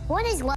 What is love?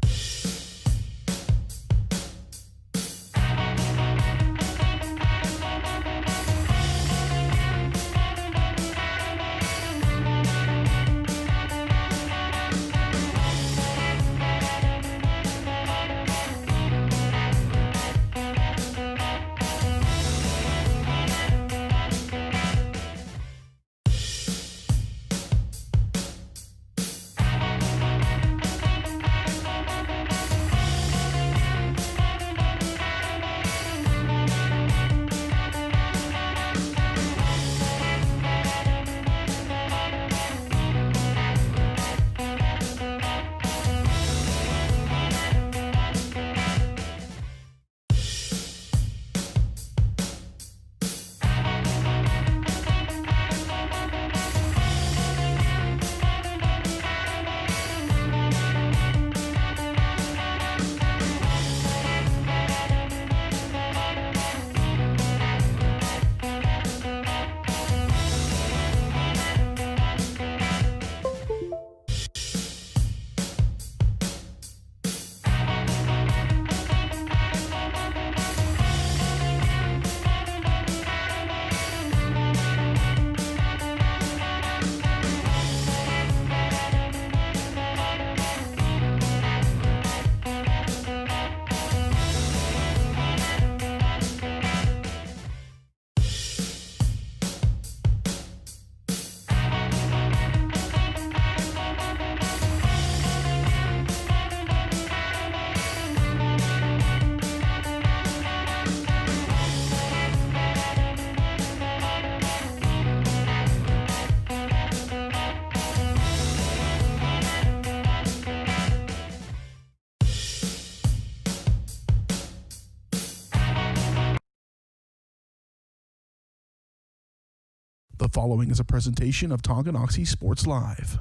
The following is a presentation of Tonganoxie Sports Live.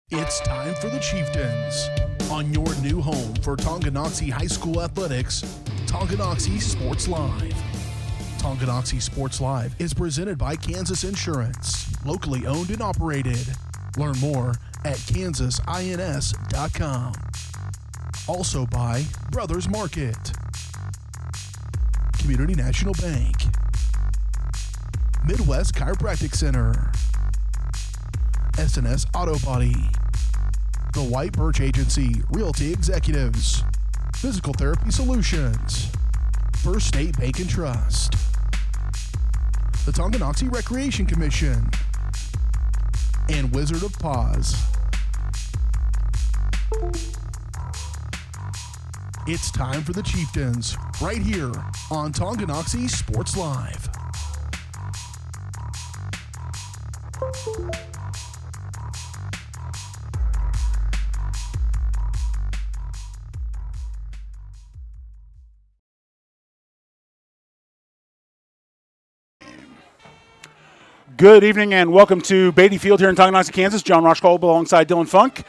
It's time for the Chieftains. On your new home for Tonganoxie High School athletics, Tonganoxie Sports Live. Tonganoxie Sports Live is presented by Kansas Insurance, locally owned and operated. Learn more at kansasins.com. Also by Brothers Market, Community National Bank, Midwest Chiropractic Center, SNS Auto Body, The White Birch Agency Realty Executives, Physical Therapy Solutions, First State Bank and Trust, the Tonganoxie Recreation Commission, and Wizard of Paws. It's time for the Chieftains, right here on Tonganoxie Sports Live. Good evening and welcome to Beatty Field here in Tonganoxie, Kansas. John Rochkolb alongside Dylan Funk.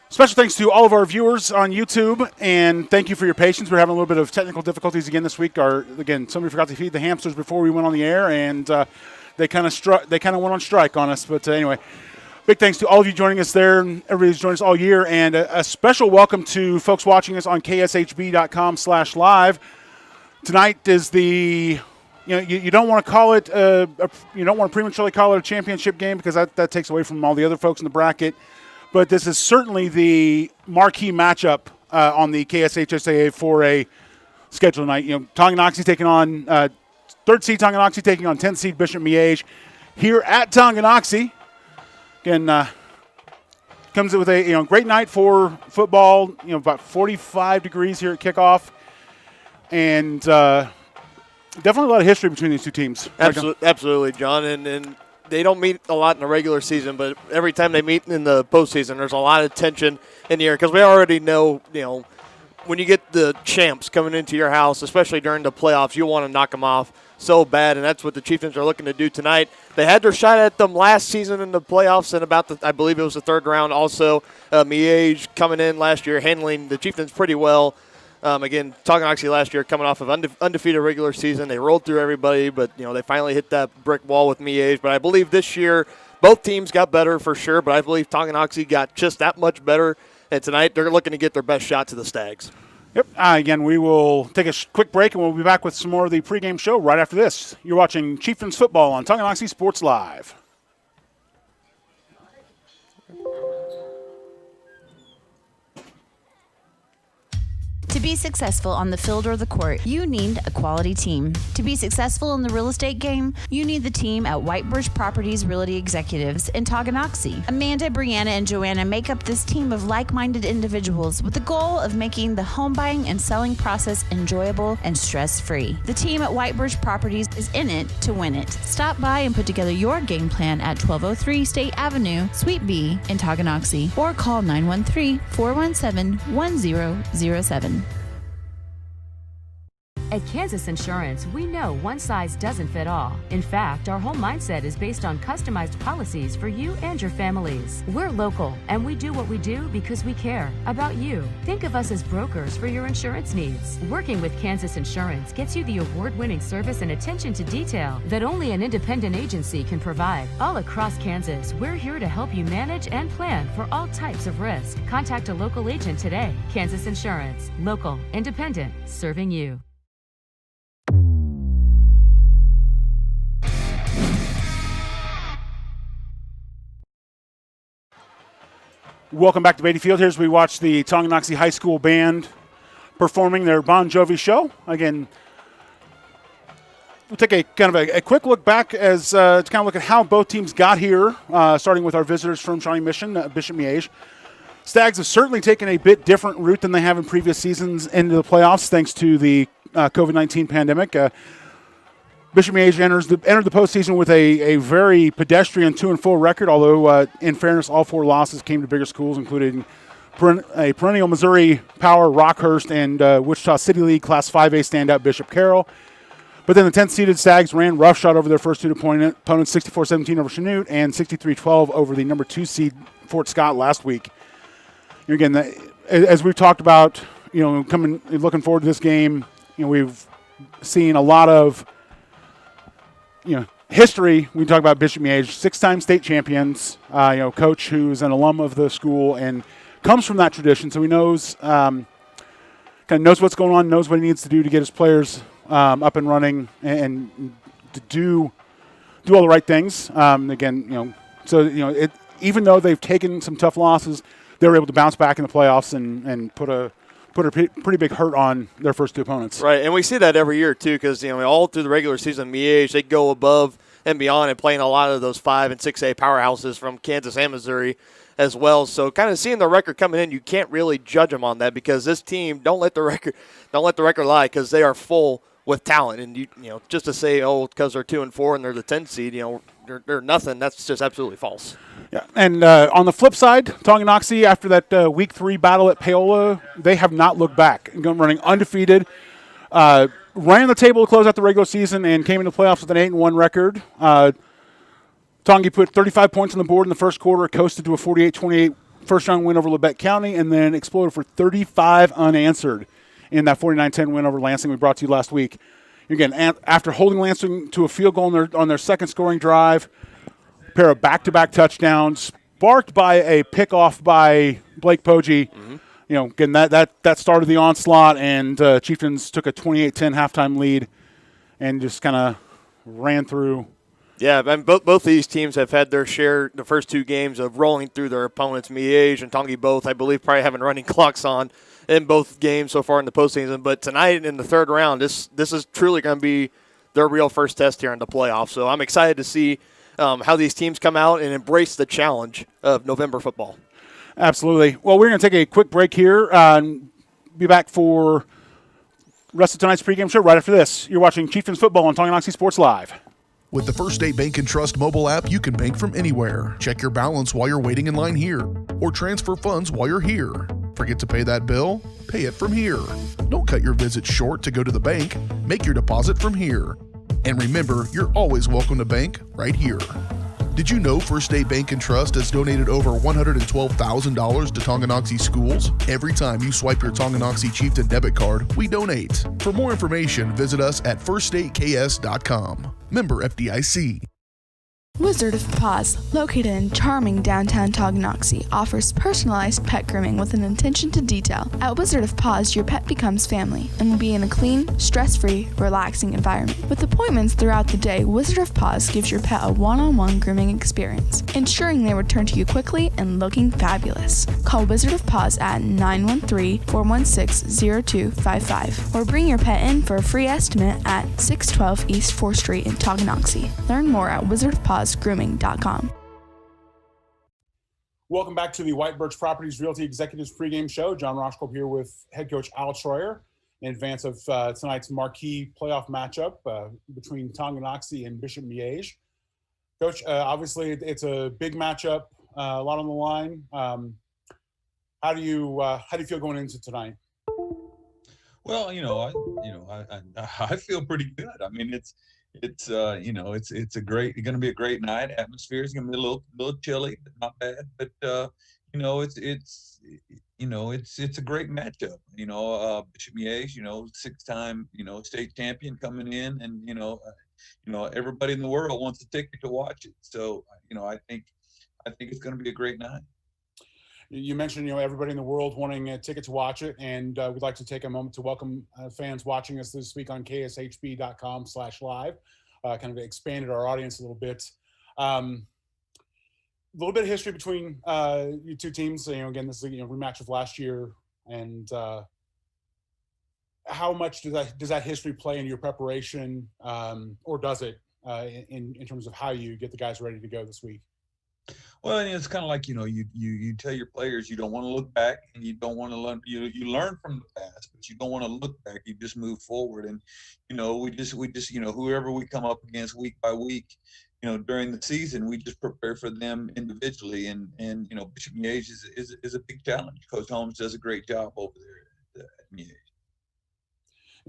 Special thanks to all of our viewers on YouTube, and thank you for your patience. We're having a little bit of technical difficulties again this week. Somebody forgot to feed the hamsters before we went on the air, and they kind of went on strike on us. But anyway, big thanks to all of you joining us there, and everybody's joined us all year, and a special welcome to folks watching us on kshb.com/live. Tonight is the you don't want to call it you don't want to prematurely call it a championship game because that takes away from all the other folks in the bracket. But this is certainly the marquee matchup on the KSHSAA 4A schedule tonight. Tonganoxie taking on third seed Tonganoxie taking on 10th seed Bishop Miege here at Tonganoxie. Again, comes with a great night for football. About 45 degrees here at kickoff, and definitely a lot of history between these two teams. Absolutely, John, and they don't meet a lot in the regular season, but every time they meet in the postseason, there's a lot of tension in the air because we already know, when you get the champs coming into your house, especially during the playoffs, you want to knock them off so bad, and that's what the Chieftains are looking to do tonight. They had their shot at them last season in the playoffs, and I believe it was the third round. Also, Miege coming in last year, handling the Chieftains pretty well. Again, Tonganoxie last year coming off of undefeated regular season. They rolled through everybody, but, they finally hit that brick wall with Miege. But I believe this year both teams got better for sure, but I believe Tonganoxie got just that much better. And tonight they're looking to get their best shot to the Stags. Yep. Again, we will take a quick break, and we'll be back with some more of the pregame show right after this. You're watching Chieftains football on Tonganoxie Sports Live. To be successful on the field or the court, you need a quality team. To be successful in the real estate game, you need the team at Whitebirch Properties Realty Executives in Tonganoxie. Amanda, Brianna, and Joanna make up this team of like-minded individuals with the goal of making the home buying and selling process enjoyable and stress-free. The team at Whitebirch Properties is in it to win it. Stop by and put together your game plan at 1203 State Avenue, Suite B in Tonganoxie, or call 913-417-1007. At Kansas Insurance, we know one size doesn't fit all. In fact, our whole mindset is based on customized policies for you and your families. We're local, and we do what we do because we care about you. Think of us as brokers for your insurance needs. Working with Kansas Insurance gets you the award-winning service and attention to detail that only an independent agency can provide. All across Kansas, we're here to help you manage and plan for all types of risk. Contact a local agent today. Kansas Insurance. Local, independent, serving you. Welcome back to Beatty Field. Here's we watch the Tonganoxie High School band performing their Bon Jovi show. Again, we'll take a kind of a quick look back as to kind of look at how both teams got here, starting with our visitors from Shawnee Mission, Bishop Miege. Stags have certainly taken a bit different route than they have in previous seasons into the playoffs, thanks to the COVID-19 pandemic. Bishop Miege entered the postseason with a very pedestrian 2-4 record, although in fairness, all 4 losses came to bigger schools, including a perennial Missouri power, Rockhurst, and Wichita City League Class 5A standout Bishop Carroll. But then the 10th-seeded Stags ran roughshod over their first 2 opponents, 64-17 over Chanute and 63-12 over the number 2 seed Fort Scott last week. Again, as we've talked about, looking forward to this game, we've seen a lot of history. We talk about Bishop Miege, 6-time state champions, coach who's an alum of the school and comes from that tradition. So he knows, kind of knows what's going on, knows what he needs to do to get his players up and running and to do all the right things. Even though they've taken some tough losses, they're able to bounce back in the playoffs and put a pretty big hurt on their first 2 opponents. Right, and we see that every year, too, because, all through the regular season, Miege, they go above and beyond and playing a lot of those 5 and 6A powerhouses from Kansas and Missouri as well. So kind of seeing the record coming in, you can't really judge them on that because this team, don't let the record lie because they are full with talent. And, just to say, because they're 2-4 and they're the 10 seed, they're nothing, that's just absolutely false. Yeah, and on the flip side, Tonganoxie, after that Week 3 battle at Paola, they have not looked back. Running undefeated, ran the table to close out the regular season and came into the playoffs with an 8-1 record. Tongi put 35 points on the board in the first quarter, coasted to a 48-28 first-round win over Labette County, and then exploded for 35 unanswered in that 49-10 win over Lansing we brought to you last week. Again, after holding Lansing to a field goal on their second scoring drive, pair of back-to-back touchdowns, sparked by a pickoff by Blake Poggi. Mm-hmm. Again, that started the onslaught, and Chieftains took a 28-10 halftime lead and just kind of ran through. Yeah, and both of these teams have had their share the first 2 games of rolling through their opponents. Miege and Tongi both, I believe, probably having running clocks on in both games so far in the postseason. But tonight in the third round, this is truly going to be their real first test here in the playoffs. So I'm excited to see how these teams come out and embrace the challenge of November football. Absolutely. Well, we're going to take a quick break here and be back for the rest of tonight's pregame show right after this. You're watching Chieftains football on Tonganoxie Sports Live. With the First State Bank & Trust mobile app, you can bank from anywhere. Check your balance while you're waiting in line here, or transfer funds while you're here. Forget to pay that bill? Pay it from here. Don't cut your visit short to go to the bank. Make your deposit from here. And remember, you're always welcome to bank right here. Did you know First State Bank & Trust has donated over $112,000 to Tonganoxie schools? Every time you swipe your Tonganoxie Chieftain debit card, we donate. For more information, visit us at firststateks.com. Member FDIC. Wizard of Paws, located in charming downtown Tonganoxie, offers personalized pet grooming with an attention to detail. At Wizard of Paws, your pet becomes family and will be in a clean, stress-free, relaxing environment. With appointments throughout the day, Wizard of Paws gives your pet a one-on-one grooming experience, ensuring they return to you quickly and looking fabulous. Call Wizard of Paws at 913-416-0255 or bring your pet in for a free estimate at 612 East 4th Street in Tonganoxie. Learn more at wizardofpawsgrooming.com. Welcome back to the White Birch Properties Realty Executives pregame show. John Roshkolb here with head coach Al Troyer in advance of tonight's marquee playoff matchup between Tonganoxie and Bishop Miege. Coach, obviously it's a big matchup, a lot on the line. How do you feel going into tonight? Well, I feel pretty good. I mean, it's going to be a great night. Atmosphere is going to be a little chilly, but not bad. But it's a great matchup. Bishop Miege, 6-time state champion coming in, and everybody in the world wants a ticket to watch it. So I think it's going to be a great night. You mentioned, everybody in the world wanting a ticket to watch it, and we'd like to take a moment to welcome fans watching us this week on kshb.com/live. Kind of expanded our audience a little bit. A little bit of history between you two teams. Again, this is a rematch of last year, and how much does that history play in your preparation, or does it in terms of how you get the guys ready to go this week? Well, it's kind of like, you tell your players you don't want to look back, and you don't want to learn. You learn from the past, but you don't want to look back. You just move forward, and we just whoever we come up against week by week, during the season, we just prepare for them individually. And Bishop Miege is a big challenge. Coach Holmes does a great job over there at Miege.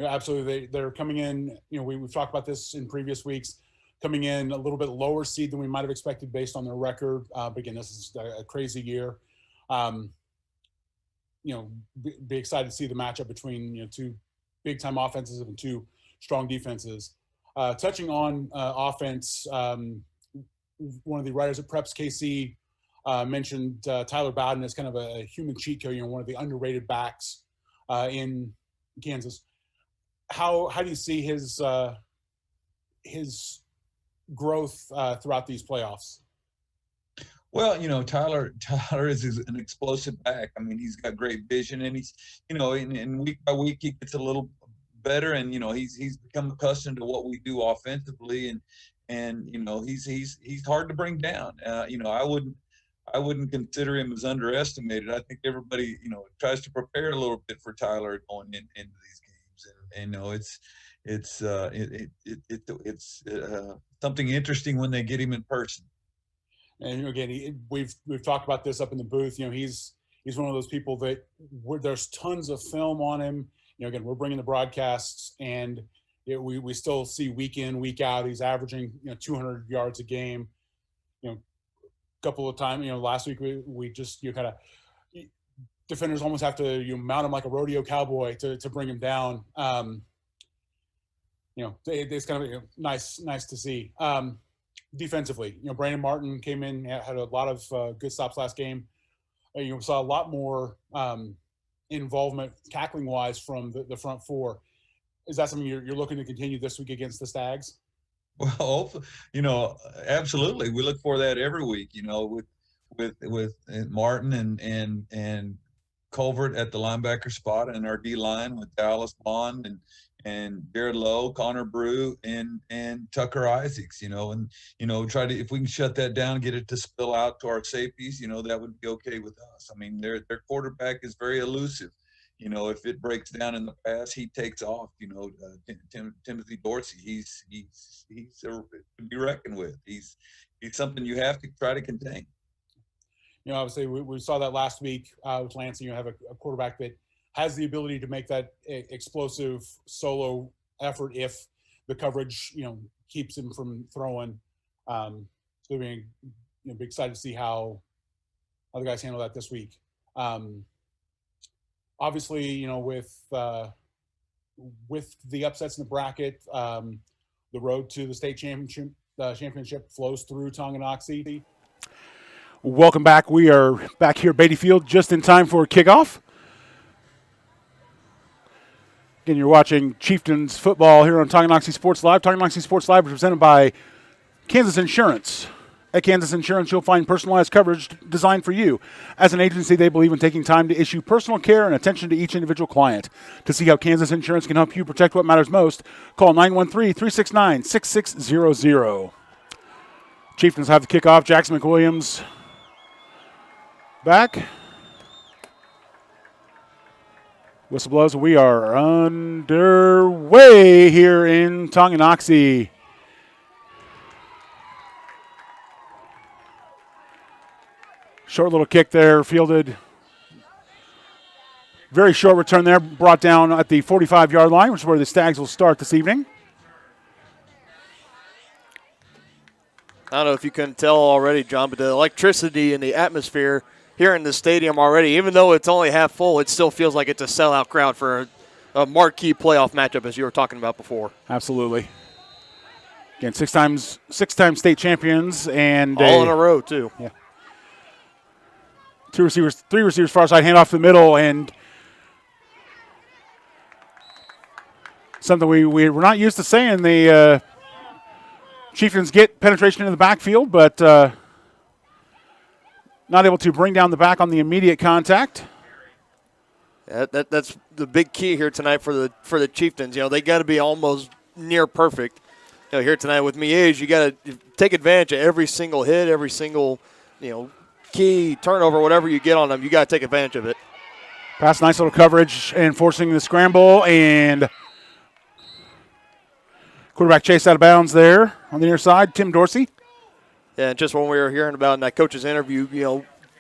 Absolutely. They're coming in. We've talked about this in previous weeks. Coming in a little bit lower seed than we might have expected based on their record. But again, this is a crazy year. Be excited to see the matchup between two big-time offenses and two strong defenses. Touching on offense, one of the writers at Preps KC mentioned Tyler Bowden as kind of a human cheat code. One of the underrated backs in Kansas. How do you see his growth throughout these playoffs? Well, Tyler is an explosive back. I mean, he's got great vision, and he's, and week by week he gets a little better, and he's become accustomed to what we do offensively, and he's hard to bring down. I wouldn't consider him as underestimated. I think everybody tries to prepare a little bit for Tyler going into these games, and it's something interesting when they get him in person. And again, we've talked about this up in the booth. He's one of those people that there's tons of film on him. Again, we're bringing the broadcasts, and we still see week in, week out. He's averaging 200 yards a game. A couple of times, last week we just kind of defenders almost have to mount him like a rodeo cowboy to bring him down. It's kind of nice to see. Defensively, Brandon Martin came in, had a lot of good stops last game. Saw a lot more involvement tackling wise from the front four. Is that something you're looking to continue this week against the Stags? Well, absolutely. We look for that every week. With Martin and Culvert at the linebacker spot, and our D line with Dallas Bond and Jared Lowe, Connor Brew, and Tucker Isaacs, try to, if we can shut that down, get it to spill out to our safeties, that would be okay with us. I mean, their quarterback is very elusive. If it breaks down in the pass, he takes off. Timothy Dorsey, he's to be reckoned with. He's something you have to try to contain. Obviously we saw that last week with Lansing. Have a quarterback that has the ability to make that explosive solo effort if the coverage, keeps him from throwing. So being, be excited to see how the guys handle that this week. Obviously, with the upsets in the bracket, the road to the state championship the championship flows through Tonganoxie. Welcome back. We are back here at Beatty Field just in time for kickoff. Again, you're watching Chieftains football here on Tonganoxie Sports Live. Tonganoxie Sports Live is presented by Kansas Insurance. At Kansas Insurance, you'll find personalized coverage designed for you. As an agency, they believe in taking time to issue personal care and attention to each individual client. To see how Kansas Insurance can help you protect what matters most, call 913-369-6600. Chieftains have the kickoff. Jackson McWilliams back. Whistle blows. We are underway here in Tonganoxie. Short little kick there, fielded. Very short return there, brought down at the 45-yard line, which is where the Stags will start this evening. I don't know if you can tell already, John, but the electricity and the atmosphere here in the stadium already, even though it's only half full, it still feels like it's a sellout crowd for a marquee playoff matchup, as you were talking about before. Absolutely. Again, six-time state champions. And all in a row, too. Yeah. Three receivers far side, hand off the middle, and something we're not used to saying. The Chieftains get penetration into the backfield, but not able to bring down the back on the immediate contact. Yeah, that's the big key here tonight for the Chieftains. You know, they got to be almost near perfect. You know, here tonight with Miege, you got to take advantage of every single hit, every single, key, turnover, whatever you get on them, you got to take advantage of it. Pass, nice little coverage and forcing the scramble, and quarterback chase out of bounds there on the near side, Tim Dorsey. Yeah, and just when we were hearing about in that coach's interview,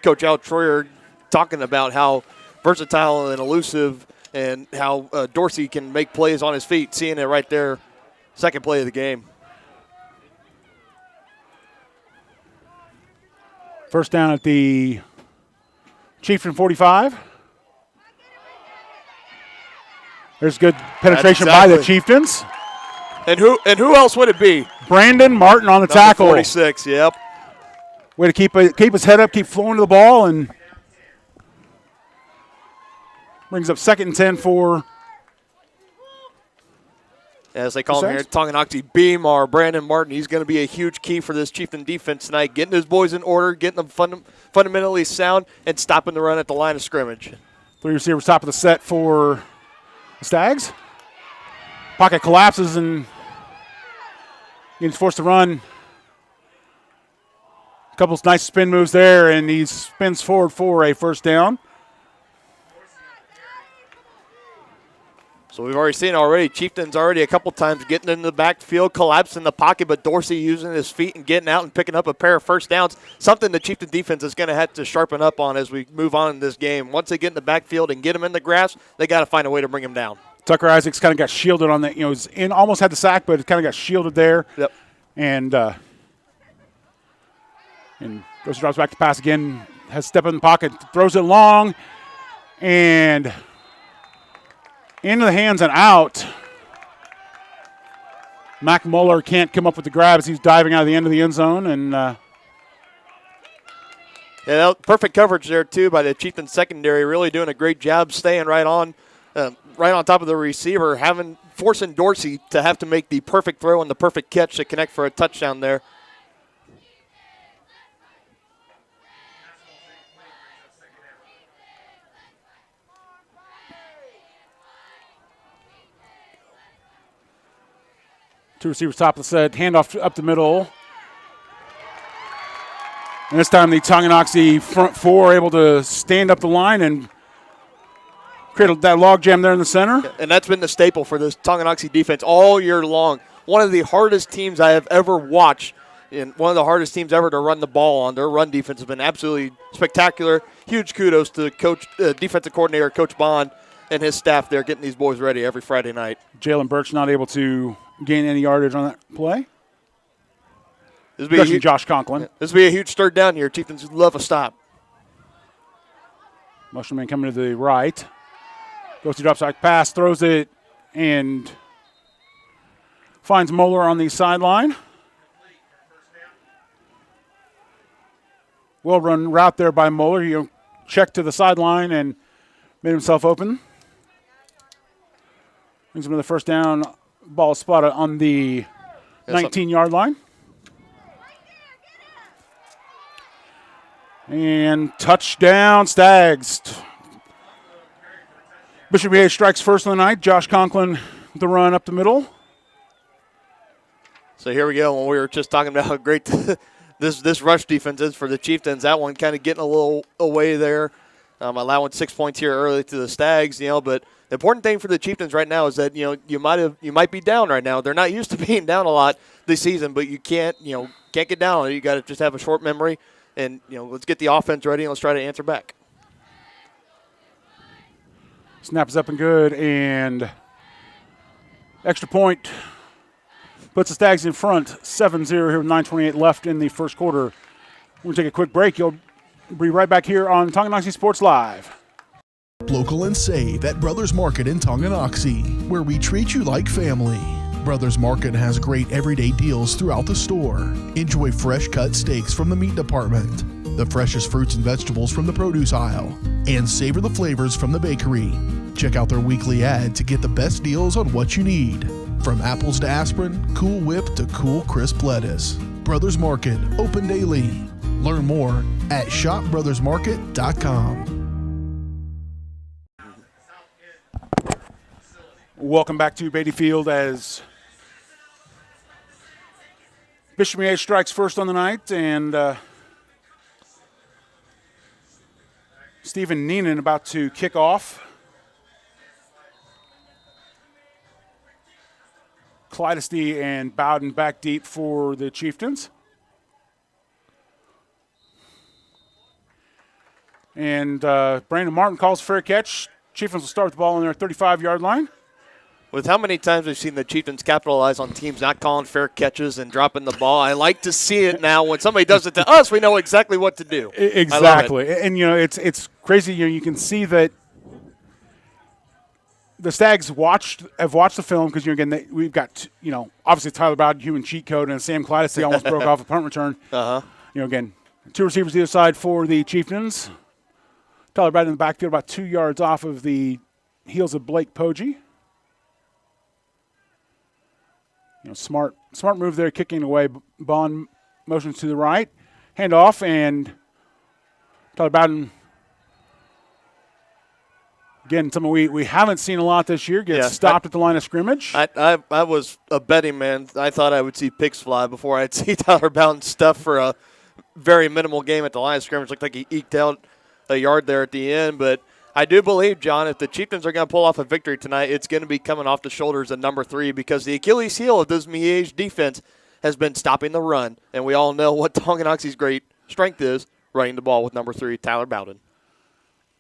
Coach Al Troyer talking about how versatile and elusive and how Dorsey can make plays on his feet, seeing it right there, second play of the game. First down at the Chieftain 45. There's good penetration by the Chieftains. And who else would it be? Brandon Martin on the tackle. 46, yep. Way to keep his head up, keep flowing to the ball, and brings up 2nd and 10 for, as they call him here, Tonganoxie Beam or Brandon Martin. He's going to be a huge key for this Chieftain defense tonight, getting his boys in order, getting them fundamentally sound, and stopping the run at the line of scrimmage. 3 receivers top of the set for the Stags. Pocket collapses and he's forced to run. A couple of nice spin moves there, and he spins forward for a first down. So we've already seen Chieftains already a couple times getting in the backfield, collapsing the pocket, but Dorsey using his feet and getting out and picking up a pair of first downs, something the Chieftain defense is going to have to sharpen up on as we move on in this game. Once they get in the backfield and get him in the grass, they got to find a way to bring him down. Tucker Isaacs kind of got shielded on that. He's almost had the sack, but it kind of got shielded there. Yep. And Dorsey drops back to pass again, has step in the pocket, throws it long, and into the hands and out. Mac Muller can't come up with the grab as he's diving out of the end of the end zone. And perfect coverage there, too, by the Chieftain secondary. Really doing a great job staying right on top of the receiver, forcing Dorsey to have to make the perfect throw and the perfect catch to connect for a touchdown there. Two receivers top of the set, handoff up the middle. And this time the Tonganoxie front four able to stand up the line and create that log jam there in the center. And that's been the staple for this Tonganoxie defense all year long. One of the hardest teams I have ever watched, and one of the hardest teams ever to run the ball on. Their run defense has been absolutely spectacular. Huge kudos to defensive coordinator Coach Bond and his staff there getting these boys ready every Friday night. Jalen Birch not able to gain any yardage on that play. This will be Josh Conklin. This will be a huge third down here. Chieftains love a stop. Motion man coming to the right. Goes to drops back pass, throws it, and finds Moeller on the sideline. Well run route there by Moeller. He checked to the sideline and made himself open. Brings him to the first down. Ball spotted on the 19-yard line. And touchdown, Stags. Bishop Miege strikes first on the night. Josh Conklin, the run up the middle. So here we go. When we were just talking about how great this rush defense is for the Chieftains, that one kind of getting a little away there, allowing 6 points here early to the Stags. But the important thing for the Chieftains right now is that you might be down right now. They're not used to being down a lot this season, but you can't get down on it. You got to just have a short memory, and let's get the offense ready and let's try to answer back. Snap is up and good, and extra point puts the Stags in front, 7-0 here with 9:28 left in the first quarter. We're going to take a quick break. You'll be right back here on Tonganoxie Sports Live. Local and save at Brothers Market in Tonganoxie, where we treat you like family. Brothers Market has great everyday deals throughout the store. Enjoy fresh cut steaks from the meat department, the freshest fruits and vegetables from the produce aisle, and savor the flavors from the bakery. Check out their weekly ad to get the best deals on what you need. From apples to aspirin, Cool Whip to cool crisp lettuce. Brothers Market, open daily. Learn more at shopbrothersmarket.com. Welcome back to Beatty Field as Bishop Miege strikes first on the night, and Stephen Neenan about to kick off. Clydesty and Bowden back deep for the Chieftains. And Brandon Martin calls fair catch. Chieftains will start the ball on their 35-yard line. With how many times we've seen the Chieftains capitalize on teams not calling fair catches and dropping the ball, I like to see it now. When somebody does it to us, we know exactly what to do. Exactly. And, it's crazy. You can see that the Stags have watched the film because, again, we've got, obviously Tyler Bowden, human cheat code, and Sam Clydesty almost broke off a punt return. Again, two receivers to the other side for the Chieftains. Tyler Bowden in the backfield about 2 yards off of the heels of Blake Poggi. Smart move there, kicking away. Bond motions to the right. Handoff, and Tyler Bowden, again, something we haven't seen a lot this year, gets stopped at the line of scrimmage. I was a betting man. I thought I would see pigs fly before I'd see Tyler Bowden stuff for a very minimal game at the line of scrimmage. Looked like he eked out a yard there at the end, but I do believe, John, if the Chieftains are going to pull off a victory tonight, it's going to be coming off the shoulders of number 3, because the Achilles heel of this Miege defense has been stopping the run, and we all know what Tonganoxie's great strength is, running the ball with number 3, Tyler Bowden.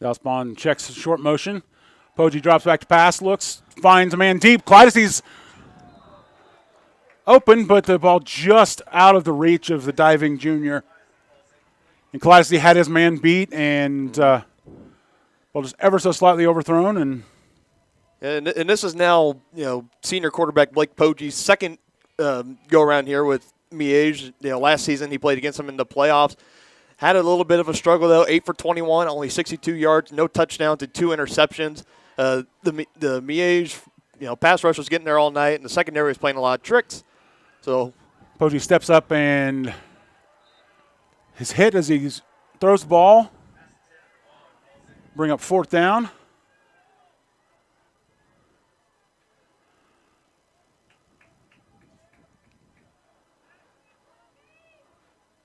Dallas Bond checks short motion. Poggi drops back to pass, looks, finds a man deep. Clydesty's open, but the ball just out of the reach of the diving junior. And Clydesty had his man beat, and just ever so slightly overthrown. And this is now, senior quarterback Blake Poggi's second go-around here with Miege. Last season he played against him in the playoffs. Had a little bit of a struggle, though, 8 for 21, only 62 yards, no touchdowns and 2 interceptions. The Miege, pass rush was getting there all night, and the secondary was playing a lot of tricks. So Poggi steps up, and his hit as he throws the ball. Bring up fourth down.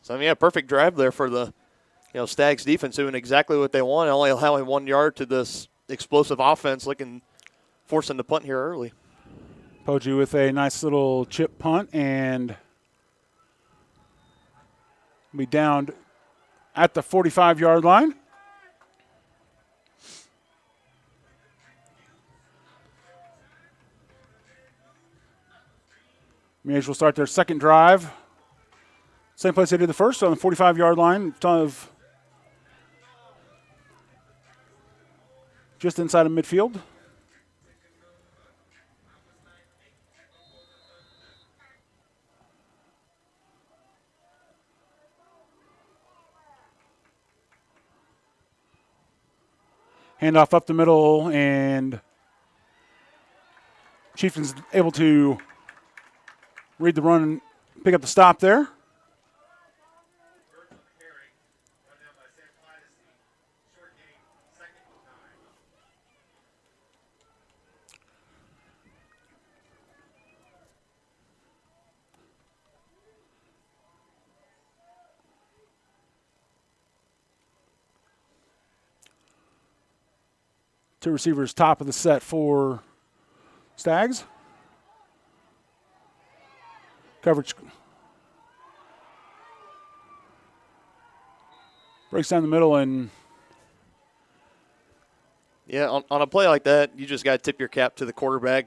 So, perfect drive there for the Stags defense, doing exactly what they want, only allowing 1 yard to this explosive offense, forcing the punt here early. Poggi with a nice little chip punt, and be down at the 45-yard line. Miege will start their second drive. Same place they did the first, on the 45-yard line, just inside of midfield. Handoff up the middle, and Chieftains able to read the run and pick up the stop there. Two receivers top of the set for Stags. Coverage breaks down the middle, and yeah, on a play like that, you just got to tip your cap to the quarterback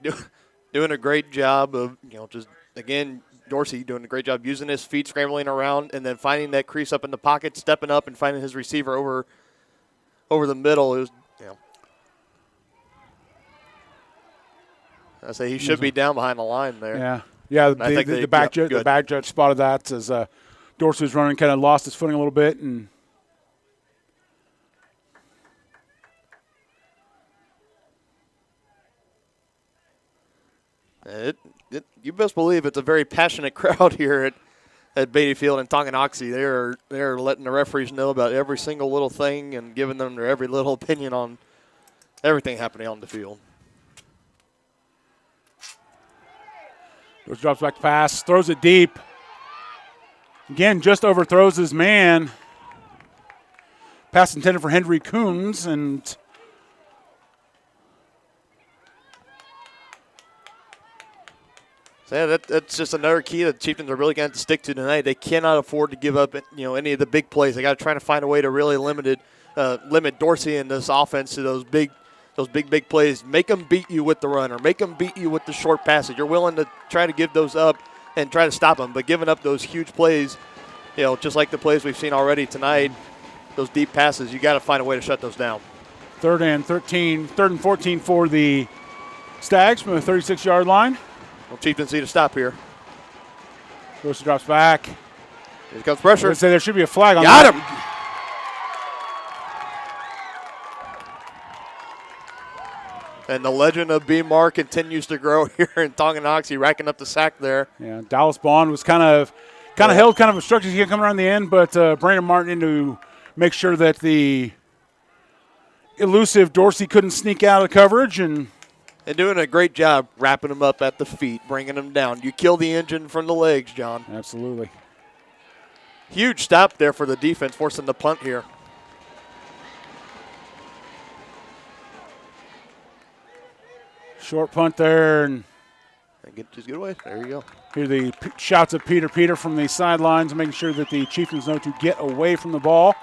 doing a great job of, just, again, Dorsey doing a great job using his feet, scrambling around, and then finding that crease up in the pocket, stepping up and finding his receiver over the middle. It was, I say he should be down behind the line there. Yeah. The back judge spotted that as Dorsey was running, kind of lost his footing a little bit, and you best believe it's a very passionate crowd here at Beatty Field and Tonganoxie. They're letting the referees know about every single little thing and giving them their every little opinion on everything happening on the field. Dorsey drops back to pass, throws it deep. Again, just overthrows his man. Pass intended for Henry Coons, and so yeah, that's just another key that the Chieftains are really going to stick to tonight. They cannot afford to give up, any of the big plays. They got to try to find a way to really limit Dorsey and this offense to those big plays. Make them beat you with the run or make them beat you with the short passes. You're willing to try to give those up and try to stop them, but giving up those huge plays, just like the plays we've seen already tonight, those deep passes, you got to find a way to shut those down. Third and 14 for the Stags from the 36-yard line. Well, Chieftains need to stop here. Dorsey drops back. Here comes pressure. I would say there should be a flag on that. Got him. And the legend of B-Mar continues to grow here in Tonganoxie, racking up the sack there. Yeah, Dallas Bond was kind of held, kind of obstructed. He come around the end, but Brandon Martin in to make sure that the elusive Dorsey couldn't sneak out of coverage, and doing a great job wrapping him up at the feet, bringing him down. You kill the engine from the legs, John. Absolutely. Huge stop there for the defense, forcing the punt here. Short punt there, and just get away. There you go. Hear the shouts of Peter from the sidelines, making sure that the Chieftains know to get away from the ball.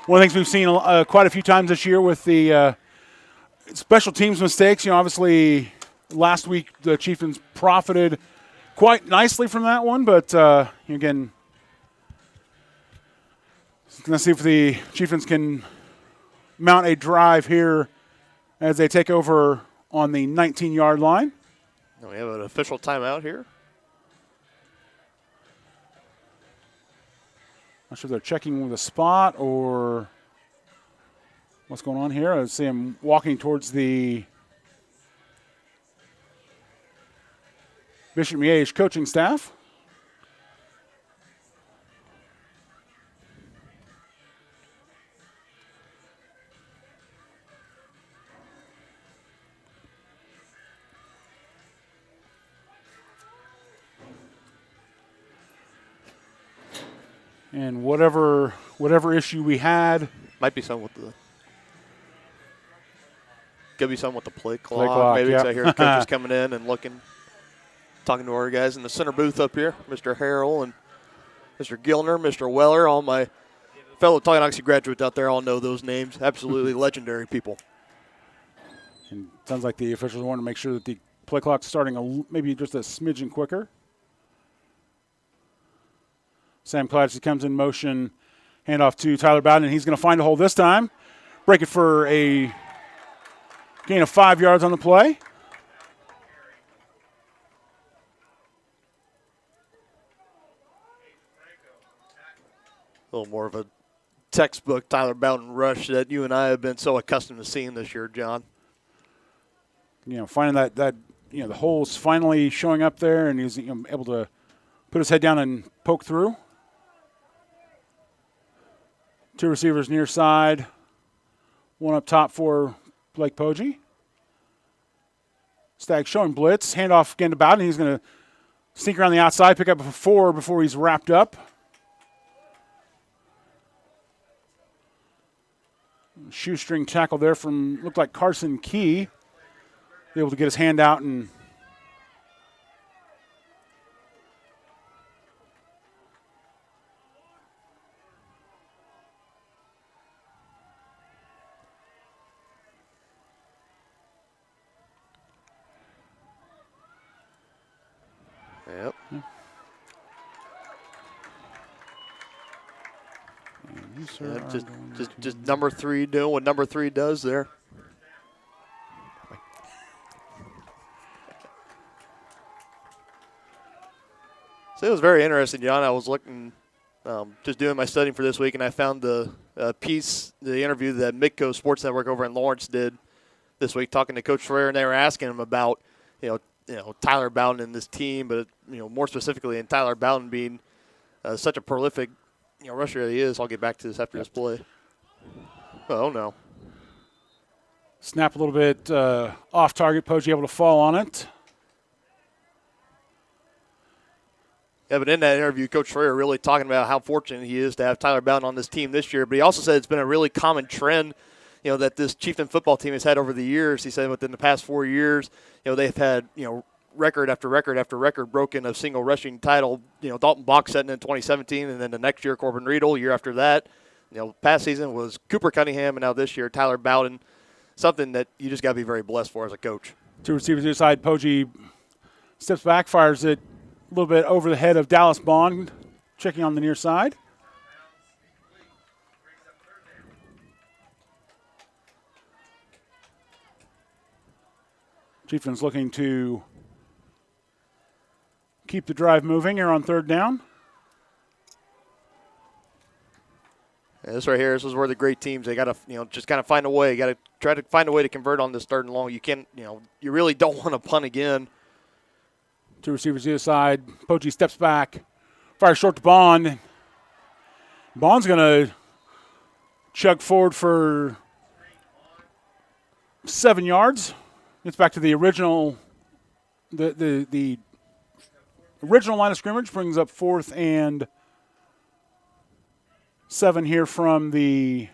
One of the things we've seen quite a few times this year with the special teams mistakes. Obviously last week the Chieftains profited quite nicely from that one, but again, going to see if the Chieftains can mount a drive here as they take over on the 19-yard line. We have an official timeout here. Not sure if they're checking with a spot or what's going on here. I see him walking towards the Bishop Miege coaching staff. And whatever issue we had, might be something with the play clock. Maybe yeah. I hear the coaches coming in and looking, talking to our guys in the center booth up here, Mr. Harrell and Mr. Gilner, Mr. Weller, all my fellow Tonganoxie graduates out there all know those names. Absolutely legendary people. And sounds like the officials want to make sure that the play clock's starting maybe just a smidgen quicker. Sam Clatchey comes in motion, handoff to Tyler Bowden, and he's going to find a hole this time. Break it for a gain of 5 yards on the play. A little more of a textbook Tyler Bowden rush that you and I have been so accustomed to seeing this year, John. Finding that the hole's finally showing up there, and he's able to put his head down and poke through. 2 receivers near side, 1 up top for Blake Poggi. Stag showing blitz, handoff again to Bowden. He's going to sneak around the outside, pick up a 4 before he's wrapped up. Shoestring tackle there from, looked like Carson Key. Able to get his hand out and Yep. Just number 3 doing what number 3 does there. So it was very interesting, John. I was looking, just doing my studying for this week, and I found the interview that Midco Sports Network over in Lawrence did this week, talking to Coach Schreier, and they were asking him about, Tyler Bowden and this team, but more specifically, in Tyler Bowden being such a prolific, rusher that he is. I'll get back to this after this play. Oh no! Snap a little bit off target. Poggi able to fall on it. Yeah, but in that interview, Coach Schreier really talking about how fortunate he is to have Tyler Bowden on this team this year. But he also said it's been a really common trend, that this Chieftain football team has had over the years. He said within the past 4 years, they've had, record after record after record broken of single rushing title. Dalton Bach setting in 2017, and then the next year Corbin Riedel. Year after that, past season was Cooper Cunningham, and now this year Tyler Bowden. Something that you just got to be very blessed for as a coach. 2 receivers to the side. Poggi steps back, fires it a little bit over the head of Dallas Bond, checking on the near side. Chieftains looking to keep the drive moving here on 3rd down. Yeah, this right here, this is where the great teams, they got to, just kind of find a way. You got to try to find a way to convert on this 3rd and long. You can't, you really don't want to punt again. 2 receivers to the side. Poggi steps back, fires short to Bond. Bond's going to chug forward for 7 yards. Gets back to the original, the original line of scrimmage, brings up 4th and 7 here from the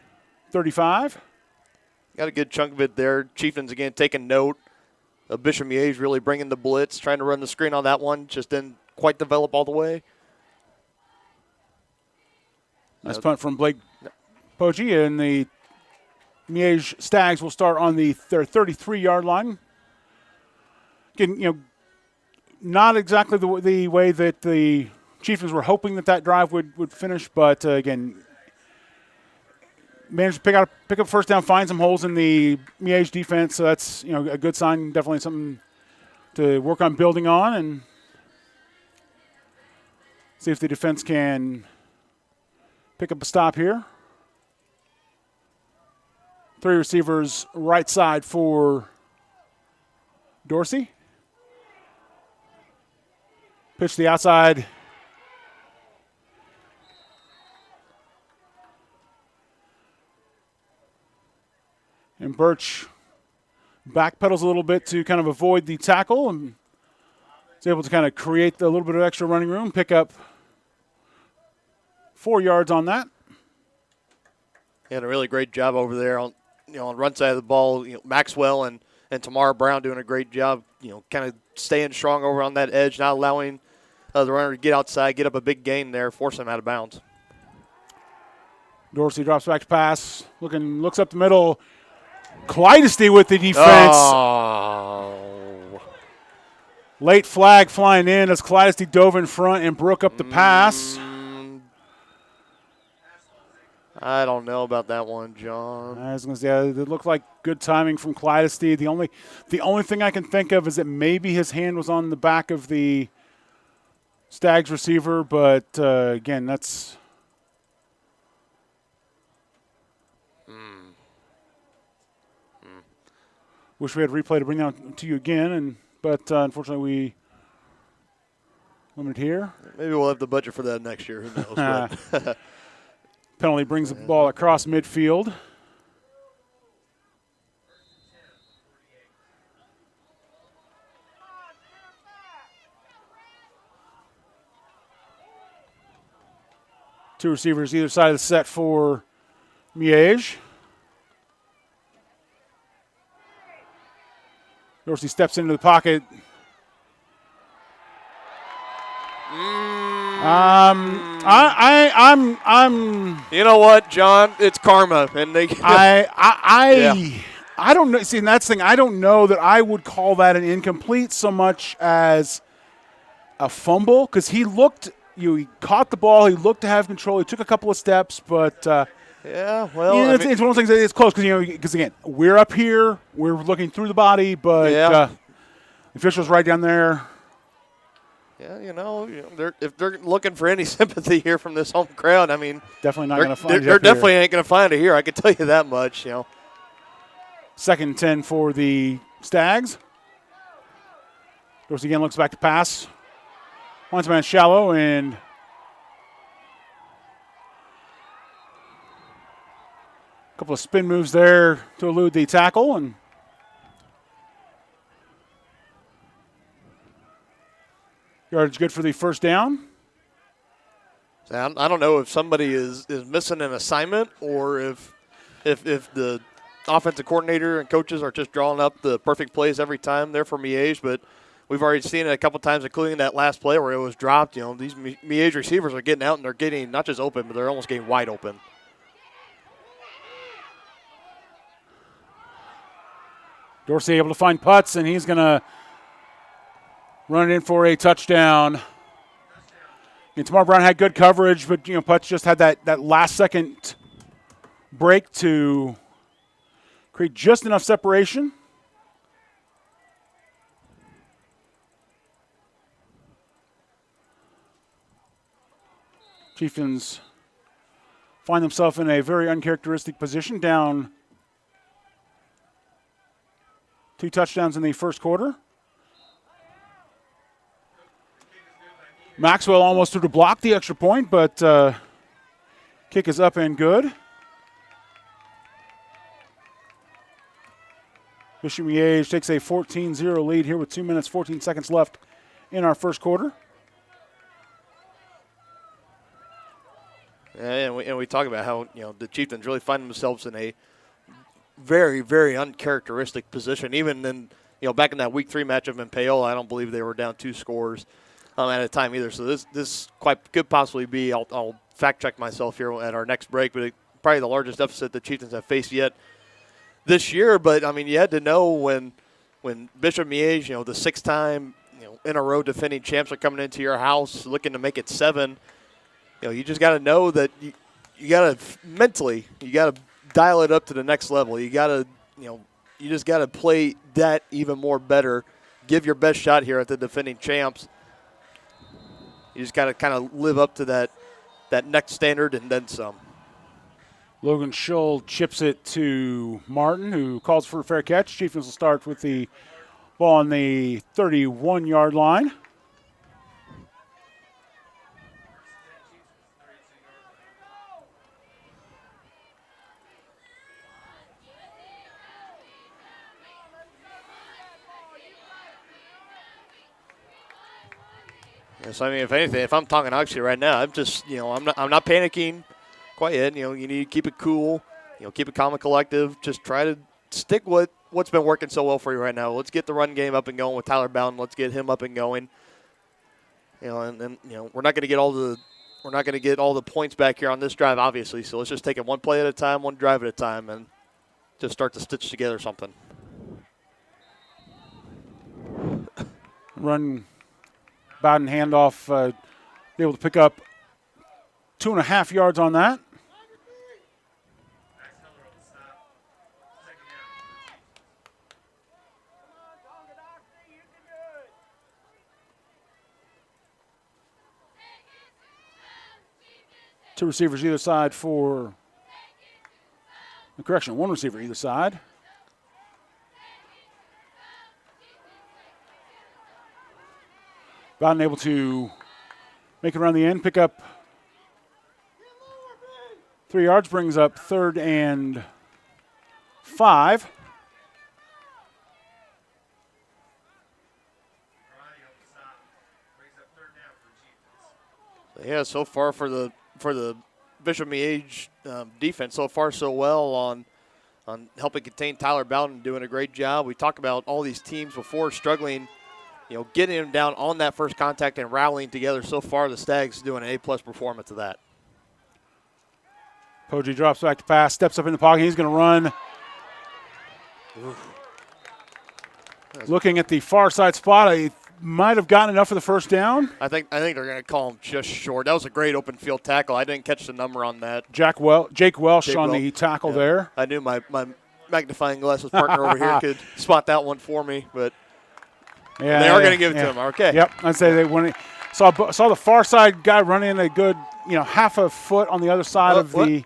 35. Got a good chunk of it there. Chieftains again taking note. Bishop Miege really bringing the blitz, trying to run the screen on that one, just didn't quite develop all the way. Nice punt from Blake Poggi, and the Miege Stags will start on their 33-yard line. Again, not exactly the way that the Chieftains were hoping that drive would finish, but again, managed to pick up 1st down, find some holes in the Miege defense. So that's a good sign. Definitely something to work on building on, and see if the defense can pick up a stop here. 3 receivers right side for Dorsey. Pitch to the outside. And Birch backpedals a little bit to kind of avoid the tackle, and is able to kind of create a little bit of extra running room, pick up 4 yards on that. He had a really great job over there on on run side of the ball. Maxwell and Tamara Brown doing a great job. Kind of staying strong over on that edge, not allowing the runner to get outside, get up a big gain there, force him out of bounds. Dorsey drops back to pass, looks up the middle. Clydesty with the defense. Oh. Late flag flying in as Clydesty dove in front and broke up the pass. I don't know about that one, John. I was going to say, it looked like good timing from Clydesty. The only thing I can think of is that maybe his hand was on the back of the Stags receiver, but again, that's Wish we had replay to bring that to you again, but unfortunately we limited here. Maybe we'll have the budget for that next year. Who knows? But Penalty brings the ball across midfield. Two receivers either side of the set for Miege. Dorsey steps into the pocket. I'm. You know what, John? It's karma, and they. I don't know. See, and that's the thing. I don't know that I would call that an incomplete so much as a fumble because he looked. He caught the ball. He looked to have control. He took a couple of steps, but yeah, well, it's one of those things that it's close because again, we're up here, we're looking through the body, but the official's right down there. Yeah, if they're looking for any sympathy here from this home crowd, I mean, definitely not going to find it. They're definitely ain't going to find it here. I can tell you that much. 2nd and 10 for the Stags. Dorsey again looks back to pass. Once man shallow and a couple of spin moves there to elude the tackle and yardage good for the first down. I don't know if somebody is missing an assignment or if the offensive coordinator and coaches are just drawing up the perfect plays every time there for Miege, but we've already seen it a couple times, including that last play where it was dropped. These Miege receivers are getting out and they're getting not just open, but they're almost getting wide open. Dorsey able to find Putz, and he's going to run it in for a touchdown. And Tamar Brown had good coverage, but Putz just had that last-second break to create just enough separation. Chieftains find themselves in a very uncharacteristic position, down 2 touchdowns in the first quarter. Maxwell almost threw to block the extra point, but kick is up and good. Bishop Miege takes a 14-0 lead here with 2 minutes, 14 seconds left in our first quarter. And we talk about how the Chieftains really find themselves in a very, very uncharacteristic position. Even in back in that Week 3 matchup in Paola, I don't believe they were down 2 scores at a time either. So this could possibly be. I'll fact check myself here at our next break, but probably the largest deficit the Chieftains have faced yet this year. But I mean, you had to know when Bishop Miege, the 6-time in a row defending champs, are coming into your house looking to make it 7. You just got to know that you got to mentally, you got to dial it up to the next level. You got to, you just got to play that even more better. Give your best shot here at the defending champs. You just got to kind of live up to that next standard and then some. Logan Schull chips it to Martin, who calls for a fair catch. Chieftains will start with the ball on the 31-yard line. So I mean, if anything, if I'm Tonganoxie right now, I'm just, I'm not panicking quite yet. You need to keep it cool, keep it calm and collective. Just try to stick with what's been working so well for you right now. Let's get the run game up and going with Tyler Bowden. Let's get him up and going. And we're not going to get all the points back here on this drive, obviously. So let's just take it one play at a time, one drive at a time, and just start to stitch together something. Run. Bowden handoff, able to pick up 2.5 yards on that. Two receivers either side for the correction. One receiver either side. Bowden able to make it around the end, pick up 3 yards, brings up 3rd and 5. Yeah, so far for the Bishop Miege defense, so far so well on helping contain Tyler Bowden, doing a great job. We talked about all these teams before struggling, getting them down on that first contact and rallying together. So far, the Stags doing an A+ performance of that. Poggi drops back to pass, steps up in the pocket. He's going to run. Looking at the far side spot, he might have gotten enough for the first down. I think they're going to call him just short. That was a great open field tackle. I didn't catch the number on that. Jake Welsh on the tackle there. I knew my magnifying glasses partner over here could spot that one for me, but they are going to give it to him. Okay. Yep. I'd say they saw the far side guy running a good half a foot on the other side of the.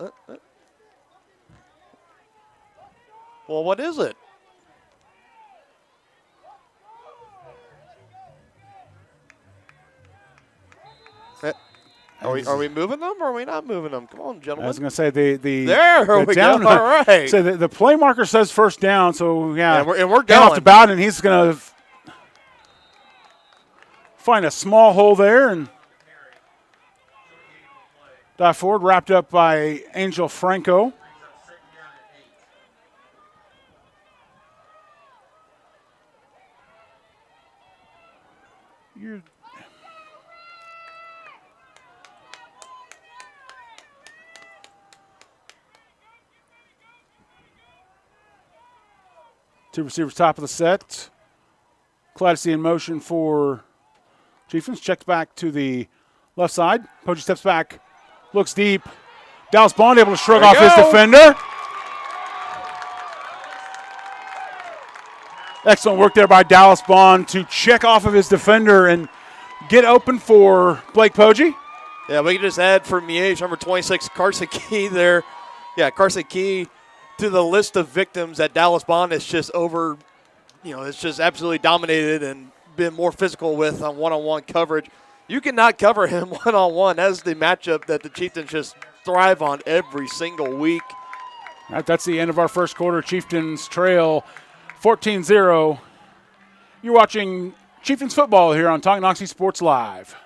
Well, what is it? Are we moving them or are we not moving them? Come on, gentlemen. I was going to say the there we down, go. All right. So the play marker says first down. So and we're going off to Bowden, and he's going to find a small hole there and dive forward. Wrapped up by Angel Franco. Two receivers top of the set. Clatty in motion for Chieftains. Checks back to the left side. Poggi steps back, looks deep. Dallas Bond able to shrug off his defender. Excellent work there by Dallas Bond to check off of his defender and get open for Blake Poggi. Yeah, we can just add for Miege, number 26, Carson Key there. Yeah, Carson Key to the list of victims that Dallas Bond is just over, it's just absolutely dominated and been more physical with on one-on-one coverage. You cannot cover him one-on-one. That's the matchup that the Chieftains just thrive on every single week. All right, that's the end of our first quarter. Chieftains trail 14-0. You're watching Chieftains football here on Tonganoxie Sports Live.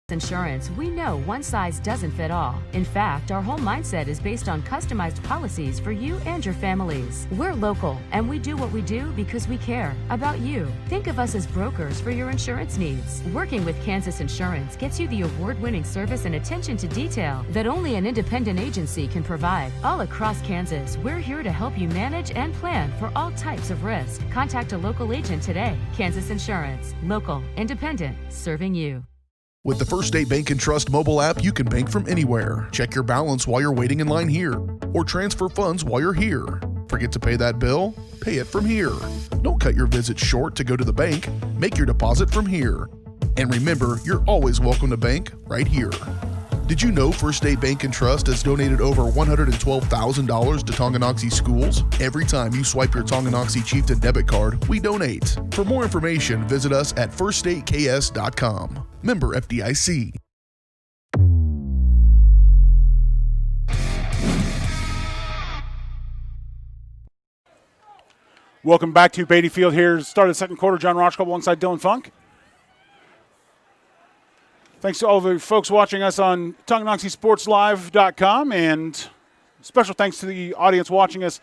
Insurance, we know one size doesn't fit all. In fact, our whole mindset is based on customized policies for you and your families. We're local, and we do what we do because we care about you. Think of us as brokers for your insurance needs. Working with Kansas Insurance gets you the award-winning service and attention to detail that only an independent agency can provide. All across Kansas, we're here to help you manage and plan for all types of risk. Contact a local agent today. Kansas Insurance. Local, independent, serving you. With the First State Bank & Trust mobile app, you can bank from anywhere. Check your balance while you're waiting in line here, or transfer funds while you're here. Forget to pay that bill? Pay it from here. Don't cut your visit short to go to the bank. Make your deposit from here. And remember, you're always welcome to bank right here. Did you know First State Bank & Trust has donated over $112,000 to Tonganoxie schools? Every time you swipe your Tonganoxie Chieftain debit card, we donate. For more information, visit us at firststateks.com. Member FDIC. Welcome back to Beatty Field here. Start of the second quarter. John Rochkow alongside Dylan Funk. Thanks to all of the folks watching us on TonganoxieSportsLive.com, and special thanks to the audience watching us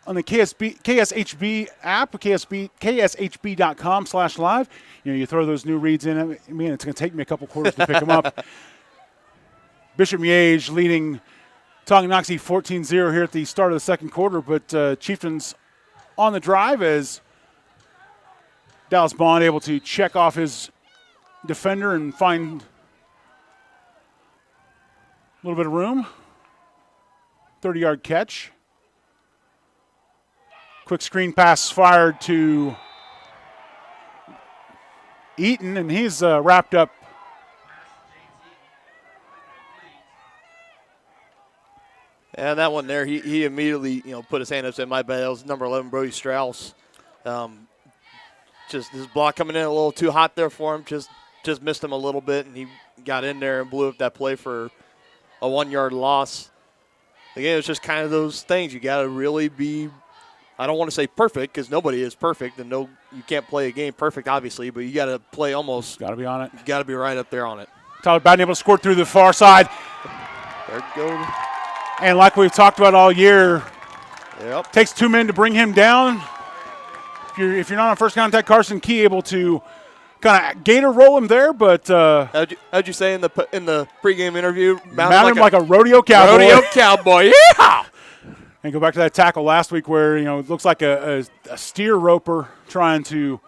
on the KSHB app, kshb.com/live. You throw those new reads in. I mean, it's going to take me a couple quarters to pick them up. Bishop Miege leading Tonganoxie 14-0 here at the start of the second quarter, but Chieftains on the drive as Dallas Bond able to check off his defender and find a little bit of room. 30-yard catch. Quick screen pass fired to Eaton, and he's wrapped up. And that one there, he immediately put his hand up and said, "My bad." That was number 11, Brody Strauss. just his block coming in a little too hot there for him. Just missed him a little bit, and he got in there and blew up that play for a 1-yard loss. Again, it's just kind of those things. You got to really be, I don't want to say perfect because nobody is perfect, and no, you can't play a game perfect, obviously, but you got to play almost. Got to be on it. You got to be right up there on it. Tyler Bowden able to score through the far side. There it goes. And like we've talked about all year, Yep. takes 2 men to bring him down. If you're not on first contact, Carson Key able to kind of gator roll him there, but How'd you say in the pregame interview? mount him like a rodeo cowboy. Rodeo cowboy, yeah! And go back to that tackle last week where, it looks like a steer roper trying to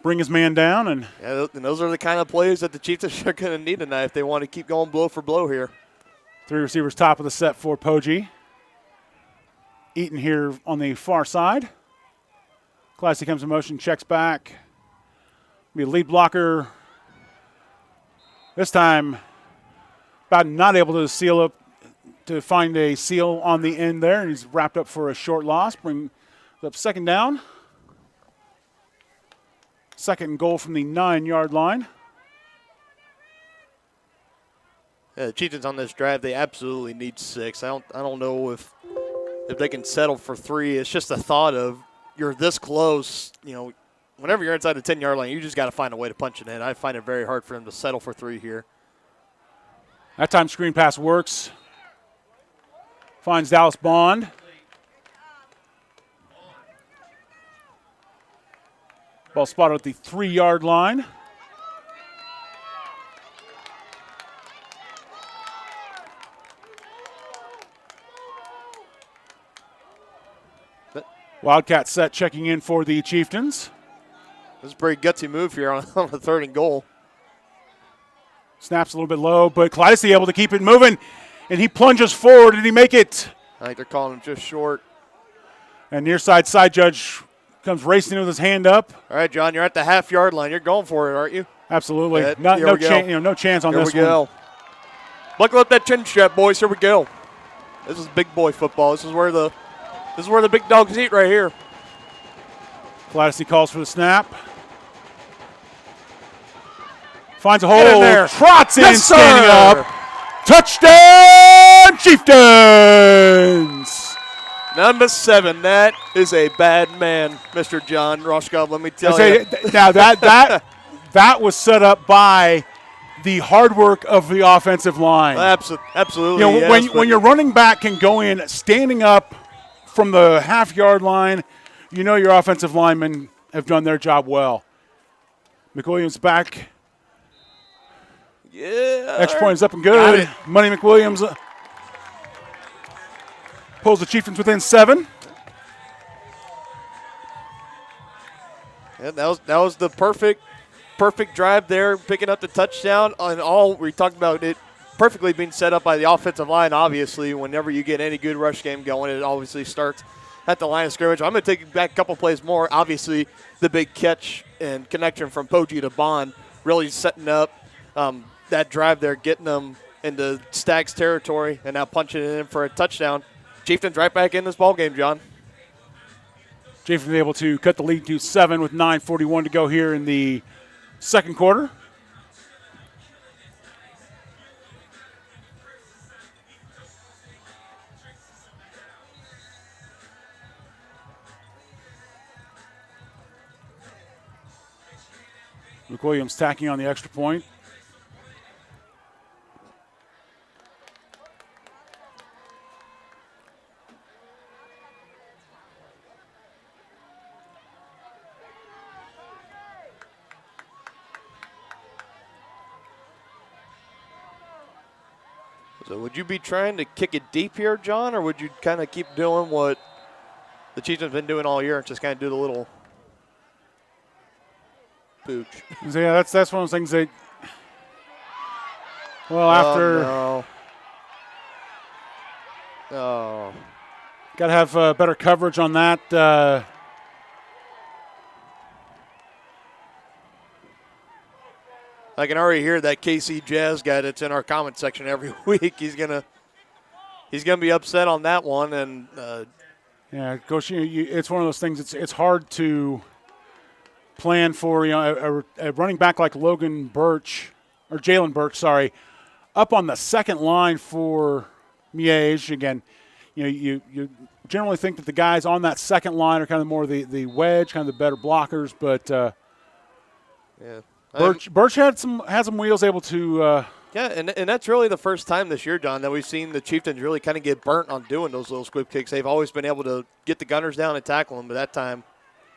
bring his man down. And those are the kind of plays that the Chieftains are going to need tonight if they want to keep going blow for blow here. 3 receivers top of the set for Poggi. Eaton here on the far side. Classy comes in motion, checks back. Be a lead blocker. This time, Bowden not able to seal up, to find a seal on the end there, and he's wrapped up for a short loss. Bring up second down. Second and goal from the 9-yard line. Yeah, the Chieftains on this drive, they absolutely need 6. I don't know if they can settle for 3. It's just the thought of you're this close, whenever you're inside the 10-yard line, you just got to find a way to punch it in. I find it very hard for them to settle for 3 here. That time screen pass works. Finds Dallas Bond. Ball spotted at the 3-yard line. Wildcat set checking in for the Chieftains. This is a pretty gutsy move here on a 3rd and goal. Snaps a little bit low, but Clydesley able to keep it moving, and he plunges forward. Did he make it? I think they're calling him just short. And near side judge comes racing with his hand up. All right, John, you're at the half-yard line. You're going for it, aren't you? Absolutely. Yeah, No chance on this one. Here we go. Buckle up that chin strap, boys. Here we go. This is big boy football. This is where the big dogs eat right here. Clydesley calls for the snap. Finds a hole. There. Trots in, yes, standing up. Touchdown, Chieftains! Number 7. That is a bad man, Mr. John Roshkov. Let me tell you. Now that was set up by the hard work of the offensive line. Absolutely. When your running back can go in standing up from the half-yard line, your offensive linemen have done their job well. McWilliams back. Yeah. Extra point is up and good. Money McWilliams pulls the Chieftains within 7. Yeah, that was the perfect drive there, picking up the touchdown. On all we talked about it perfectly being set up by the offensive line. Obviously, whenever you get any good rush game going, it obviously starts at the line of scrimmage. I'm going to take it back a couple plays more. Obviously, the big catch and connection from Poggi to Bond really setting up that drive there, getting them into Stags territory, and now punching it in for a touchdown. Chieftains right back in this ballgame, John. Chieftains able to cut the lead to 7 with 9:41 to go here in the second quarter. McWilliams tacking on the extra point. So would you be trying to kick it deep here, John, or would you kind of keep doing what the Chiefs have been doing all year and just kind of do the little pooch? So yeah, that's one of those things that, after. Oh. Got to have better coverage on that. I can already hear that KC Jazz guy that's in our comment section every week. He's gonna be upset on that one, and yeah, Coach, it's one of those things. It's hard to plan for a running back like Jalen Birch, sorry, up on the second line for Miege. Again, you generally think that the guys on that second line are kind of more the wedge, kind of the better blockers, but Birch had some wheels, able to. And that's really the first time this year, John, that we've seen the Chieftains really kind of get burnt on doing those little squib kicks. They've always been able to get the gunners down and tackle them, but that time,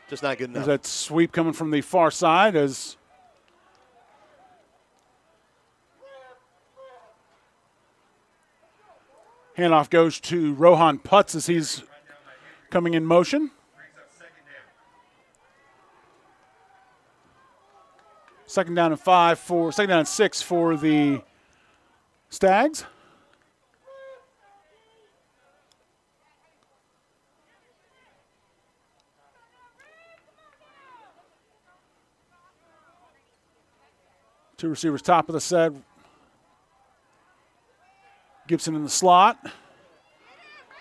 just not good enough. There's that sweep coming from the far side as handoff goes to Rohan Putz as he's coming in motion. Second down and 6 for the Stags. Two receivers top of the set. Gibson in the slot.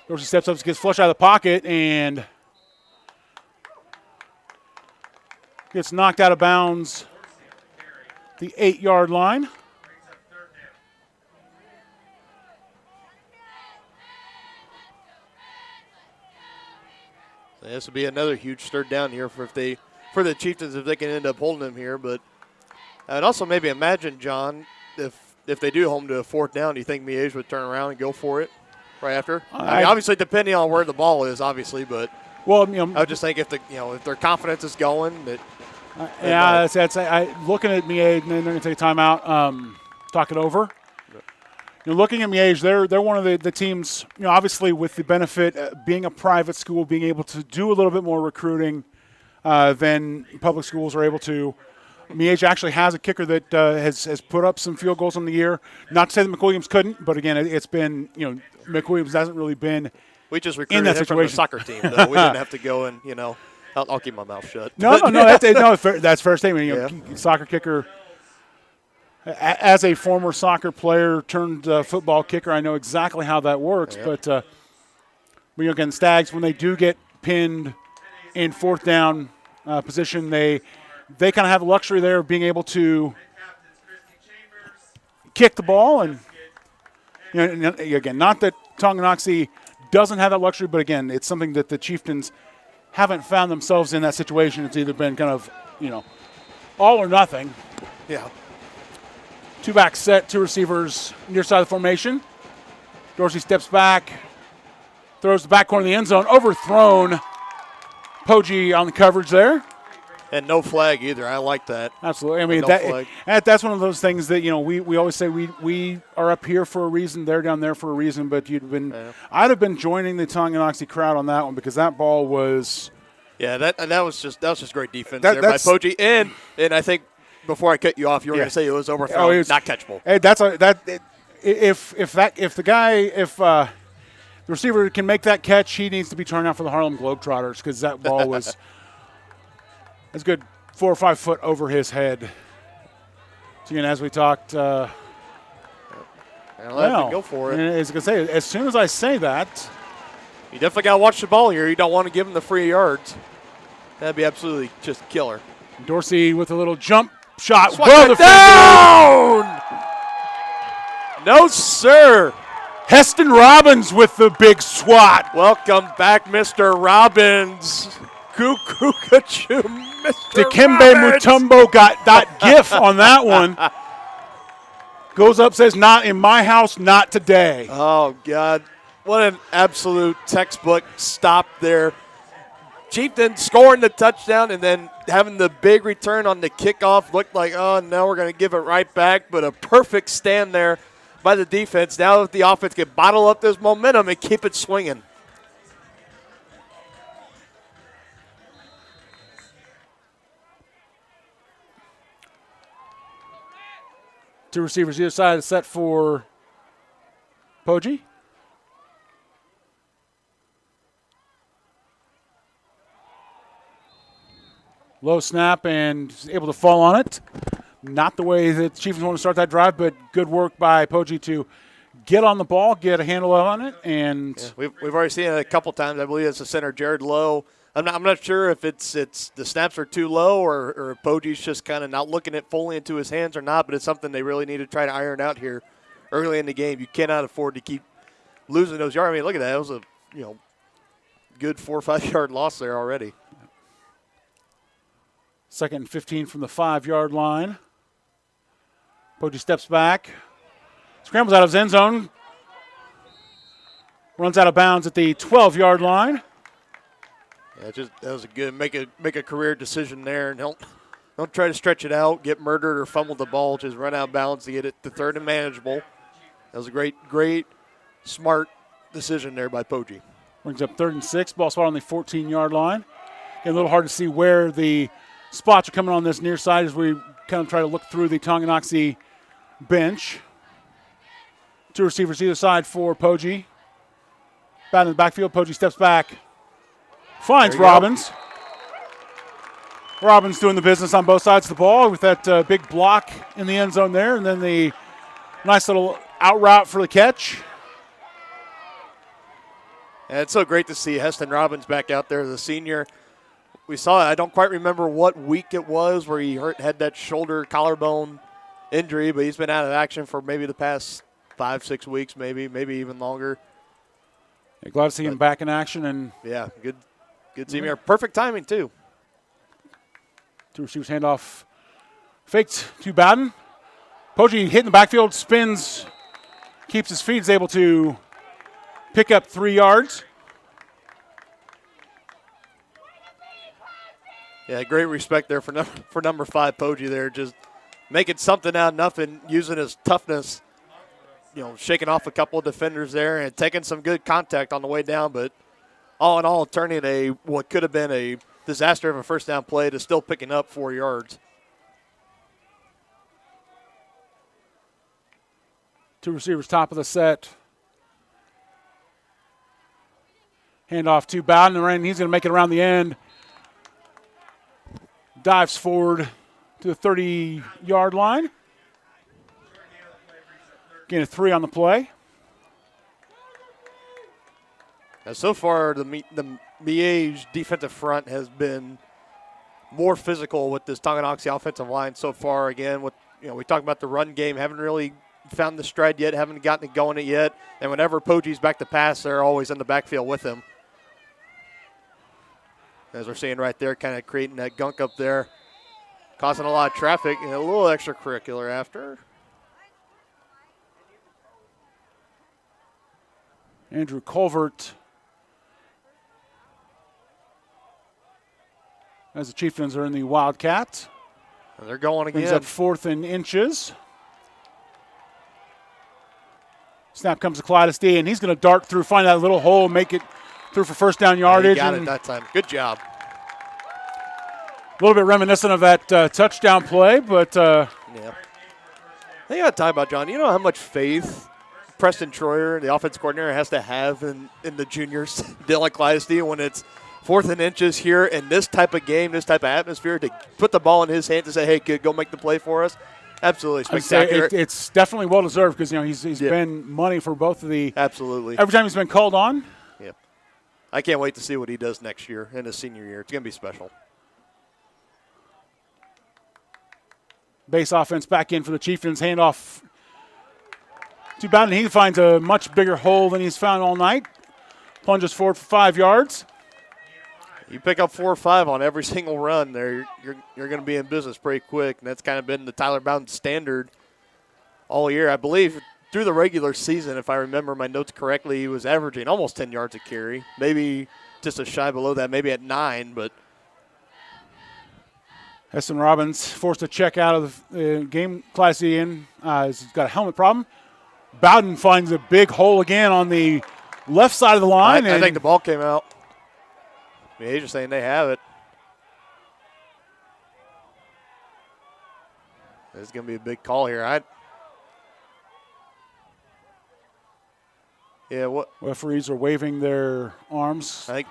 Dorsey steps up, gets flushed out of the pocket, and gets knocked out of bounds. The 8-yard line. This would be another huge third down here for the Chieftains if they can end up holding them here. But I'd also maybe imagine, John, if they do hold them to a fourth down, do you think Miege would turn around and go for it right after? I mean, obviously depending on where the ball is, obviously, but I would just think if their confidence is going that. Looking at Miege, and then they're going to take a timeout, talk it over. Looking at Miege, they're one of the teams, obviously with the benefit being a private school, being able to do a little bit more recruiting than public schools are able to. Miege actually has a kicker that has put up some field goals on the year. Not to say that McWilliams couldn't, but again, it's been, McWilliams hasn't really been we just recruited him from the soccer team, though. We didn't have to go and, I'll keep my mouth shut. No, that's fair statement. Soccer kicker. As a former soccer player turned football kicker, I know exactly how that works. Yeah. But again, Stags, when they do get pinned in fourth down position, they kind of have the luxury there of being able to kick the ball. And again, not that Tonganoxie doesn't have that luxury, but again, it's something that the Chieftains haven't found themselves in that situation. It's either been kind of, all or nothing. Yeah. Two-back set, two receivers near side of the formation. Dorsey steps back, throws the back corner of the end zone, overthrown. Poggi on the coverage there. And no flag either. I like that. Absolutely. I mean, that's one of those things that, we always say we are up here for a reason, they're down there for a reason, but I'd have been joining the Tonganoxie crowd on that one because that ball was. Yeah, that was just great defense there by Poggi. And I think before I cut you off, you were going to say it was overthrown, not catchable. If the receiver can make that catch, he needs to be turned out for the Harlem Globetrotters because that ball was that's good 4 or 5 foot over his head. So, as we talked, let him go for it. As I say, as soon as I say that, you definitely got to watch the ball here. You don't want to give him the free yards. That'd be absolutely just killer. Dorsey with a little jump shot. Down! No, sir. Heston Robbins with the big swat. Welcome back, Mr. Robbins. Cuckoo-ca-choo, Mr. Dikembe Robbins. Mutombo got that gif on that one. Goes up, says, not in my house, not today. Oh, God. What an absolute textbook stop there. Chieftain scoring the touchdown and then having the big return on the kickoff. Looked like, oh, no, we're going to give it right back. But a perfect stand there by the defense. Now that the offense can bottle up this momentum and keep it swinging. Two receivers either side is set for Poggi. Low snap and able to fall on it. Not the way that the Chieftains want to start that drive, but good work by Poggi to get on the ball, get a handle on it. And we've already seen it a couple times. I believe it's the center, Jared Lowe, I'm not sure if it's the snaps are too low or if Poge's just kind of not looking it fully into his hands or not, but it's something they really need to try to iron out here early in the game. You cannot afford to keep losing those yards. I mean, look at that. It was a good 4 or 5 yard loss there already. 2nd and 15 from the 5-yard line. Poge steps back, scrambles out of his end zone, runs out of bounds at the 12-yard line. Yeah, that was a good make a career decision there, and don't try to stretch it out, get murdered or fumble the ball. Just run out of bounds to get it to 3rd and manageable. That was a great, smart decision there by Poge. Brings up 3rd and 6, ball spot on the 14-yard line. Getting a little hard to see where the spots are coming on this near side as we kind of try to look through the Tonganoxie bench. 2 receivers either side for Poge. Bat in the backfield, Poge steps back. Finds Robbins. Robbins doing the business on both sides of the ball with that big block in the end zone there, and then the nice little out route for the catch. And it's so great to see Heston Robbins back out there as a senior. We saw it. I don't quite remember what week it was where he had that shoulder collarbone injury, but he's been out of action for maybe the past 5-6 weeks, maybe even longer. Yeah, glad to see him back in action. And yeah, good to see him here. Perfect timing, too. 2 receivers handoff. Faked to Bowden. Poge hitting the backfield, spins, keeps his feet, is able to pick up 3 yards. Yeah, great respect there for number 5, Poge there. Just making something out of nothing, using his toughness, shaking off a couple of defenders there and taking some good contact on the way down, but all in all, turning what could have been a disaster of a first down play to still picking up 4 yards. 2 receivers top of the set. Handoff to Bowden, and he's going to make it around the end. Dives forward to the 30-yard line. Gain of 3 on the play. Now, so far, the Miege defensive front has been more physical with this Tonganoxie offensive line so far. Again, we talked about the run game, haven't really found the stride yet, haven't gotten it going yet. And whenever Poge's back to pass, they're always in the backfield with him. As we're seeing right there, kind of creating that gunk up there, causing a lot of traffic and a little extracurricular after. Andrew Colvert, as the Chieftains are in the Wildcat. And they're going again. Brings up 4th and inches. Snap comes to Clytus D, and he's going to dart through, find that little hole, make it through for first down yardage. He got it that time. Good job. A little bit reminiscent of that touchdown play, but yeah. I got to talk about, John, you know how much faith Preston Troyer, the offensive coordinator, has to have in the juniors, Dylan Clytus D, when it's 4th and inches here in this type of game, this type of atmosphere, to put the ball in his hands and say, hey, kid, go make the play for us. Absolutely spectacular. It's definitely well deserved because he's been money for both of the. Absolutely. Every time he's been called on. Yep. I can't wait to see what he does next year in his senior year. It's going to be special. Base offense back in for the Chieftains. Handoff to Bowden. He finds a much bigger hole than he's found all night. Plunges forward for 5 yards. You pick up 4 or 5 on every single run there, you're going to be in business pretty quick. And that's kind of been the Tyler Bowden standard all year. I believe through the regular season, if I remember my notes correctly, he was averaging almost 10 yards a carry. Maybe just a shy below that, maybe at 9. But Heston Robbins forced to check out of the game. Class in. He's got a helmet problem. Bowden finds a big hole again on the left side of the line. I think the ball came out. Miege just saying they have it. This is going to be a big call here. What? Referees are waving their arms. I think.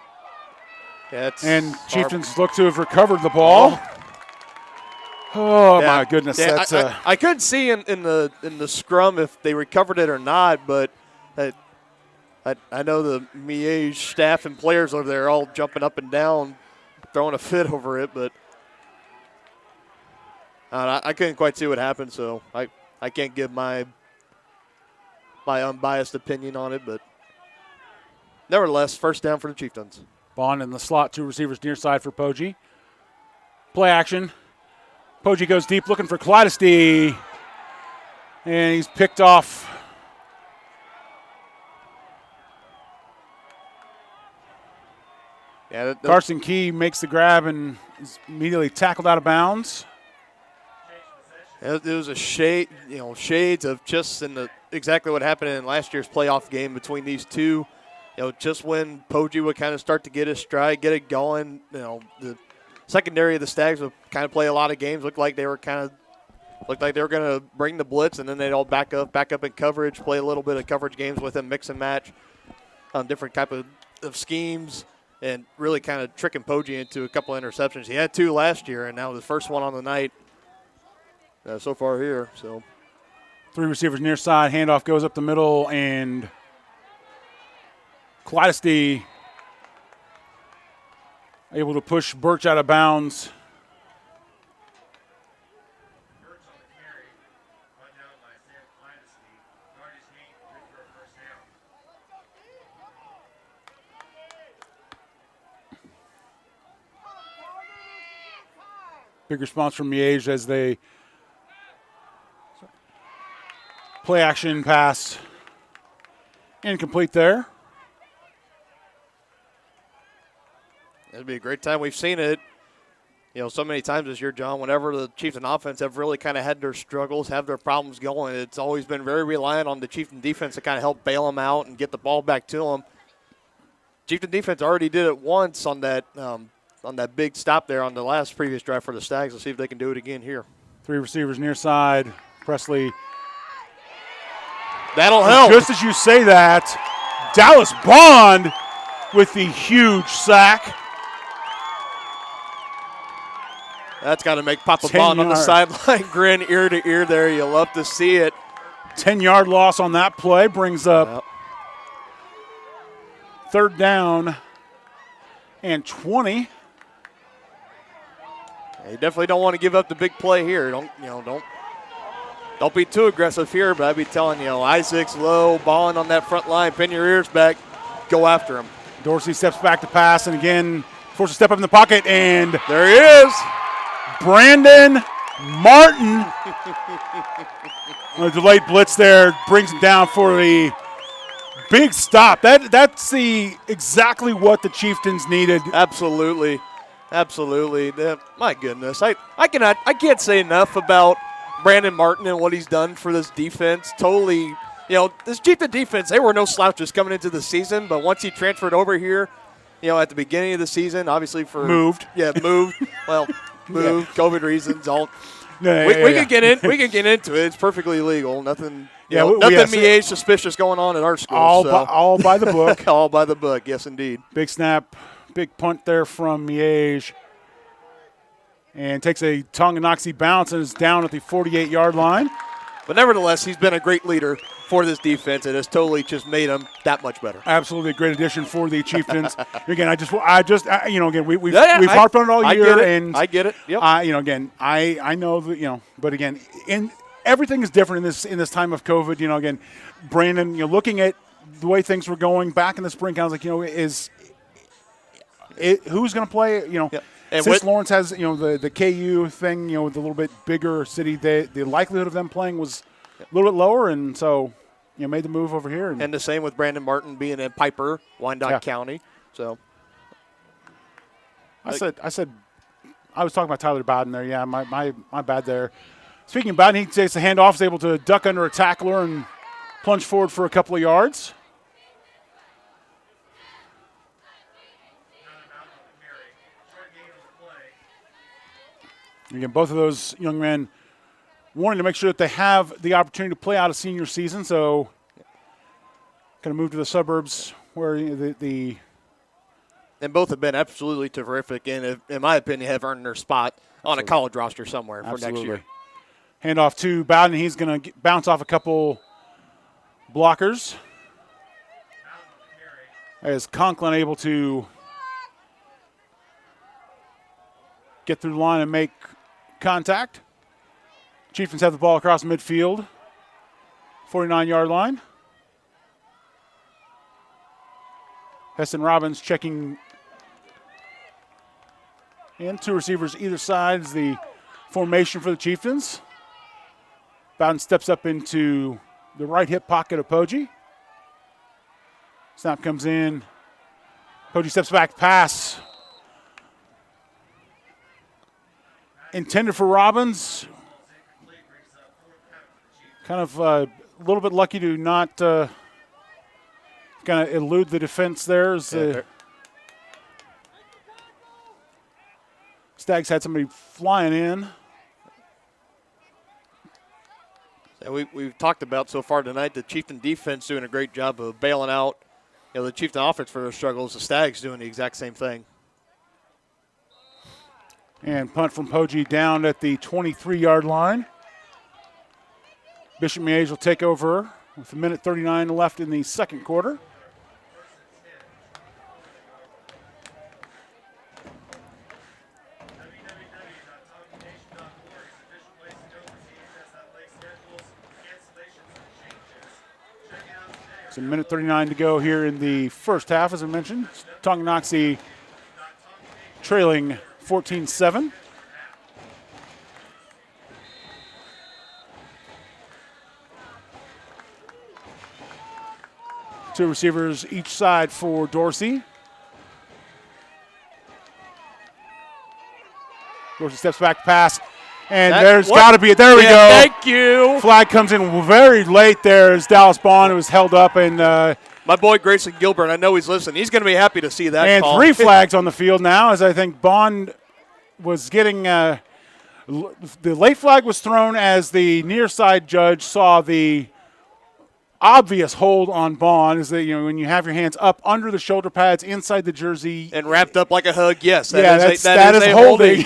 Yeah, and Chieftains look to have recovered the ball. Oh yeah, my goodness! Yeah, that's I couldn't see in the scrum if they recovered it or not, but I know the Miege staff and players over there all jumping up and down, throwing a fit over it, but I couldn't quite see what happened, so I can't give my unbiased opinion on it, but nevertheless, first down for the Chieftains. Bond in the slot, 2 receivers near side for Poggi. Play action. Poggi goes deep looking for Kaleidosty, and he's picked off. Yeah, Carson Key makes the grab and is immediately tackled out of bounds. It was a shade, shades of just exactly what happened in last year's playoff game between these two. Just when Poggi would kind of start to get his stride, get it going, the secondary of the Stags would kind of play a lot of games. Looked like they were going to bring the blitz, and then they'd all back up in coverage, play a little bit of coverage games with them, mix and match on different type of schemes, and really kind of tricking Poggi into a couple of interceptions. He had 2 last year, and now the first one on the night so far here. So 3 receivers near side, handoff goes up the middle, and Kaleidosty able to push Birch out of bounds. Big response from Miege as they play action pass incomplete there. It'll be a great time. We've seen it, so many times this year, John. Whenever the Chieftain offense have really kind of had their struggles, have their problems going, it's always been very reliant on the Chieftain defense to kind of help bail them out and get the ball back to them. Chieftain defense already did it once on that big stop there on the last previous drive for the Stags. Let's see if they can do it again here. 3 receivers near side. Presley. That'll help. Just as you say that, Dallas Bond with the huge sack. That's got to make Papa Bond on the sideline grin ear to ear there. You love to see it. 10-yard loss on that play brings up 3rd down and 20. You definitely don't want to give up the big play here. Don't be too aggressive here, but I'd be telling you, Isaacs, Lowe, Bond on that front line, pin your ears back, go after him. Dorsey steps back to pass, and again, forced to step up in the pocket, and there he is. Brandon Martin. The delayed blitz there brings him down for the big stop. That's exactly what the Chieftains needed. Absolutely. My goodness, I can't say enough about Brandon Martin and what he's done for this defense. Totally, this Chieftain defense, they were no slouches coming into the season, but once he transferred over here, at the beginning of the season, obviously moved. Well, moved, yeah. COVID reasons. We can get into it. It's perfectly legal. Nothing. Nothing Miege suspicious going on at our school. All by the book. All by the book. Yes, indeed. Big snap, big punt there from Miege, and takes a Tonganoxie bounce and is down at the 48-yard line. But nevertheless, he's been a great leader for this defense. It has totally just made him that much better. Absolutely a great addition for the Chieftains. Again, we've harped on it all year, and I get it. Yep. I know that but again, everything is different in this time of COVID. Again, Brandon, looking at the way things were going back in the spring, I was like, who's going to play? Yep. Since Lawrence has, the KU thing, with a little bit bigger city, the likelihood of them playing was a little bit lower, and so, made the move over here. And the same with Brandon Martin being in Piper, Wyandotte County. So, I was talking about Tyler Bowden there. Yeah, my bad there. Speaking of Bowden, he takes the handoff, is able to duck under a tackler and plunge forward for a couple of yards. Again, both of those young men wanting to make sure that they have the opportunity to play out a senior season, so going to move to the suburbs where the and both have been absolutely terrific, and in my opinion, have earned their spot on a college roster somewhere for next year. Handoff to Bowden. He's going to bounce off a couple blockers. As Conklin able to get through the line and make contact. Chieftains have the ball across midfield, 49-yard line. Heston Robbins checking in. Two receivers either side is the formation for the Chieftains. Bowden steps up into the right hip pocket of Poggi. Snap comes in. Poggi steps back, pass. Intended for Robbins. Kind of a little bit lucky to not kind of elude the defense there. Stags had somebody flying in. We've talked about so far tonight the Chieftain defense doing a great job of bailing out the Chieftain offense for their struggles. The Stags doing the exact same thing. And punt from Poggi down at the 23-yard line. Bishop Miege will take over with 1:39 left in the second quarter. It's 1:39 to go here in the first half, as I mentioned. Tonganoxie trailing 14-7. Two receivers each side for Dorsey. Dorsey steps back to pass. And there's got to be it. There we go. Thank you. Flag comes in very late there as Dallas Bond was held up. And my boy Grayson Gilbert, I know he's listening. He's going to be happy to see that and call. 3 flags on the field now, as I think Bond was getting the late flag was thrown as the near side judge saw the obvious hold on Bond. Is that when you have your hands up under the shoulder pads inside the jersey and wrapped up like a hug. Yes, that is holding.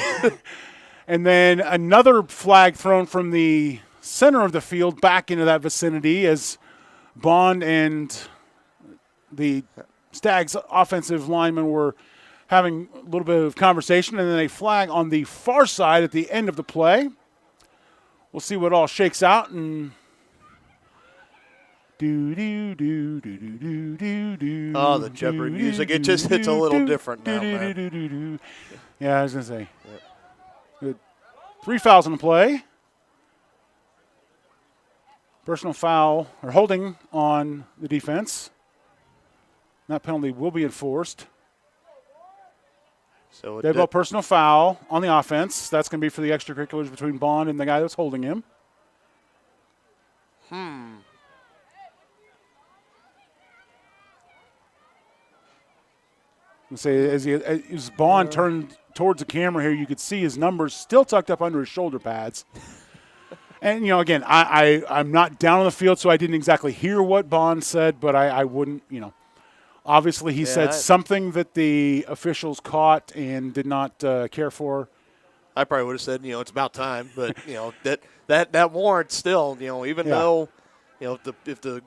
And then another flag thrown from the center of the field back into that vicinity as Bond and the Stags offensive linemen were having a little bit of conversation, and then a flag on the far side at the end of the play. We'll see what all shakes out. And oh, the Jeopardy music. It just hits a little different now, man. Yeah, I was going to say. 3 fouls in the play. Personal foul or holding on the defense. That penalty will be enforced. So dead ball personal foul on the offense. That's going to be for the extracurriculars between Bond and the guy that's holding him. As Bond turned towards the camera here, you could see his numbers still tucked up under his shoulder pads. And, again, I'm not down on the field, so I didn't exactly hear what Bond said, but I wouldn't, Obviously, he said something that the officials caught and did not care for. I probably would have said, it's about time. But, that warrants still, even though, if the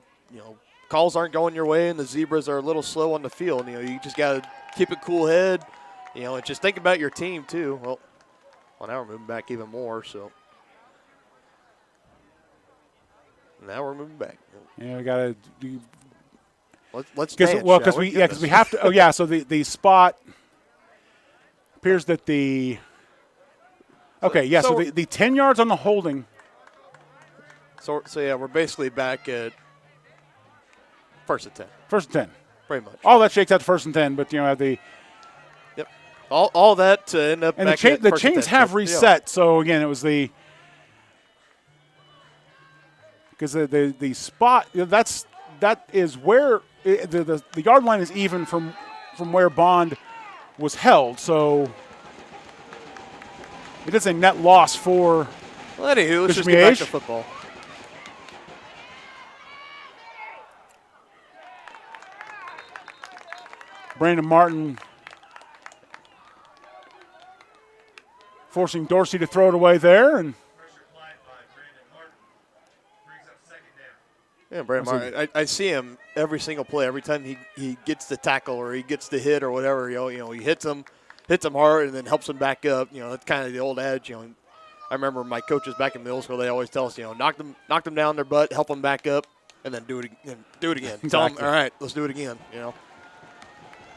calls aren't going your way and the Zebras are a little slow on the field, you just got to keep a cool head, and just think about your team too. Well, now we're moving back even more, so. Now we're moving back. Yeah, we got to do. Let's dance, because we have to. Oh yeah, so the spot appears that the. Okay, yeah. So the 10 yards on the holding. So yeah, we're basically back at first and 10. First and 10. Pretty much. All that shakes out to first and 10, but at the. Yep. All that to end up. And back the chains have reset. So again, it was the. Because the spot that is where the yard line is even from where Bond was held. So it is a net loss for. Well, anywho, let's just get back to football. Brandon Martin forcing Dorsey to throw it away there, and. Yeah, Yeah, Brandon Martin. I see him every single play. Every time he gets the tackle or he gets the hit or whatever, you know, he hits him hard and then helps him back up. You know, that's kind of the old adage. You know, I remember my coaches back in middle school. They always tell us, you know, knock them down their butt, help them back up, and then do it again. Exactly. Tell them, all right, let's do it again. You know.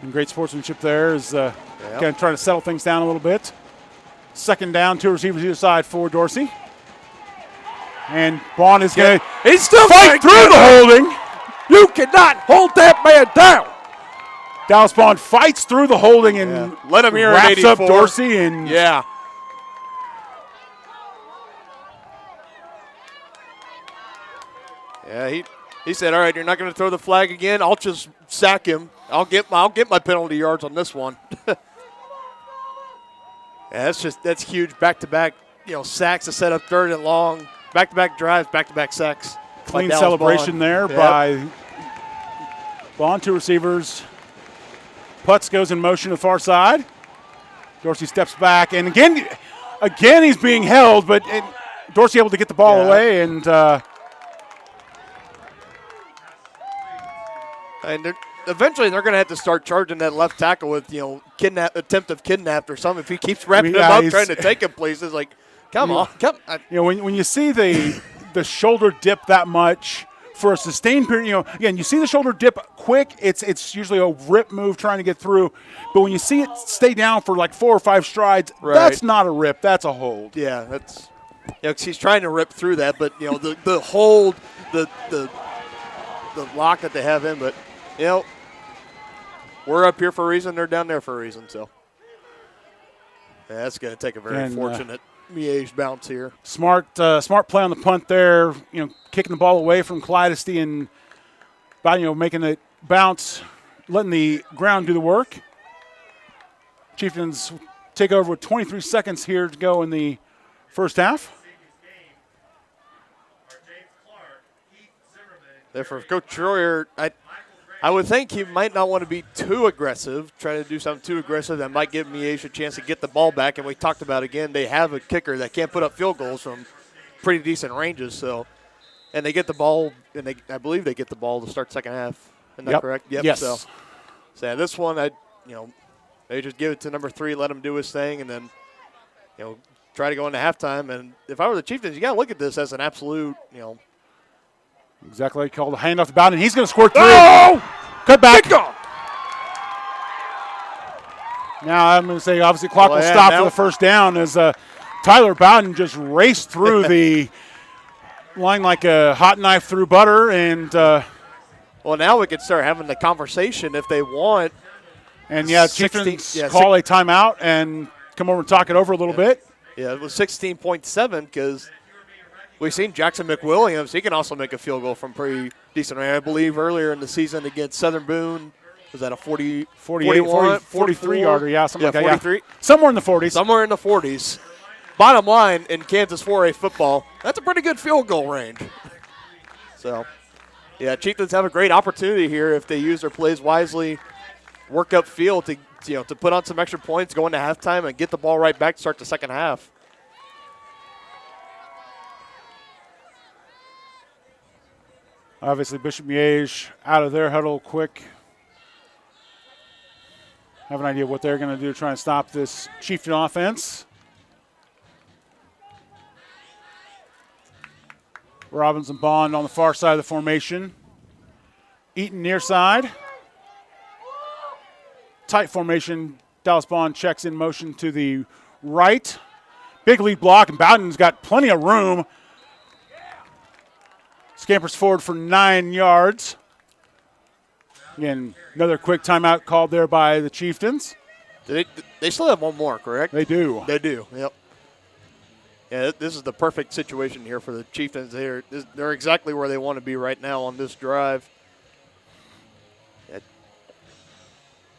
And great sportsmanship there is kind of trying to settle things down a little bit. Second down, 2 receivers either side for Dorsey. And Bond is going to He's still fight through the holding. You cannot hold that man down. Dallas Bond fights through the holding and let him hear it. wraps up Dorsey. And yeah. Yeah, he said, all right, you're not going to throw the flag again. I'll just sack him. I'll get my penalty yards on this one. Yeah, that's huge. Back-to-back, you know, sacks to set up 3rd and long. Back-to-back drives, back-to-back sacks. Clean celebration there by Bond. 2 receivers. Putz goes in motion to the far side. Dorsey steps back, and again he's being held, but Dorsey able to get the ball away, and eventually they're going to have to start charging that left tackle with, you know, attempt of kidnapped or something. If he keeps wrapping him up, trying to take him places, like, come on. You know, when you see the shoulder dip that much for a sustained period, you know, again, you see the shoulder dip quick, it's usually a rip move trying to get through. But when you see it stay down for like 4 or 5 strides, that's not a rip, that's a hold. Yeah, that's, you know, 'cause he's trying to rip through that, but, you know, the hold, the lock that they have in, but, you know, we're up here for a reason, they're down there for a reason, so. Yeah, that's going to take a very fortunate Miege bounce here. Smart play on the punt there, you know, kicking the ball away from Clydesty and, you know, making it bounce, letting the ground do the work. Chieftains take over with 23 seconds here to go in the first half. There for Coach Troyer, I would think he might not want to be too aggressive, trying to do something too aggressive that might give Miege a chance to get the ball back. And we talked about, again, they have a kicker that can't put up field goals from pretty decent ranges. So, and they get the ball, and I believe they get the ball to start second half. Isn't that correct? Yep. Yes. So yeah, this one, they just give it to number 3, let him do his thing, and then, you know, try to go into halftime. And if I were the Chieftains, you got to look at this as an absolute, you know. Exactly. Called a handoff to Bowden. He's going to score 3. Oh! Cut back. Now I'm going to say, obviously, clock will stop for the first down as Tyler Bowden just raced through the line like a hot knife through butter. And well, now we can start having the conversation if they want. And, Chieftains call a timeout and come over and talk it over a little bit. Yeah, it was 16.7 because we've seen Jackson McWilliams. He can also make a field goal from pretty decent range. I believe earlier in the season against Southern Boone, was that a 43-yarder? Yeah, something like that. 43. Yeah. Somewhere in the 40s. Somewhere in the 40s. Bottom line, in Kansas 4A football, that's a pretty good field goal range. So, yeah, Chieftains have a great opportunity here if they use their plays wisely, work up field to put on some extra points, go into halftime, and get the ball right back to start the second half. Obviously, Bishop Miege out of their huddle quick. Have an idea what they're going to do to try and stop this Chieftain offense. Robbins and Bond on the far side of the formation. Eaton near side. Tight formation. Dallas Bond checks in motion to the right. Big lead block, and Bowden's got plenty of room. Scampers forward for 9 yards. Again, another quick timeout called there by the Chieftains. They still have one more, correct? They do. They do, yep. Yeah, this is the perfect situation here for the Chieftains. They're exactly where they want to be right now on this drive.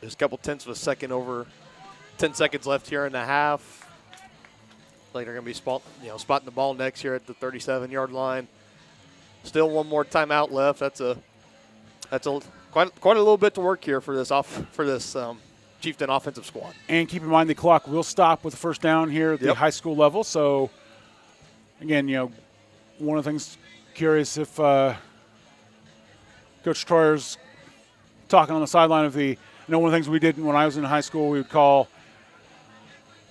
There's a couple tenths of a second over 10 seconds left here in the half. Like they're going to be spotting the ball next here at the 37-yard line. Still one more timeout left. That's quite a little bit to work here for this Chieftain offensive squad. And keep in mind the clock will stop with the first down here at the high school level. So again, one of the things curious if Coach Troyer's talking on the sideline of the, one of the things we did when I was in high school, we would call,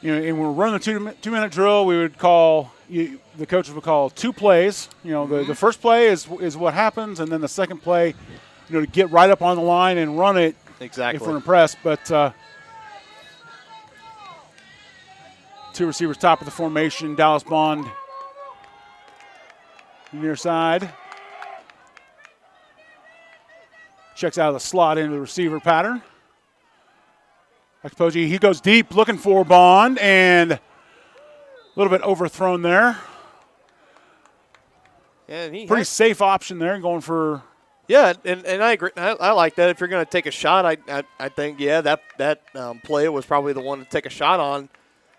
and when we're running the two-minute drill, we would call, the coaches would call 2 plays. The first play is what happens, and then the second play, to get right up on the line and run it. Exactly. If we're impressed. But 2 receivers top of the formation. Dallas Bond near side. Checks out of the slot into the receiver pattern. Ekpoji, he goes deep looking for Bond, and a little bit overthrown there. And pretty safe option there, going for. Yeah, and I agree. I like that. If you're going to take a shot, I think that play was probably the one to take a shot on.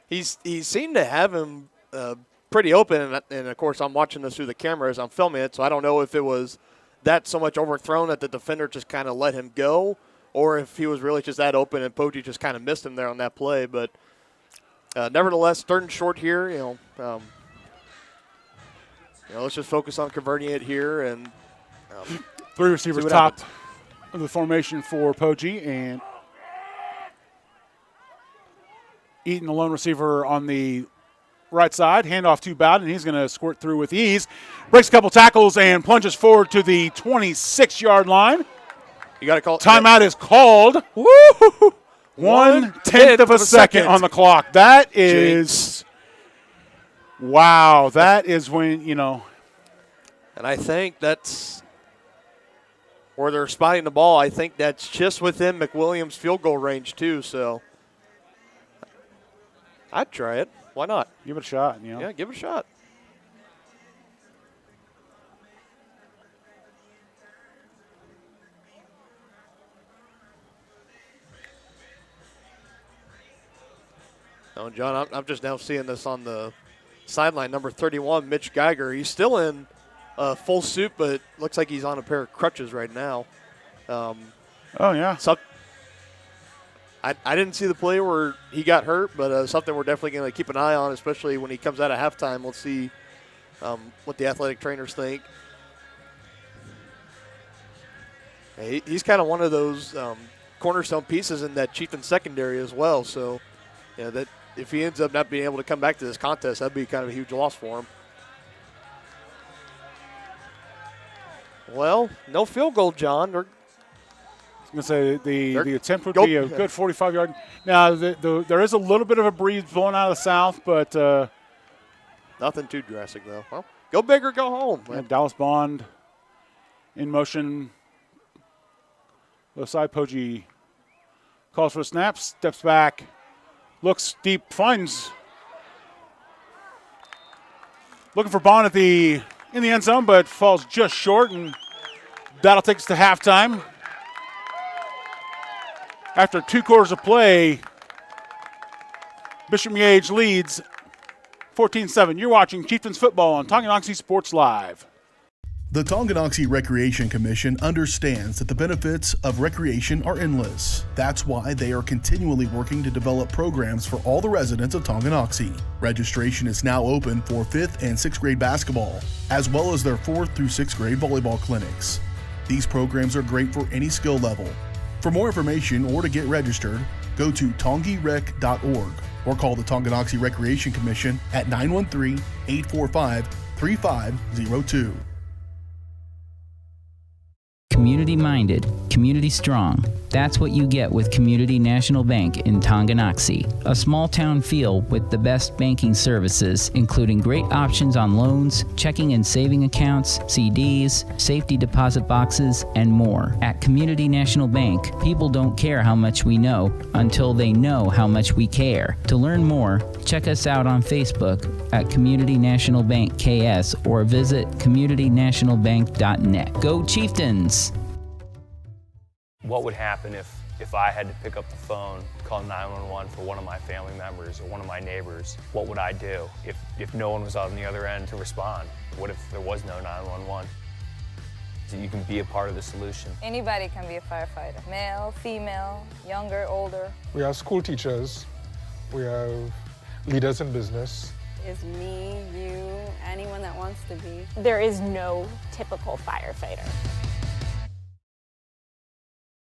He seemed to have him pretty open, and of course I'm watching this through the camera as I'm filming it, so I don't know if it was that so much overthrown that the defender just kind of let him go, or if he was really just that open and Poji just kind of missed him there on that play. But nevertheless, 3rd and short here. Let's just focus on converting it here and. 3 receivers top of the formation for Poji, and Eaton, the lone receiver on the right side. Handoff to Bowden, and he's going to squirt through with ease. Breaks a couple tackles and plunges forward to the 26-yard line. You got to call. Timeout is called. Woo! 1/10 of a second on the clock. That is, wow. That is when, And I think that's where they're spotting the ball. I think that's just within McWilliams' field goal range, too. So I'd try it. Why not? Give it a shot. Yeah, give it a shot. No, John, I'm just now seeing this on the sideline. Number 31, Mitch Geiger. He's still in full suit, but looks like he's on a pair of crutches right now. Oh, yeah. I didn't see the play where he got hurt, but something we're definitely going to keep an eye on, especially when he comes out of halftime. Let's see what the athletic trainers think. He's kind of one of those cornerstone pieces in that Chieftains secondary as well. So, that if he ends up not being able to come back to this contest, that'd be kind of a huge loss for him. Well, no field goal, John. I was going to say the attempt would be a good 45-yard. Now, there is a little bit of a breeze blowing out of the south, but nothing too drastic, though. Well, go big or go home. Dallas Bond in motion. Left side, Poji calls for a snap, steps back, looks deep, finds. Looking for Bond in the end zone, but falls just short, and that'll take us to halftime. After 2 quarters of play, Bishop Miege leads 14-7. You're watching Chieftains football on Tonganoxie Sports Live. The Tonganoxie Recreation Commission understands that the benefits of recreation are endless. That's why they are continually working to develop programs for all the residents of Tonganoxie. Registration is now open for 5th and 6th grade basketball, as well as their 4th through 6th grade volleyball clinics. These programs are great for any skill level. For more information or to get registered, go to tongirec.org or call the Tonganoxie Recreation Commission at 913-845-3502. Community-minded, community-strong. That's what you get with Community National Bank in Tonganoxie. A small-town feel with the best banking services, including great options on loans, checking and saving accounts, CDs, safety deposit boxes, and more. At Community National Bank, people don't care how much we know until they know how much we care. To learn more, check us out on Facebook at Community National Bank KS or visit communitynationalbank.net. Go Chieftains! What would happen if I had to pick up the phone, call 911 for one of my family members or one of my neighbors? What would I do if no one was on the other end to respond? What if there was no 911? So you can be a part of the solution. Anybody can be a firefighter. Male, female, younger, older. We have school teachers. We have leaders in business. Is me, you, anyone that wants to be. There is no typical firefighter.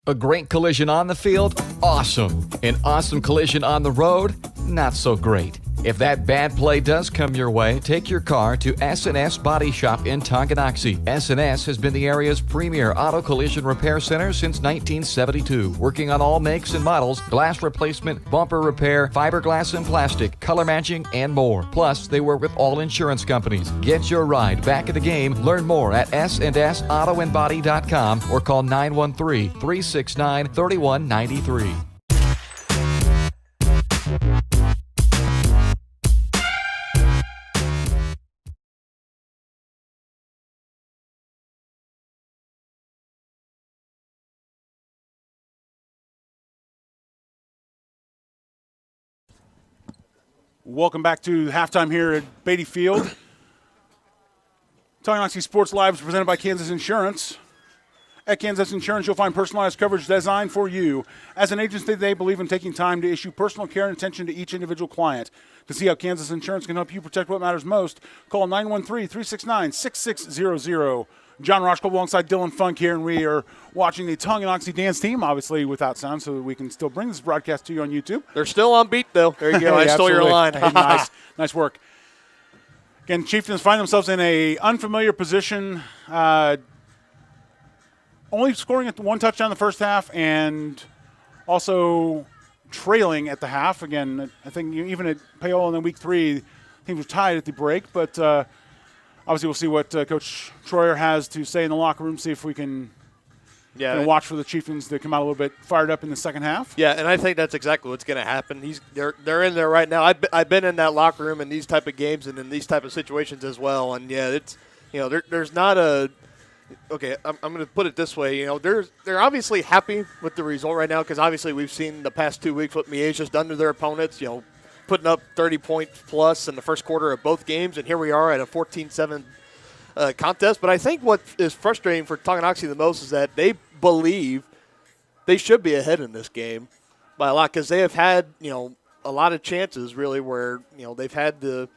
A great collision on the field? Awesome. An awesome collision on the road? Not so great. If that bad play does come your way, take your car to S&S Body Shop in Tonganoxie. S&S has been the area's premier auto collision repair center since 1972, working on all makes and models, glass replacement, bumper repair, fiberglass and plastic, color matching, and more. Plus, they work with all insurance companies. Get your ride back in the game. Learn more at sandsautoandbody.com or call 913-369-3193. Welcome back to halftime here at Beatty Field. Tonganoxie Sports Live is presented by Kansas Insurance. At Kansas Insurance, you'll find personalized coverage designed for you. As an agency, they believe in taking time to issue personal care and attention to each individual client. To see how Kansas Insurance can help you protect what matters most, call 913-369-6600. John Rochko alongside Dylan Funk here, and we are watching the Tonganoxie dance team, obviously without sound, so that we can still bring this broadcast to you on YouTube. They're still on beat, though. There you go. I stole your line. Hey, nice work. Again, Chieftains find themselves in a unfamiliar position, only scoring at one touchdown in the first half and also trailing at the half. Again, I think even at Payola in then week 3, teams were tied at the break, but obviously we'll see what Coach Troyer has to say in the locker room, see if we can watch for the Chieftains to come out a little bit fired up in the second half. Yeah, and I think that's exactly what's going to happen. They're in there right now. I've been in that locker room in these type of games and in these type of situations as well. And yeah, it's there's not a okay. I'm going to put it this way. They're obviously happy with the result right now because obviously we've seen the past 2 weeks what Miege has done to their opponents. Putting up 30 points plus in the first quarter of both games, and here we are at a 14-7 contest. But I think what is frustrating for Tonganoxie the most is that they believe they should be ahead in this game by a lot because they have had a lot of chances really where they've had the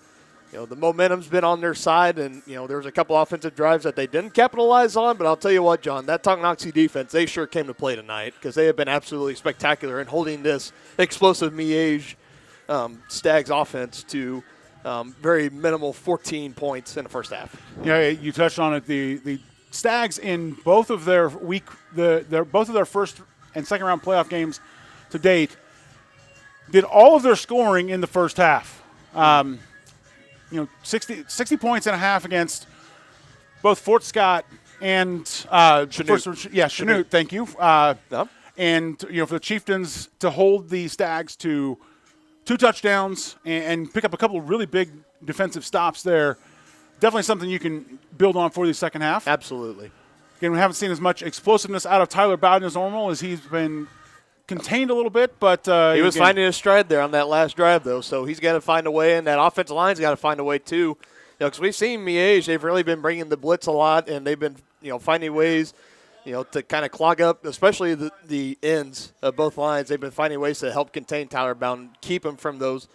momentum's been on their side, and there's a couple offensive drives that they didn't capitalize on. But I'll tell you what, John, that Tonganoxie defense, they sure came to play tonight because they have been absolutely spectacular in holding this explosive Miege Stags offense to very minimal 14 points in the first half. Yeah, you touched on it. The Stags in both of their both of their first and second round playoff games to date did all of their scoring in the first half. 60 points and a half against both Fort Scott and Chanute. Thank you. And for the Chieftains to hold the Stags to 2 touchdowns and pick up a couple of really big defensive stops there. Definitely something you can build on for the second half. Absolutely. Again, we haven't seen as much explosiveness out of Tyler Bowden as normal as he's been contained a little bit. But he was finding his stride there on that last drive, though, so he's got to find a way, and that offensive line's got to find a way, too. Because we've seen Miege, they've really been bringing the blitz a lot, and they've been finding ways to kind of clog up, especially the ends of both lines. They've been finding ways to help contain Tyler Bowden, keep him from those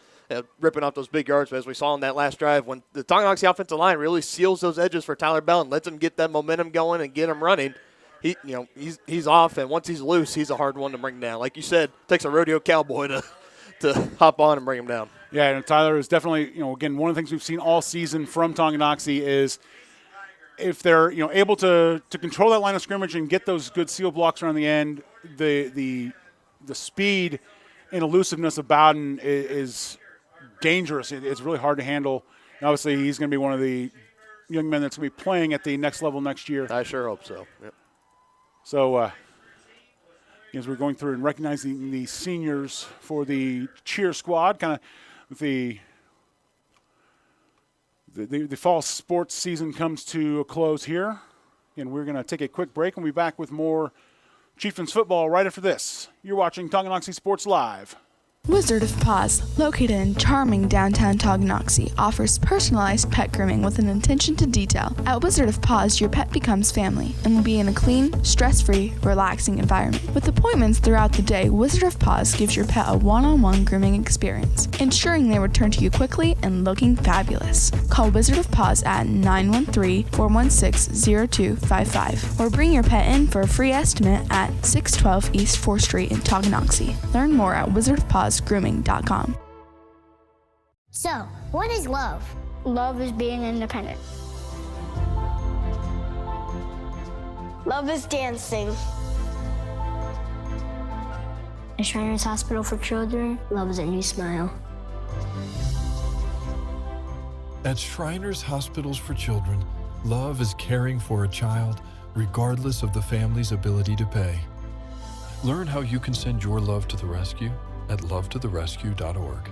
ripping off those big yards. But as we saw on that last drive, when the Tonganoxie offensive line really seals those edges for Tyler Bowden, lets him get that momentum going and get him running, he's off. And once he's loose, he's a hard one to bring down. Like you said, it takes a rodeo cowboy to hop on and bring him down. Yeah, and Tyler is definitely, again, one of the things we've seen all season from Tonganoxie is if they're able to control that line of scrimmage and get those good seal blocks around the end, the speed and elusiveness of Bowden is dangerous. It's really hard to handle. And obviously, he's going to be one of the young men that's going to be playing at the next level next year. I sure hope so. Yep. So as we're going through and recognizing the seniors for the cheer squad, kind of with the fall sports season comes to a close here. And we're going to take a quick break and we'll be back with more Chieftains football right after this. You're watching Tonganoxie Sports Live. Wizard of Paws, located in charming downtown Tonganoxie, offers personalized pet grooming with an attention to detail. At Wizard of Paws, your pet becomes family and will be in a clean, stress-free, relaxing environment. With appointments throughout the day, Wizard of Paws gives your pet a one-on-one grooming experience, ensuring they return to you quickly and looking fabulous. Call Wizard of Paws at 913-416-0255 or bring your pet in for a free estimate at 612 East 4th Street in Tonganoxie. Learn more at wizardofpawsgrooming.com. So, what is love? Love is being independent. Love is dancing. At Shriners Hospital for Children, love is a new smile. At Shriners Hospitals for Children, love is caring for a child regardless of the family's ability to pay. Learn how you can send your love to the rescue at lovetotherescue.org.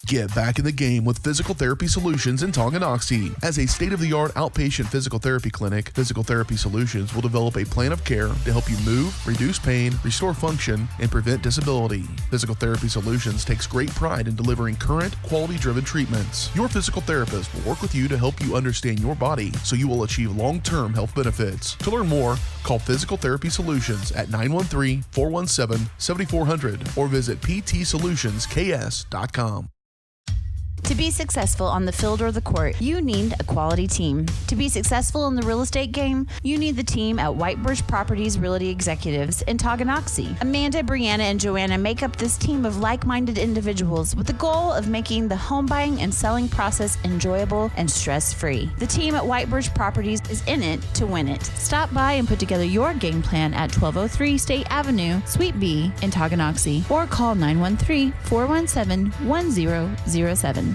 Get back in the game with Physical Therapy Solutions in Tonganoxie. As a state-of-the-art outpatient physical therapy clinic, Physical Therapy Solutions will develop a plan of care to help you move, reduce pain, restore function, and prevent disability. Physical Therapy Solutions takes great pride in delivering current, quality-driven treatments. Your physical therapist will work with you to help you understand your body so you will achieve long-term health benefits. To learn more, call Physical Therapy Solutions at 913-417-7400 or visit ptsolutionsks.com. To be successful on the field or the court, you need a quality team. To be successful in the real estate game, you need the team at White Birch Properties Realty Executives in Tonganoxie. Amanda, Brianna, and Joanna make up this team of like-minded individuals with the goal of making the home buying and selling process enjoyable and stress-free. The team at White Birch Properties is in it to win it. Stop by and put together your game plan at 1203 State Avenue, Suite B in Tonganoxie, or call 913-417-1007.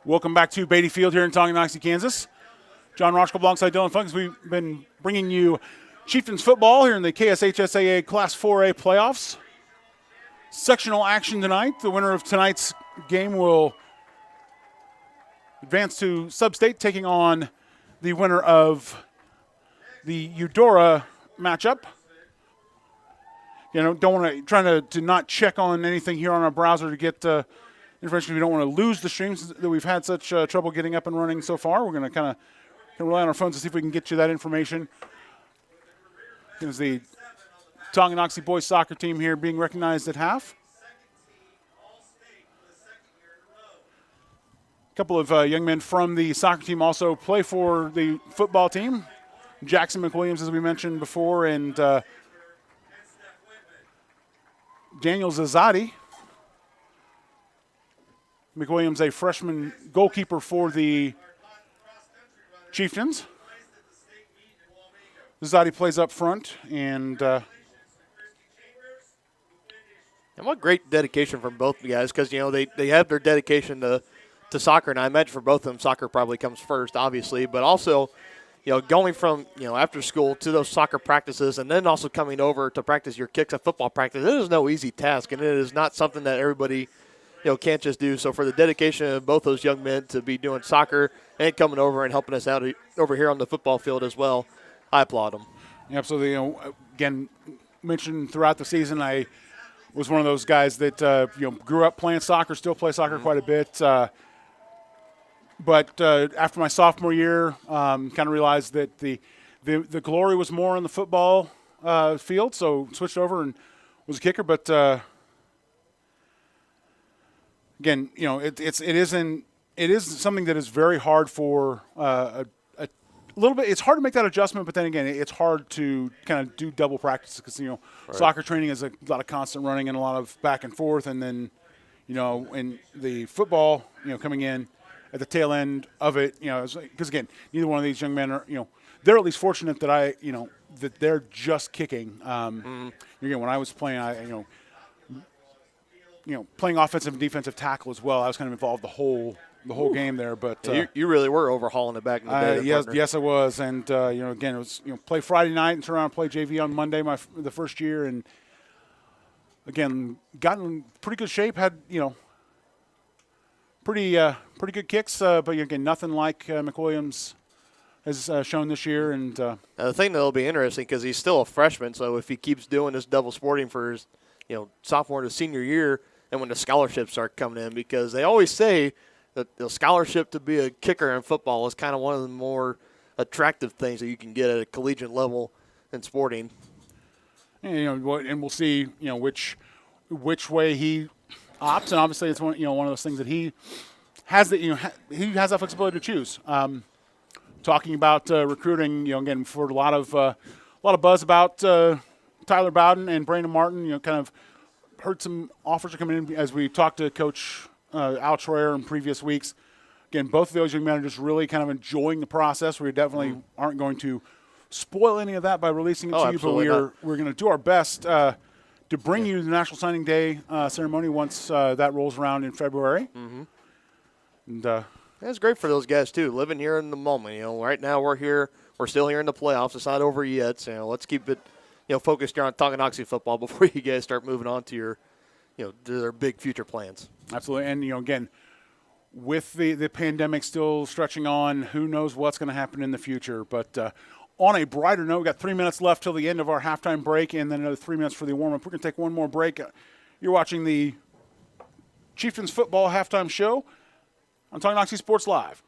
Welcome back to Beatty Field here in Tonganoxie, Kansas. John Rochko alongside Dylan Funk as we've been bringing you Chieftains football here in the KSHSAA Class 4A playoffs. Sectional action tonight. The winner of tonight's game will advance to sub-state, taking on the winner of the Eudora matchup. You know, don't want to trying to not check on anything here on our browser to get information. We don't want to lose the streams that we've had such trouble getting up and running so far. We're going to kind of rely on our phones to see if we can get you that information. Here's the Tonganoxie boys soccer team here being recognized at half. A couple of young men from the soccer team also play for the football team. Jackson McWilliams, as we mentioned before, and Daniel Zazadi. McWilliams, a freshman goalkeeper for the Chieftains. Zazadi plays up front, and what great dedication from both the guys, because, you know, they have their dedication to soccer, and I imagine for both of them, soccer probably comes first, obviously, but also, you know, going from, you know, after school to those soccer practices and then also coming over to practice your kicks at football practice, it is no easy task, and it is not something that everybody, you know, can't just do. So for the dedication of both those young men to be doing soccer and coming over and helping us out over here on the football field as well, I applaud them. Yeah, absolutely. You know, again, mentioned throughout the season, I was one of those guys that you know, grew up playing soccer, still play soccer quite a bit. But after my sophomore year, kind of realized that the glory was more on the football field, so switched over and was a kicker. But again, you know, it is something that is very hard for a little bit. It's hard to make that adjustment, but then again, it's hard to kind of do double practice because, you know, soccer training is a lot of constant running and a lot of back and forth, and then, you know, in the football, you know, coming in at the tail end of it, you know, because again, neither one of these young men are, you know, they're at least fortunate that that they're just kicking. Again, when I was playing, playing offensive and defensive tackle as well, I was kind of involved the whole game there. But you really were overhauling it back in the day. Yes, I was. And you know, again, it was, you know, play Friday night and turn around and play JV on Monday the first year, and again, got in pretty good shape. Had, you know, pretty good kicks, but again, nothing like McWilliams has shown this year. And the thing that'll be interesting, because he's still a freshman, so if he keeps doing this double sporting for his sophomore to senior year, and when the scholarships start coming in, because they always say that the scholarship to be a kicker in football is kind of one of the more attractive things that you can get at a collegiate level in sporting. And we'll see which way he opts, and obviously it's one of those things that he has he has that flexibility to choose. Talking about recruiting, again, for a lot of buzz about Tyler Bowden and Brandon Martin. Kind of heard some offers are coming in as we talked to Coach Al Troyer in previous weeks. Again, both of those young men are just really kind of enjoying the process. We definitely aren't going to spoil any of that by releasing it to you, but we're going to do our best to bring you the National Signing Day ceremony once that rolls around in February. Mm-hmm. And it's great for those guys too, living here in the moment. Right now we're still here in the playoffs. It's not over yet, so let's keep it, focused here on Tonganoxie football before you guys start moving on to your, to their big future plans. Absolutely, and again, with the pandemic still stretching on, who knows what's going to happen in the future. But on a brighter note, we've got 3 minutes left till the end of our halftime break, and then another 3 minutes for the warm-up. We're going to take one more break. You're watching the Chieftains football halftime show on Tonganoxie Sports Live.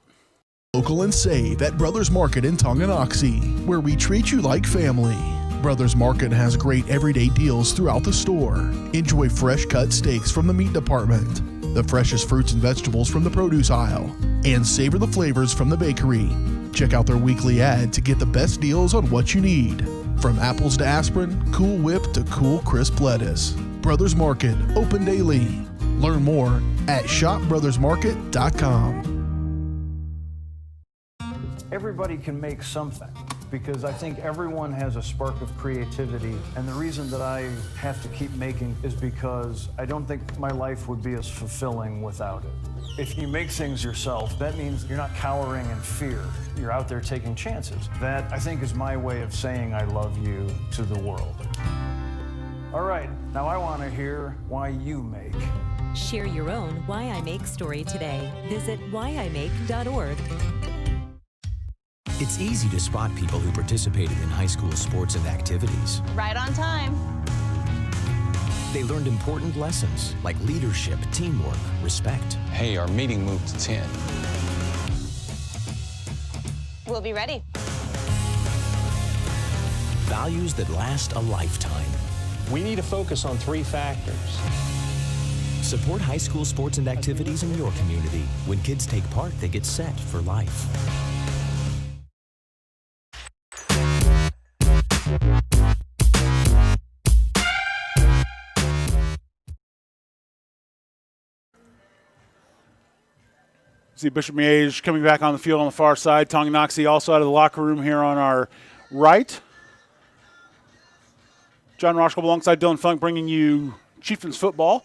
Local and save at Brothers Market in Tonganoxie, where we treat you like family. Brothers Market has great everyday deals throughout the store. Enjoy fresh cut steaks from the meat department, the freshest fruits and vegetables from the produce aisle, and savor the flavors from the bakery. Check out their weekly ad to get the best deals on what you need. From apples to aspirin, Cool Whip to cool crisp lettuce. Brothers Market, open daily. Learn more at shopbrothersmarket.com. Everybody can make something, because I think everyone has a spark of creativity, and the reason that I have to keep making is because I don't think my life would be as fulfilling without it. If you make things yourself, that means you're not cowering in fear. You're out there taking chances. That, I think, is my way of saying I love you to the world. All right, now I want to hear why you make. Share your own Why I Make story today. Visit whyimake.org. It's easy to spot people who participated in high school sports and activities. Right on time. They learned important lessons like leadership, teamwork, respect. Hey, our meeting moved to 10. We'll be ready. Values that last a lifetime. We need to focus on 3 factors. Support high school sports and activities in your community. When kids take part, they get set for life. See Bishop Miege coming back on the field on the far side. Tonganoxie also out of the locker room here on our right. John Roshkob alongside Dylan Funk bringing you Chieftains football.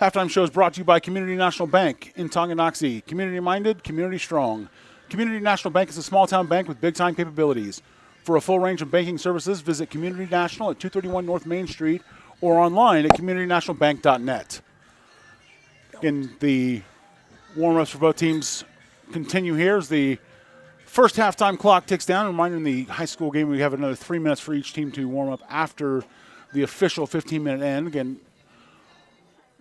Halftime show is brought to you by Community National Bank in Tonganoxie. Community-minded, community-strong. Community National Bank is a small-town bank with big-time capabilities. For a full range of banking services, visit Community National at 231 North Main Street or online at communitynationalbank.net. Again, the warm-ups for both teams continue here as the first halftime clock ticks down. Reminder, in the high school game, we have another 3 minutes for each team to warm up after the official 15-minute end. Again,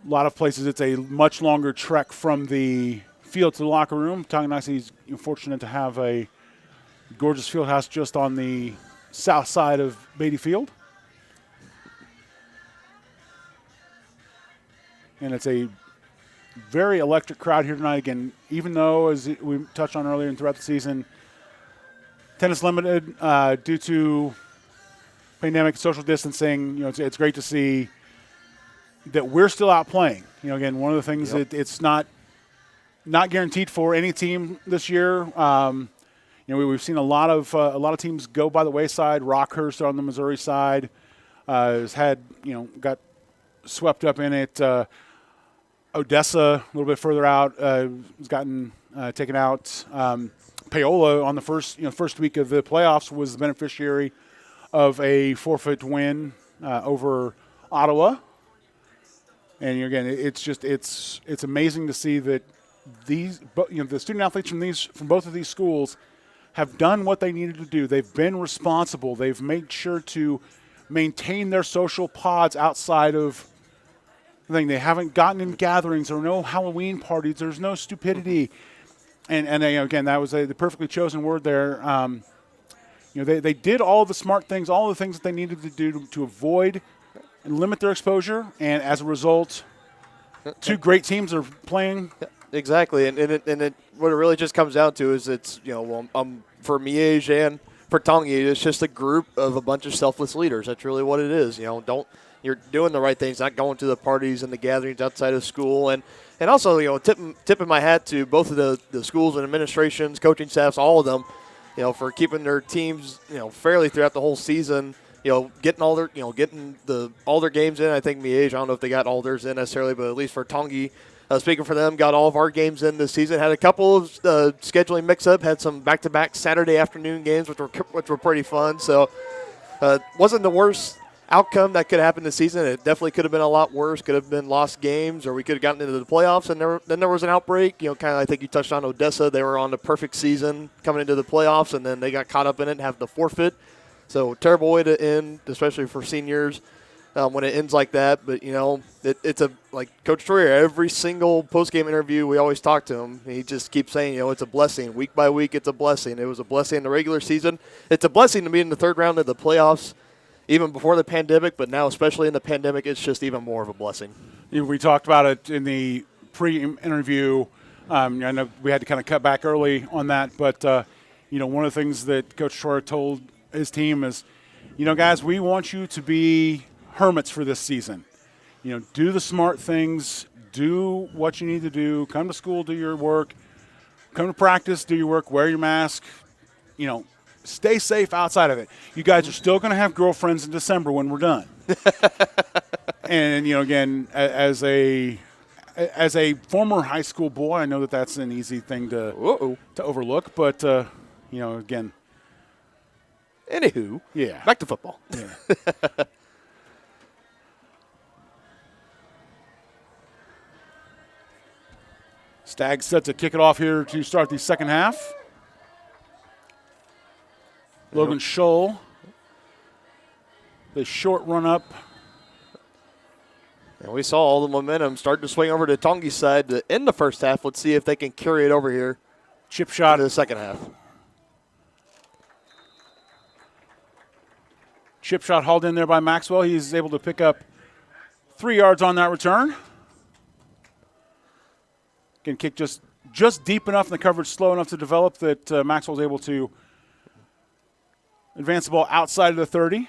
a lot of places it's a much longer trek from the field to the locker room. Tonganoxie is fortunate to have a gorgeous field house just on the south side of Beatty Field. And it's a very electric crowd here tonight. Again, even though, as we touched on earlier and throughout the season, tennis limited due to pandemic, social distancing, it's great to see that we're still out playing. Again, one of the things that it's not guaranteed for any team this year. We've seen a lot of teams go by the wayside. Rockhurst on the Missouri side has had, got swept up in it. Odessa, a little bit further out, has gotten taken out. Paola on the first week of the playoffs was the beneficiary of a forfeit win over Ottawa. And again, it's amazing to see that the student athletes from both of these schools have done what they needed to do. They've been responsible. They've made sure to maintain their social pods outside of the thing. They haven't gotten in gatherings. There are no Halloween parties. There's no stupidity. And again, that was the perfectly chosen word there. They did all the smart things, all the things that they needed to do to avoid and limit their exposure. And as a result, two great teams are playing. Exactly, and what it really just comes down to is it's for Miege and for Tonganoxie, it's just a group of a bunch of selfless leaders. That's really what it is. You're doing the right things, not going to the parties and the gatherings outside of school, and also tipping my hat to both of the schools and administrations, coaching staffs, all of them, for keeping their teams fairly throughout the whole season. Getting all their games in. I think Miege, I don't know if they got all theirs in necessarily, but at least for Tonganoxie. Speaking for them, got all of our games in this season. Had a couple of scheduling mix-up. Had some back-to-back Saturday afternoon games, which were pretty fun. So, wasn't the worst outcome that could happen this season. It definitely could have been a lot worse. Could have been lost games, or we could have gotten into the playoffs. And then there was an outbreak. Kind of I think you touched on Odessa. They were on the perfect season coming into the playoffs, and then they got caught up in it and have the forfeit. So terrible way to end, especially for seniors. When it ends like that, but it's like Coach Troyer. Every single post-game interview, we always talk to him. He just keeps saying, it's a blessing. Week by week, it's a blessing. It was a blessing in the regular season. It's a blessing to be in the third round of the playoffs, even before the pandemic. But now, especially in the pandemic, it's just even more of a blessing. We talked about it in the pre-interview. I know we had to kind of cut back early on that, but one of the things that Coach Troyer told his team is, guys, we want you to be hermits for this season. Do the smart things, do what you need to do, come to school, do your work, come to practice, do your work, wear your mask, stay safe outside of it. You guys are still going to have girlfriends in December when we're done. And, again, as a former high school boy, I know that that's an easy thing to overlook, but, again. Anywho, yeah, back to football. Yeah. Stags set to kick it off here to start the second half. Logan Scholl, the short run up. And we saw all the momentum start to swing over to Tonganoxie's side to end the first half. Let's see if they can carry it over here. Chip shot in the second half. Chip shot hauled in there by Maxwell. He's able to pick up 3 yards on that return. Again, kick just deep enough and the coverage slow enough to develop that Maxwell's able to advance the ball outside of the 30.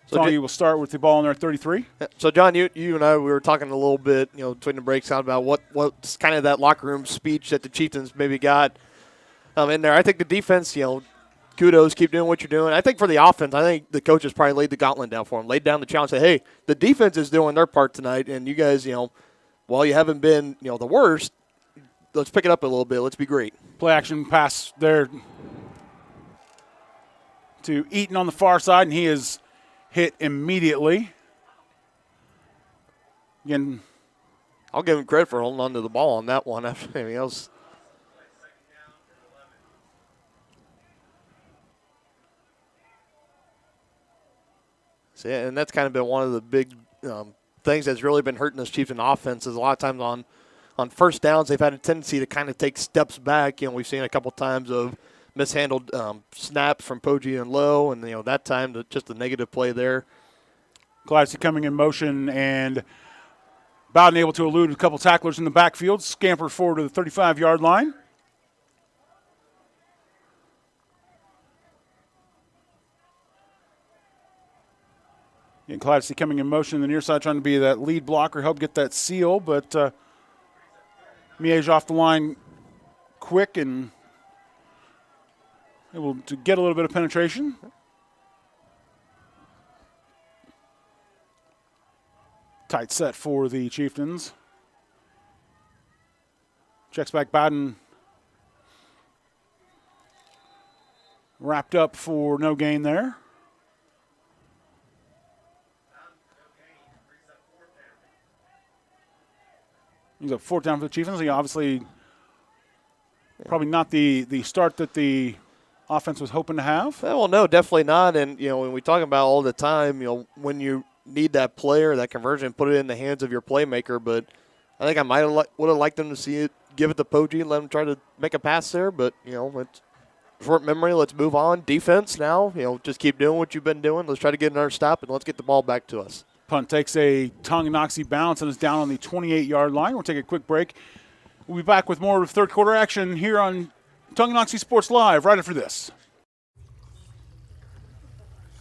So Tonganoxie will start with the ball in their 33. So, John, you and I, we were talking a little bit, between the breaks about what's kind of that locker room speech that the Chieftains maybe got in there. I think the defense, kudos, keep doing what you're doing. I think for the offense, I think the coaches probably laid the gauntlet down for them, laid down the challenge, said, hey, the defense is doing their part tonight, and you guys, while you haven't been, the worst, let's pick it up a little bit. Let's be great. Play action pass there to Eaton on the far side, and he is hit immediately. Again, I'll give him credit for holding on to the ball on that one after anything else. So, yeah, and that's kind of been one of the big things that's really been hurting this Chieftain offense is a lot of times on first downs they've had a tendency to kind of take steps back. We've seen a couple times of mishandled snaps from Poggi and Lowe, and that time just a negative play there. Gladys coming in motion and Bowden able to elude a couple tacklers in the backfield, scamper forward to the 35-yard line. And Gladys coming in motion in the near side, trying to be that lead blocker, help get that seal, but Miege off the line quick and able to get a little bit of penetration. Tight set for the Chieftains. Checks back Bowden. Wrapped up for no gain there. He's a fourth down for the Chieftains. He obviously probably not the start that the offense was hoping to have. Well, no, definitely not. And, when we talk about all the time, when you need that player, that conversion, put it in the hands of your playmaker. But I think I would have liked them to see it, give it to Poggi and let him try to make a pass there. But, it's short memory. Let's move on. Defense now, just keep doing what you've been doing. Let's try to get another stop, and let's get the ball back to us. Punt takes a Tonganoxie bounce and is down on the 28-yard line. We'll take a quick break. We'll be back with more third quarter action here on Tonganoxie Sports Live right after this.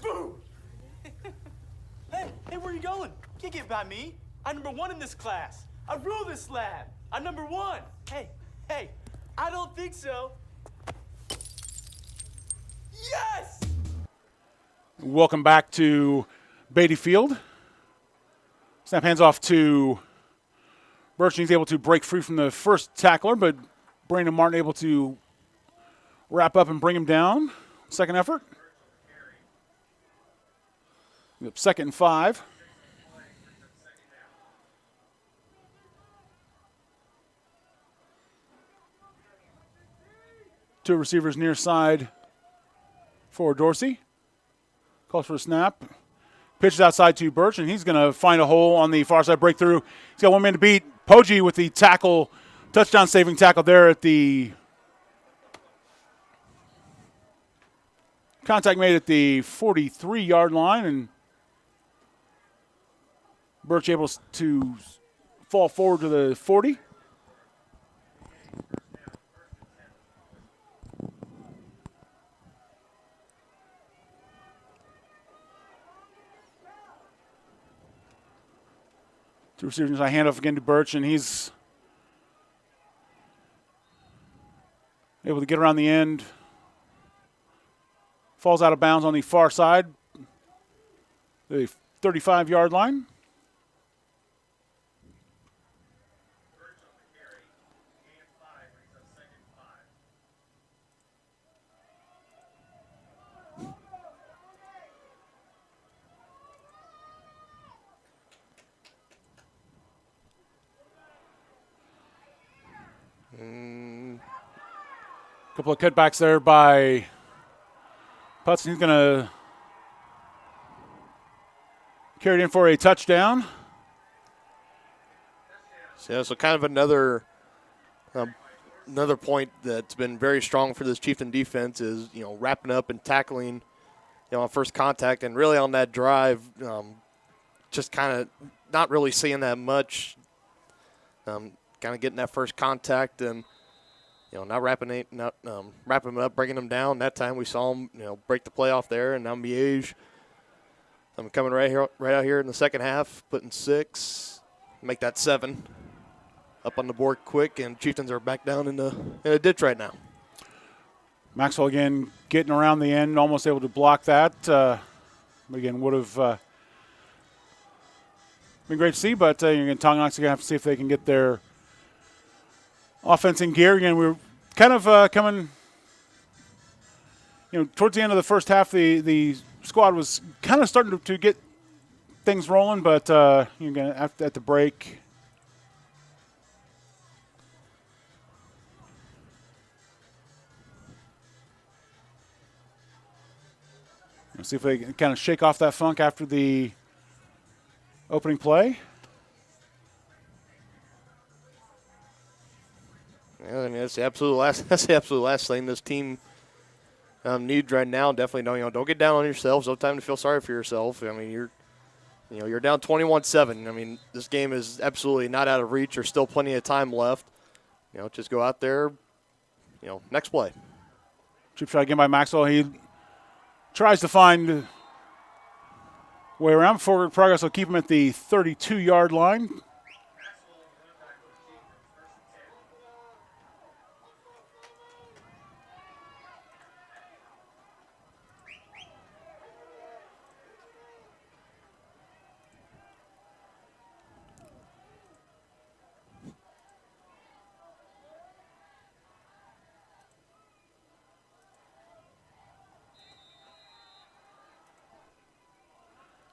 Boom! Hey, where you going? Can't get by me. I'm number 1 in this class. I rule this lab. I'm number 1. Hey, I don't think so. Yes! Welcome back to Beatty Field. Snap hands off to Birch. He's able to break free from the first tackler, but Brandon Martin able to wrap up and bring him down. Second effort. Second and 5. Two receivers near side for Dorsey. Calls for a snap. Pitches outside to Birch, and he's going to find a hole on the far side breakthrough. He's got one man to beat. Poggi with the tackle, touchdown-saving tackle there at the contact made at the 43-yard line, and Birch able to fall forward to the 40. Two receivers, I hand off again to Birch, and he's able to get around the end. Falls out of bounds on the far side, the 35-yard line. Couple of cutbacks there by Putz. He's going to carry it in for a touchdown. So kind of another point that's been very strong for this Chieftain defense is, wrapping up and tackling, on first contact. And really on that drive, just kind of not really seeing that much. Kind of getting that first contact and, not wrapping them up, bringing them down. That time we saw them, break the play off there, and now Miege coming right out here in the second half, putting 6, make that 7. Up on the board quick, and Chieftains are back down in a ditch right now. Maxwell again getting around the end, almost able to block that. Again, would have been great to see, but Tonganoxie going to have to see if they can get their offense in gear. Again, we're kind of coming, towards the end of the first half, the squad was kind of starting to get things rolling, but again, at the break. See if they can kind of shake off that funk after the opening play. Yeah, I mean that's the absolute last thing this team needs right now. Definitely don't get down on yourselves. No time to feel sorry for yourself. I mean you're down 21-7. I mean this game is absolutely not out of reach. There's still plenty of time left. Just go out there. Next play. Chip shot again by Maxwell. He tries to find a way around. Forward progress will keep him at the 32-yard line.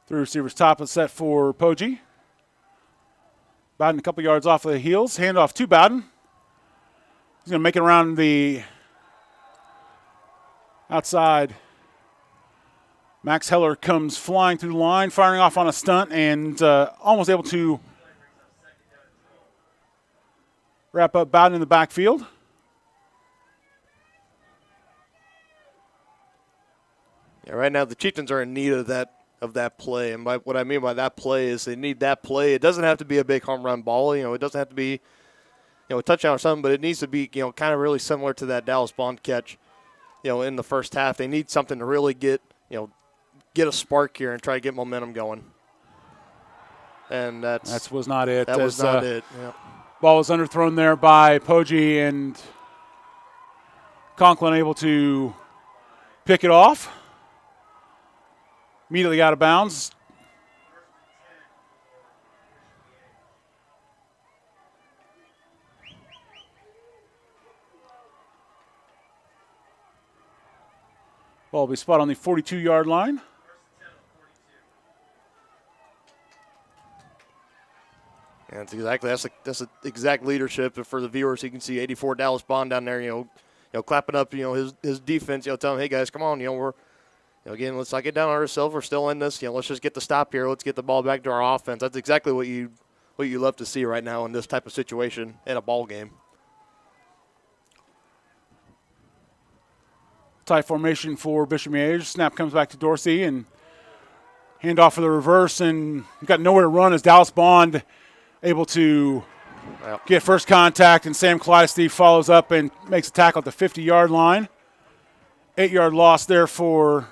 Three receivers top is set for Poggi. Bowden a couple yards off of the heels. Handoff to Bowden. He's going to make it around the outside. Max Heller comes flying through the line, firing off on a stunt, and almost able to wrap up Bowden in the backfield. Yeah, right now the Chieftains are in need of that play, and what I mean by that play is they need that play. It doesn't have to be a big home run ball. It doesn't have to be a touchdown or something, but it needs to be kind of really similar to that Dallas Bond catch in the first half. They need something to really get a spark here and try to get momentum going. And that was not it. That was not it. Yeah. Ball was underthrown there by Poggi, and Conklin able to pick it off. Immediately out of bounds. Ball will be spot on the 42-yard line. And that's the exact leadership for the viewers. You can see 84 Dallas Bond down there, clapping up, his defense, telling, hey guys, come on, we're, again, let's not get down on ourselves. We're still in this. Let's just get the stop here. Let's get the ball back to our offense. That's exactly what you love to see right now in this type of situation in a ball game. Tight formation for Bishop Miege. Snap comes back to Dorsey and handoff for the reverse, and got nowhere to run as Dallas Bond able to get first contact, and Sam Clydesty follows up and makes a tackle at the 50-yard line. 8-yard loss there for.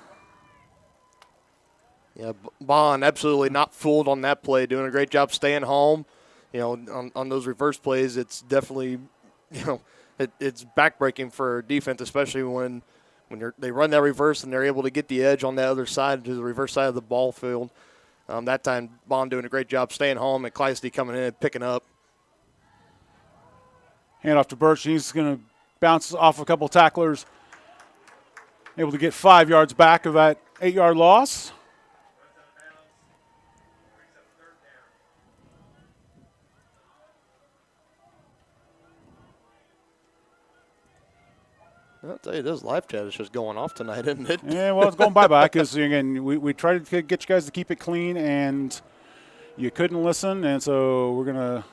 Yeah, Bond absolutely not fooled on that play, doing a great job staying home. On those reverse plays, it's definitely, it's backbreaking for defense, especially when they run that reverse and they're able to get the edge on the other side to the reverse side of the ball field. That time, Bond doing a great job staying home, and Clydesty coming in and picking up. Hand off to Birch. He's going to bounce off a couple tacklers. Able to get 5 yards back of that 8-yard loss. I'll tell you, this live chat is just going off tonight, isn't it? Yeah, well, it's going bye-bye because, again, we tried to get you guys to keep it clean, and you couldn't listen, and so we're going to,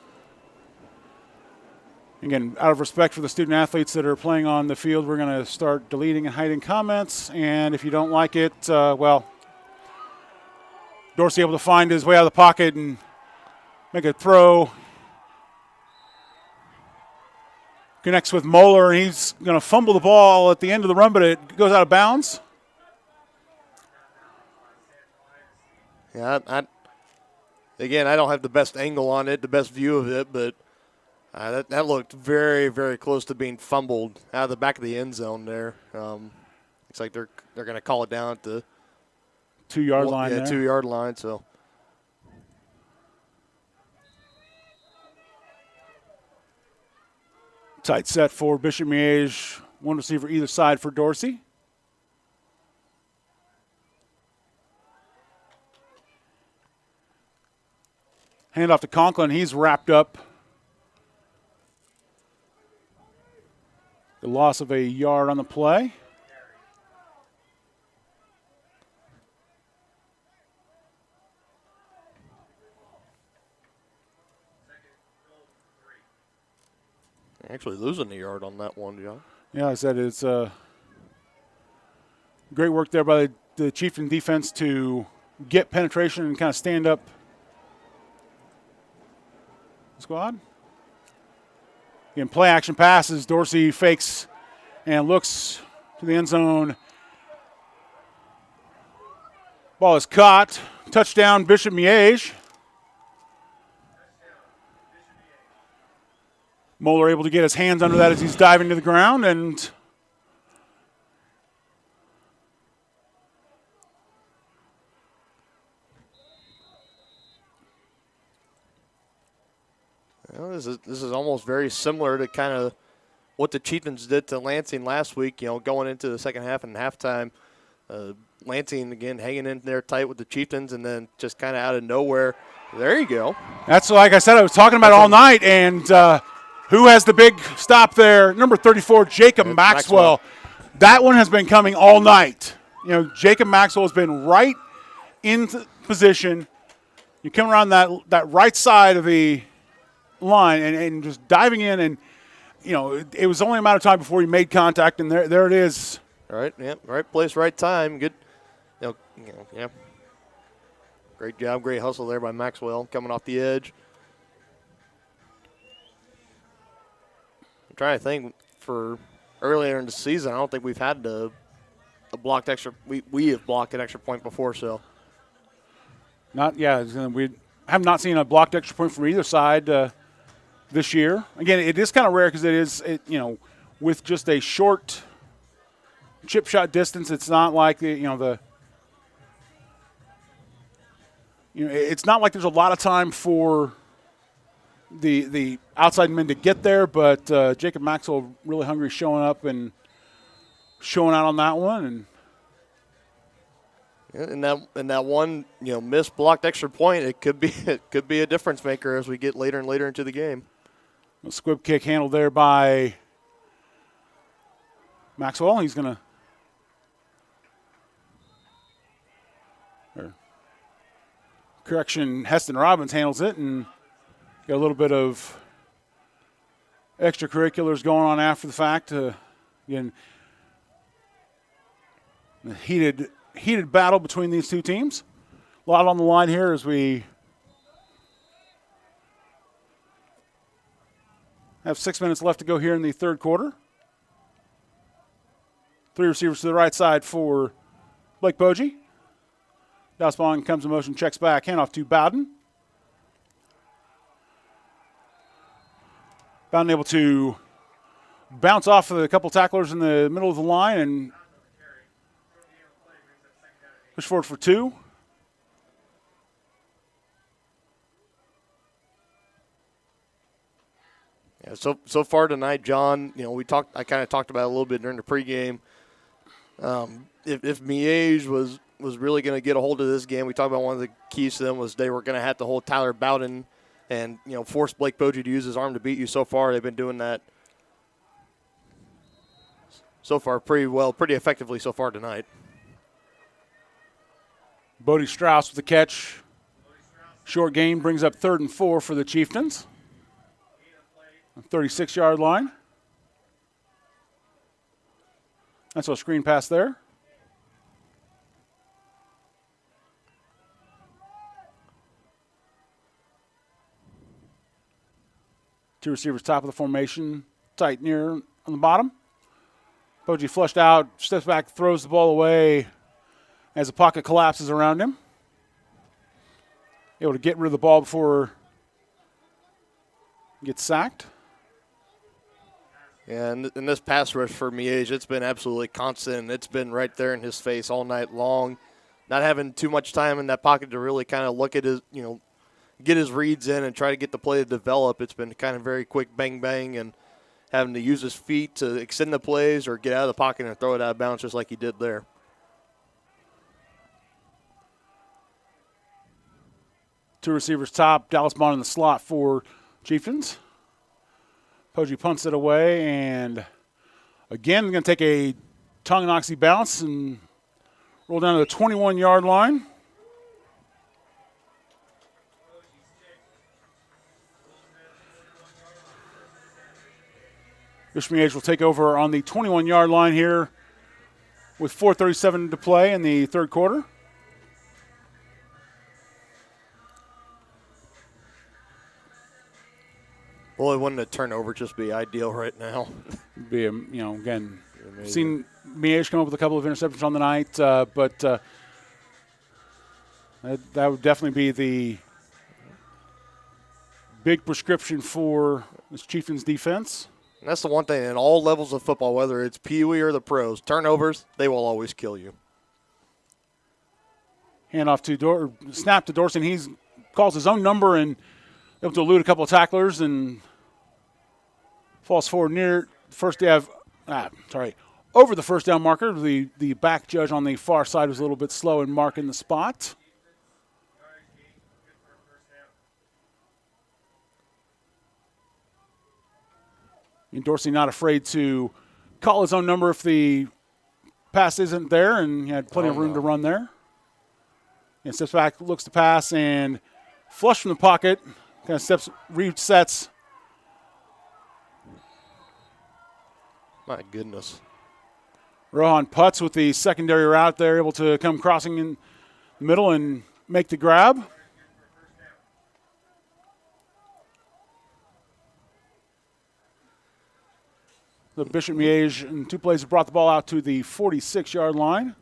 again, out of respect for the student-athletes that are playing on the field, we're going to start deleting and hiding comments, and if you don't like it, Dorsey able to find his way out of the pocket and make a throw. Connects with Moeller, and he's going to fumble the ball at the end of the run, but it goes out of bounds. Yeah, I don't have the best angle on it, the best view of it, but that looked very, very close to being fumbled out of the back of the end zone there. Looks like they're going to call it down at the 2-yard line. Yeah, there. 2-yard line. So. Tight set for Bishop Miege. One receiver either side for Dorsey. Hand off to Conklin. He's wrapped up. The loss of a yard on the play. Actually losing a yard on that one, John. Yeah, I said it's great work there by the Chieftain defense to get penetration and kind of stand up squad. Again, play action passes. Dorsey fakes and looks to the end zone. Ball is caught. Touchdown, Bishop Miege. Moeller able to get his hands under that as he's diving to the ground, and this is almost very similar to kind of what the Chieftains did to Lansing last week. Going into the second half and halftime, Lansing, again, hanging in there tight with the Chieftains, and then just kind of out of nowhere, there you go. That's like I said, I was talking about all night, and who has the big stop there? Number 34, Jacob Maxwell. That one has been coming all night. You know, Jacob Maxwell has been right in position. You come around that right side of the line and just diving in, and, you know, it was only a matter of time before he made contact, and there it is. All right, yeah, right place, right time. Good, yeah. Great job, great hustle there by Maxwell coming off the edge. I'm trying to think for earlier in the season, I don't think we've had a blocked extra. We have blocked an extra point before, so. We have not seen a blocked extra point from either side this year. Again, it is kind of rare because with just a short chip shot distance, it's not like it's not like there's a lot of time for the outside men to get there, but Jacob Maxwell really hungry, showing up and showing out on that one. And that one, missed blocked extra point, it could be a difference maker as we get later and later into the game. A squib kick handled there by Maxwell. He's going to correction. Heston Robbins handles it, and got a little bit of extracurriculars going on after the fact. Again, the heated battle between these two teams. A lot on the line here as we have 6 minutes left to go here in the third quarter. 3 receivers to the right side for Blake Bogie. Dalsbaum comes in motion, checks back, handoff to Bowden. Bowden able to bounce off of a couple tacklers in the middle of the line and push forward for 2. Yeah, so far tonight, John, I kind of talked about it a little bit during the pregame. If Miege was really going to get a hold of this game, we talked about one of the keys to them was they were going to have to hold Tyler Bowden and force Blake Bogie to use his arm to beat you. So far, they've been doing that so far pretty effectively so far tonight. Bodie Strauss with the catch. Short gain brings up 3rd and 4 for the Chieftains. 36-yard line. That's a screen pass there. Two receivers top of the formation, tight near on the bottom. Bogie flushed out, steps back, throws the ball away as the pocket collapses around him. Able to get rid of the ball before he gets sacked. Yeah, and this pass rush for Miege, it's been absolutely constant. It's been right there in his face all night long. Not having too much time in that pocket to really kind of look at his, get his reads in and try to get the play to develop. It's been kind of very quick bang, bang, and having to use his feet to extend the plays or get out of the pocket and throw it out of bounds just like he did there. Two receivers top, Dalsbaum in the slot for Chieftains. Bogie punts it away, and again, going to take a Tonganoxie bounce and roll down to the 21-yard line. Miege will take over on the 21-yard line here with 4:37 to play in the third quarter. Boy, wouldn't a turnover just be ideal right now? Be again, seen Miege come up with a couple of interceptions on the night, but that would definitely be the big prescription for this Chieftains defense. And that's the one thing in all levels of football, whether it's Pee Wee or the pros, turnovers, they will always kill you. Handoff to snap to Dorson. He calls his own number and able to elude a couple of tacklers and falls forward near. First they have, over the first down marker. The back judge on the far side was a little bit slow in marking the spot. And Dorsey not afraid to call his own number if the pass isn't there, and he had plenty of room to run there. And steps back, looks to pass, and flush from the pocket. Kind of steps, resets. My goodness. Rohan putts with the secondary route there, able to come crossing in the middle and make the grab. The Bishop Miege in 2 plays have brought the ball out to the 46-yard line.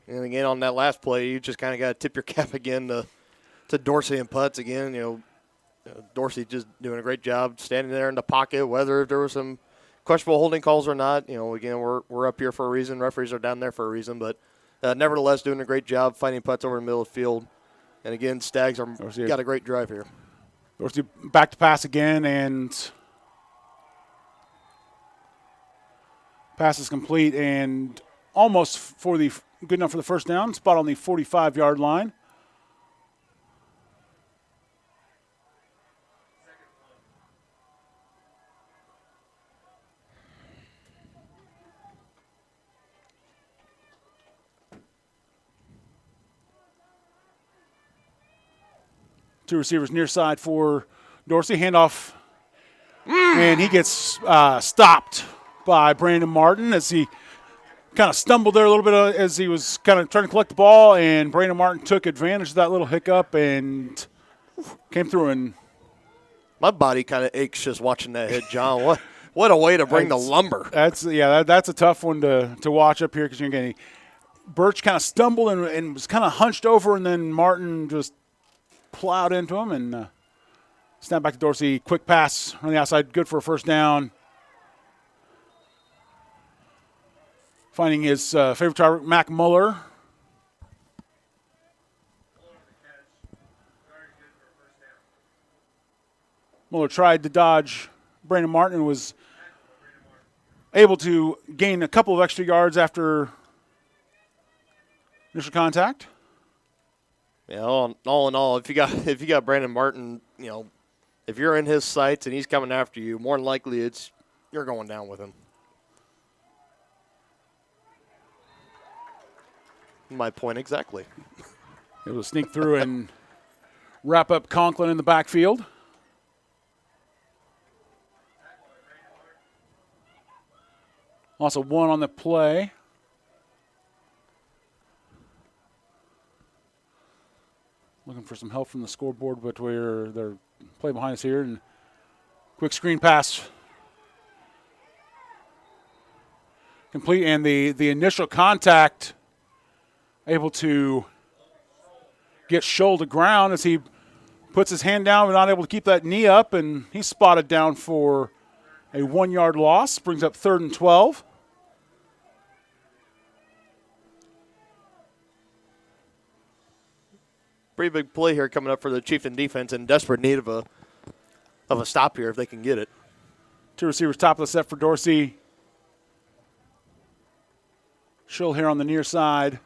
And again, on that last play, you just kind of got to tip your cap again to Dorsey and Putz again. Dorsey just doing a great job standing there in the pocket, whether there were some questionable holding calls or not. Again, we're up here for a reason. Referees are down there for a reason. But nevertheless, doing a great job finding Putz over the middle of the field. And again, Stags got a great drive here. Dorsey back to pass again, and pass is complete and almost good enough for the first down. Spot on the 45-yard line. Two receivers near side for Dorsey. Handoff, and he gets stopped by Brandon Martin as he kind of stumbled there a little bit as he was kind of trying to collect the ball, and Brandon Martin took advantage of that little hiccup and came through. And my body kind of aches just watching that hit, John. What a way to bring the lumber. That's a tough one to watch up here because you're getting Birch kind of stumbled and was kind of hunched over, and then Martin just plowed into him and snap back to Dorsey. Quick pass on the outside, good for a first down. Finding his favorite target, Mac Muller. Muller tried to dodge Brandon Martin and was able to gain a couple of extra yards after initial contact. Yeah, all in all, if you got Brandon Martin, if you're in his sights and he's coming after you, more than likely you're going down with him. My point exactly. Able to sneak through and wrap up Conklin in the backfield. Also one on the play. Looking for some help from the scoreboard, but they're play behind us here. And quick screen pass. Complete, and the initial contact able to get Scholl to ground as he puts his hand down but not able to keep that knee up, and he's spotted down for a 1-yard loss. Brings up 3rd and 12. Pretty big play here coming up for the Chieftain defense, in desperate need of a stop here if they can get it. Two receivers top of the set for Dorsey. Scholl here on the near side.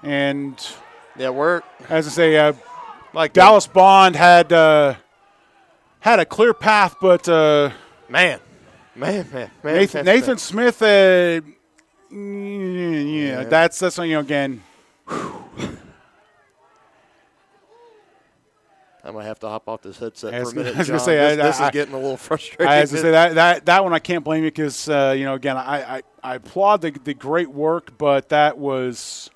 And yeah, as I say, Dallas Bond had a clear path, but man, Nathan Smith. That's again. I might have to hop off this headset for a minute. I was John. Gonna say this is getting a little frustrating. I was gonna say that one I can't blame you because again I applaud the great work, but that was.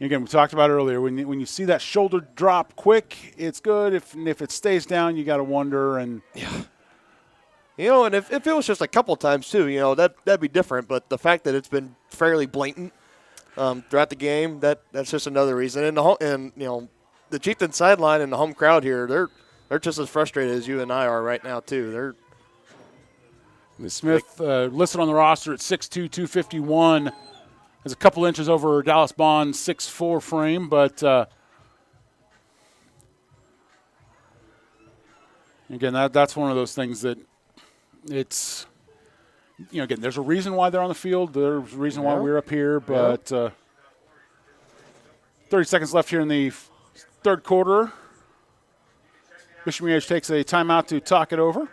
Again, we talked about it earlier. When you see that shoulder drop quick, it's good. If it stays down, you got to wonder. And yeah, and if it was just a couple times too, that'd be different. But the fact that it's been fairly blatant throughout the game, that's just another reason. And the Chieftain sideline and the home crowd here, they're just as frustrated as you and I are right now too. Smith listed on the roster at 6'2", 251. Is a couple inches over Dallas Bond's 6'4" frame, but Again, that's one of those things that it's, again, there's a reason why they're on the field. There's a reason why we're up here, but 30 seconds left here in the third quarter. Bishop Miege takes a timeout to talk it over.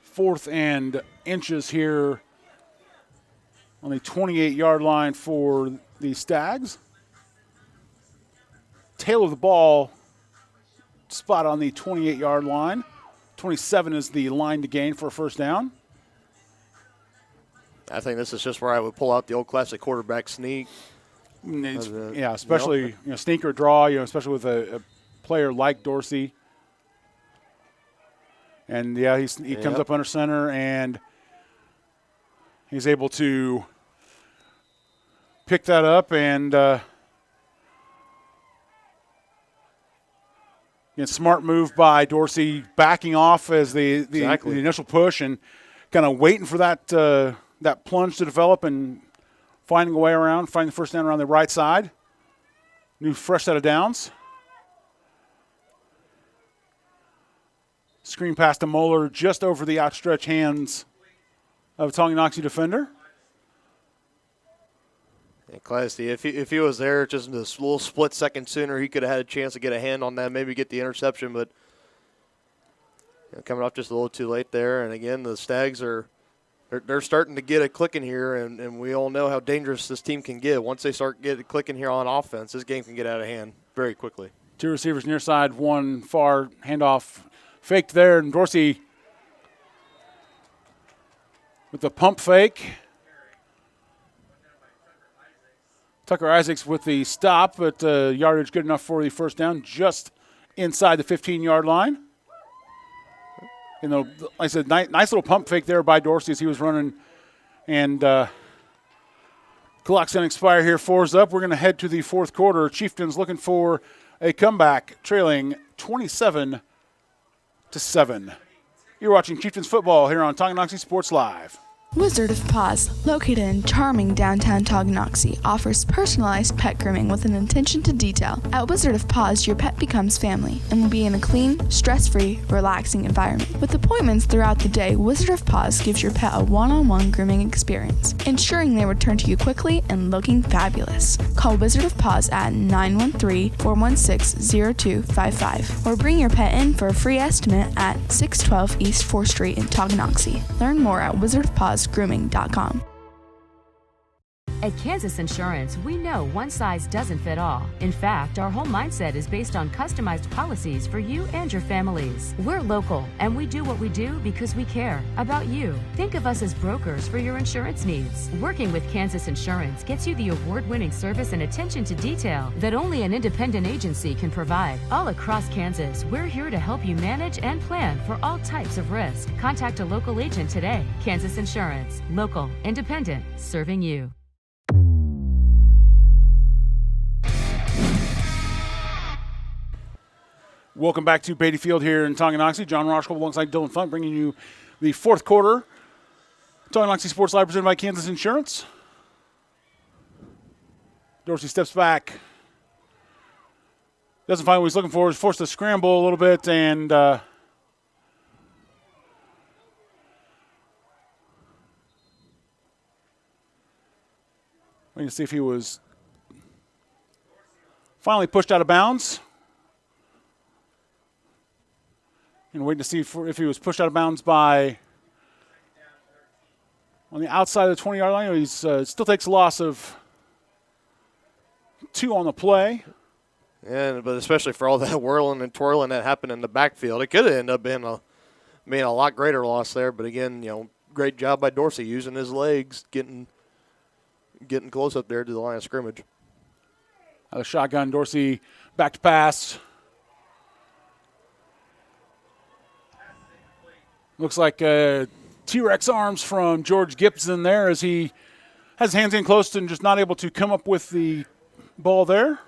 Fourth and inches here on the 28-yard line for the Stags. Tail of the ball spot on the 28-yard line. 27 is the line to gain for a first down. I think this is just where I would pull out the old classic quarterback sneak. Yeah, especially sneak or draw, especially with a player like Dorsey. And, he comes up under center, and he's able to pick that up. And smart move by Dorsey, backing off as the initial push and kind of waiting for that plunge to develop and finding a way around, finding the first down around the right side. New fresh set of downs. Screen pass to Moeller just over the outstretched hands of a Tonganoxie defender. And Classy, if he was there just this little split second sooner, he could have had a chance to get a hand on that, maybe get the interception, but coming off just a little too late there. And again, the Stags they're starting to get it clicking here, and we all know how dangerous this team can get. Once they start getting clicking here on offense, this game can get out of hand very quickly. Two receivers near side, one far, handoff faked there, and Dorsey with the pump fake. Tucker Isaacs with the stop, but yardage good enough for the first down, just inside the 15-yard line. Like I said, nice little pump fake there by Dorsey as he was running. And clock's going to expire here. 4's up. We're going to head to the fourth quarter. Chieftains looking for a comeback, trailing 27-7. You're watching Chieftains football here on Tonganoxie Sports Live. Wizard of Paws, located in charming downtown Tonganoxie, offers personalized pet grooming with an attention to detail. At Wizard of Paws, your pet becomes family and will be in a clean, stress-free, relaxing environment. With appointments throughout the day, Wizard of Paws gives your pet a one-on-one grooming experience, ensuring they return to you quickly and looking fabulous. Call Wizard of Paws at 913-416-0255 or bring your pet in for a free estimate at 612 East 4th Street in Tonganoxie. Learn more at wizardofpawsgrooming.com. At Kansas Insurance, we know one size doesn't fit all. In fact, our whole mindset is based on customized policies for you and your families. We're local, and we do what we do because we care about you. Think of us as brokers for your insurance needs. Working with Kansas Insurance gets you the award-winning service and attention to detail that only an independent agency can provide. All across Kansas, we're here to help you manage and plan for all types of risk. Contact a local agent today. Kansas Insurance. Local, independent, serving you. Welcome back to Beatty Field here in Tonganoxie. John Roshko alongside Dylan Funk bringing you the fourth quarter. Tonganoxie Sports Live presented by Kansas Insurance. Dorsey steps back. Doesn't find what he's looking for. He's forced to scramble a little bit and waiting to see if he was finally pushed out of bounds. And waiting to see if he was pushed out of bounds by on the outside of the 20-yard line. He still takes a loss of 2 on the play. But especially for all that whirling and twirling that happened in the backfield, it could have ended up being a lot greater loss there. But again, great job by Dorsey using his legs, getting close up there to the line of scrimmage. Out of shotgun, Dorsey back to pass. Looks like T-Rex arms from George Gibson there as he has hands in close and just not able to come up with the ball there.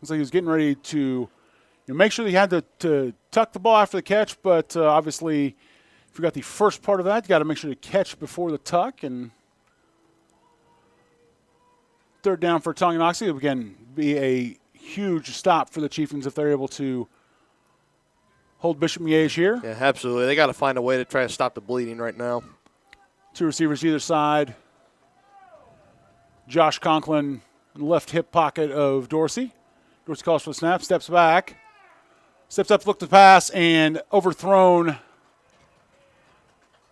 Looks like he was getting ready to make sure that he had to tuck the ball after the catch, but obviously if you got the first part of that, you got to make sure to catch before the tuck. And third down for Tonganoxie. Again, be a huge stop for the Chieftains if they're able to hold Bishop Miege here. Yeah, absolutely. They got to find a way to try to stop the bleeding right now. Two receivers either side. Josh Conklin in the left hip pocket of Dorsey. Dorsey calls for the snap, steps back. Steps up, look to pass, and overthrown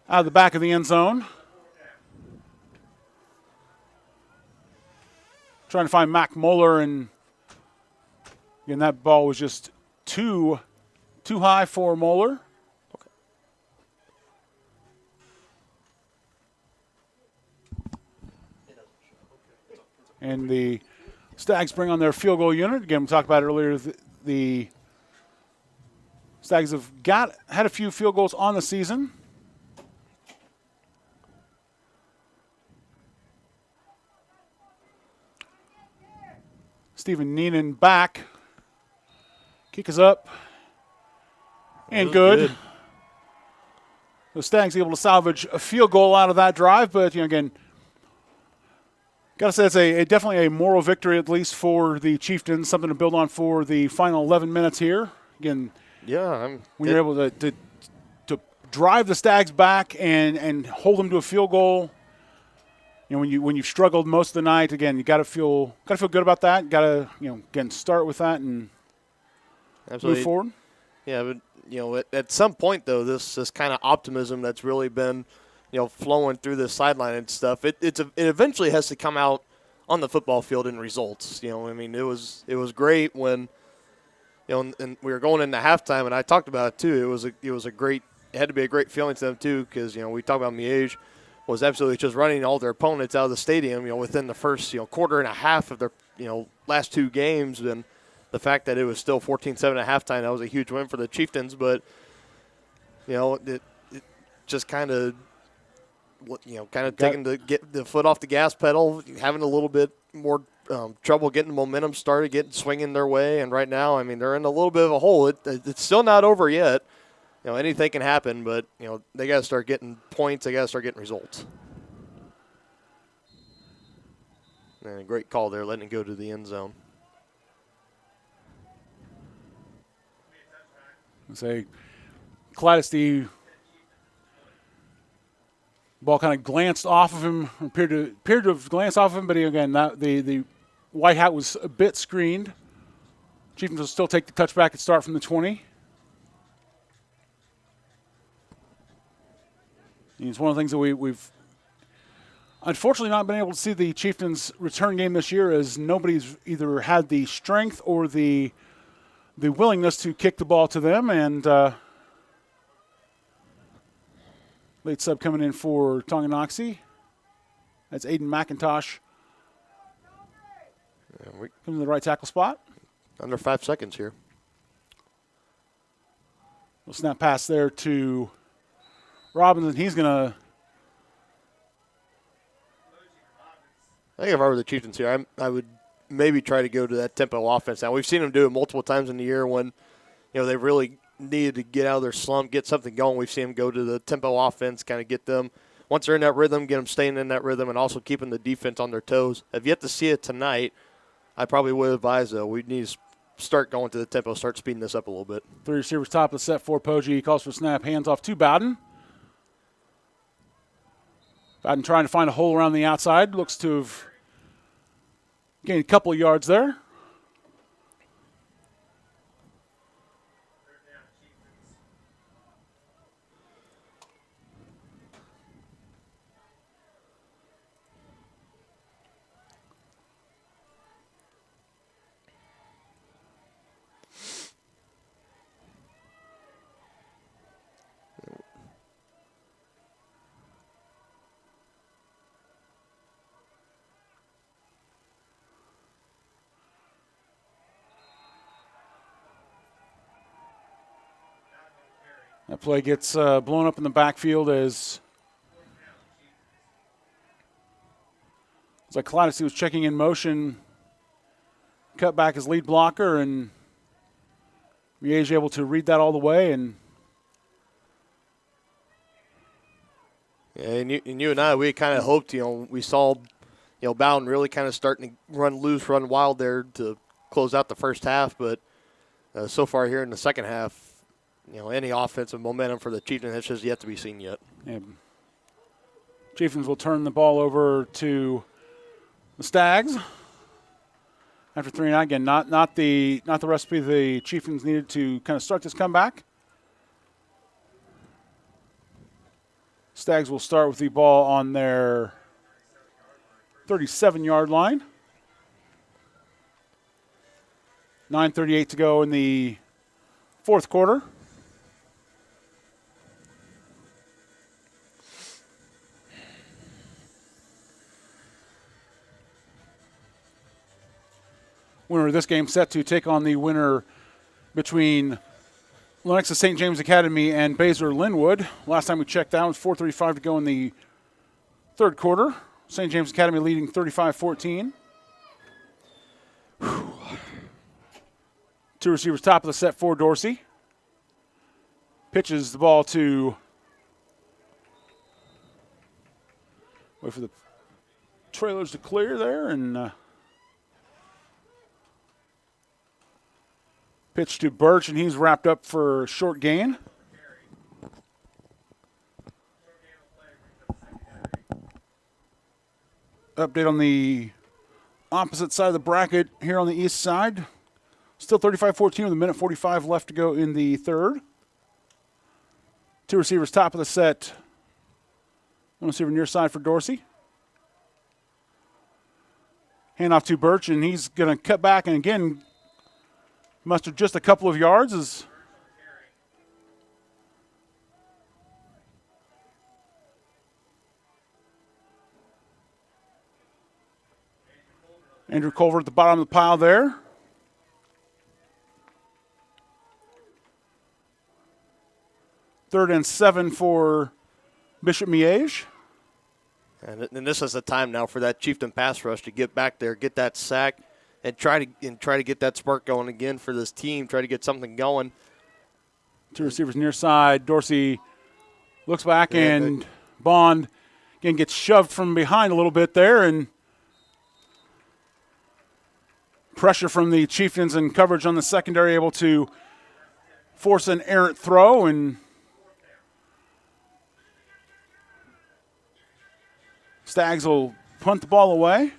out of the back of the end zone. Trying to find Mac Moeller, and again, that ball was just too high for Moeller. Okay. And the Stags bring on their field goal unit. Again, we talked about it earlier. The Stags have had a few field goals on the season. Stephen Neenan back. Kick is up. And good. The Stags able to salvage a field goal out of that drive, but again, got to say it's definitely a moral victory, at least for the Chieftains, something to build on for the final 11 minutes here. Again, yeah, when you're able to drive the Stags back and hold them to a field goal, when you've struggled most of the night, again, you got to feel good about that. You got to again start with that and move forward. Yeah, but at some point though, this kind of optimism that's really been flowing through the sideline and stuff, it eventually has to come out on the football field in results. It was great when and we were going into halftime, and I talked about it too. It had to be a great feeling to them too, because we talked about Miege was absolutely just running all their opponents out of the stadium, within the first quarter and a half of their last two games, and the fact that it was still 14-7 at halftime, that was a huge win for the Chieftains. But it just kind of taking get the foot off the gas pedal, having a little bit more trouble getting the momentum started, swinging their way, and right now, they're in a little bit of a hole. It's still not over yet. Anything can happen, but they got to start getting points. They got to start getting results. And a great call there, letting it go to the end zone. Say, Cladis, the ball kind of glanced off of him, appeared to have glanced off of him, but again, the white hat was a bit screened. Chieftains will still take the touchback and start from the 20. It's one of the things that we've unfortunately not been able to see the Chieftains return game this year, as nobody's either had the strength or the willingness to kick the ball to them. And late sub coming in for Tonganoxie. That's Aiden McIntosh. Coming to the right tackle spot. Under 5 seconds here. We'll snap pass there to Robinson. He's going to. I think if I were the Chieftains here, I would maybe try to go to that tempo offense. Now, we've seen them do it multiple times in the year when, they really needed to get out of their slump, get something going. We've seen them go to the tempo offense, kind of get them, once they're in that rhythm, get them staying in that rhythm, and also keeping the defense on their toes. I've yet to see it tonight. I probably would advise, though, we need to start going to the tempo, start speeding this up a little bit. Three receivers top of the set for Poggi. He calls for snap, hands off to Bowden. Bowden trying to find a hole around the outside. Looks to have gained a couple of yards there. That play gets blown up in the backfield as It's like Clattis was checking in motion, cut back his lead blocker, and Miege able to read that all the way. And yeah, and you and I, we kind of hoped, we saw, Bowden really kind of starting to run loose, run wild there to close out the first half. But so far here in the second half, any offensive momentum for the Chieftains has just yet to be seen yet. Yeah. Chieftains will turn the ball over to the Stags after 3 and out. Again, not the recipe the Chieftains needed to kind of start this comeback. Stags will start with the ball on their 37-yard line. 9:38 to go in the fourth quarter. Winner of this game set to take on the winner between Lenexa St. James Academy and Baser Linwood. Last time we checked that was 4:35 to go in the third quarter. St. James Academy leading 35-14. Two receivers top of the set for Dorsey. Pitches the ball to, wait for the trailers to clear there, and pitch to Birch, and he's wrapped up for a short gain. Update on the opposite side of the bracket here on the east side. Still 35-14 with a minute 45 left to go in the third. Two receivers top of the set. One receiver near side for Dorsey. Hand off to Birch, and he's going to cut back and again muster just a couple of yards as Andrew Culver at the bottom of the pile there. Third and 7 for Bishop Miege. And this is the time now for that Chieftain pass rush to get back there, get that sack, and try to get that spark going again for this team. Try to get something going. Two receivers near side. Dorsey looks back, and Bond again gets shoved from behind a little bit there, and pressure from the Chieftains and coverage on the secondary, able to force an errant throw, and Stags will punt the ball away.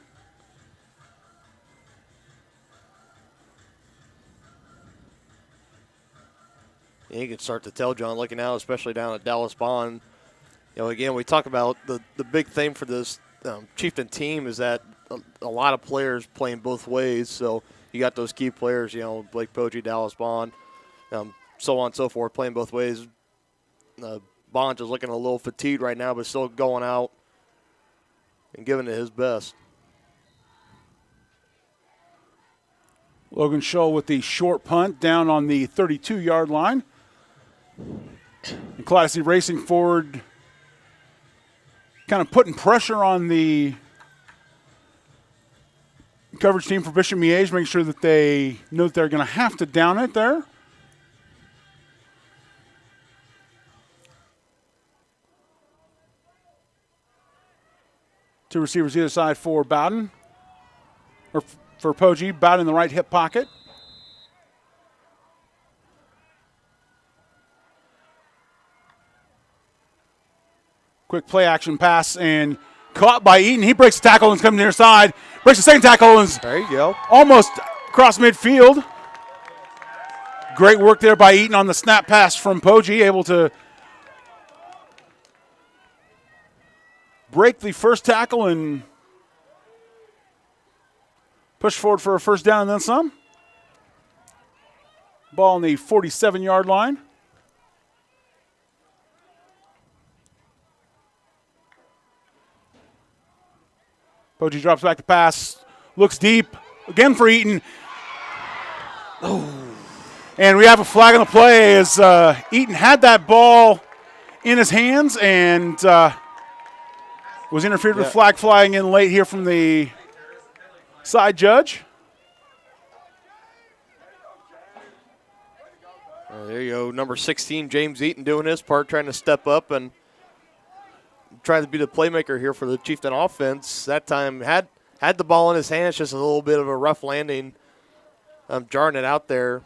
Yeah, you can start to tell, John, looking out, especially down at Dallas Bond. Again, we talk about the big thing for this Chieftain team is that a lot of players playing both ways. So you got those key players, Blake Poggi, Dallas Bond, so on and so forth, playing both ways. Bond is looking a little fatigued right now, but still going out and giving it his best. Logan Scholl with the short punt down on the 32-yard line. And Classy racing forward, kind of putting pressure on the coverage team for Bishop Miege, making sure that they know that they're going to have to down it there. Two receivers either side for Bowden, or for Poggi. Bowden in the right hip pocket. Quick play action pass and caught by Eaton. He breaks the tackle and comes near side. Breaks the second tackle and there you go. Almost across midfield. Great work there by Eaton on the snap pass from Poggi, able to break the first tackle and push forward for a first down and then some. Ball on the 47-yard line. Poggi drops back to pass, looks deep, again for Eaton. Oh. And we have a flag on the play as Eaton had that ball in his hands, and was interfered with. Flag flying in late here from the side judge. There you go. Number 16, James Eaton, doing his part, trying to step up and trying to be the playmaker here for the Chieftain offense. That time had the ball in his hands, just a little bit of a rough landing. Jarring it out there.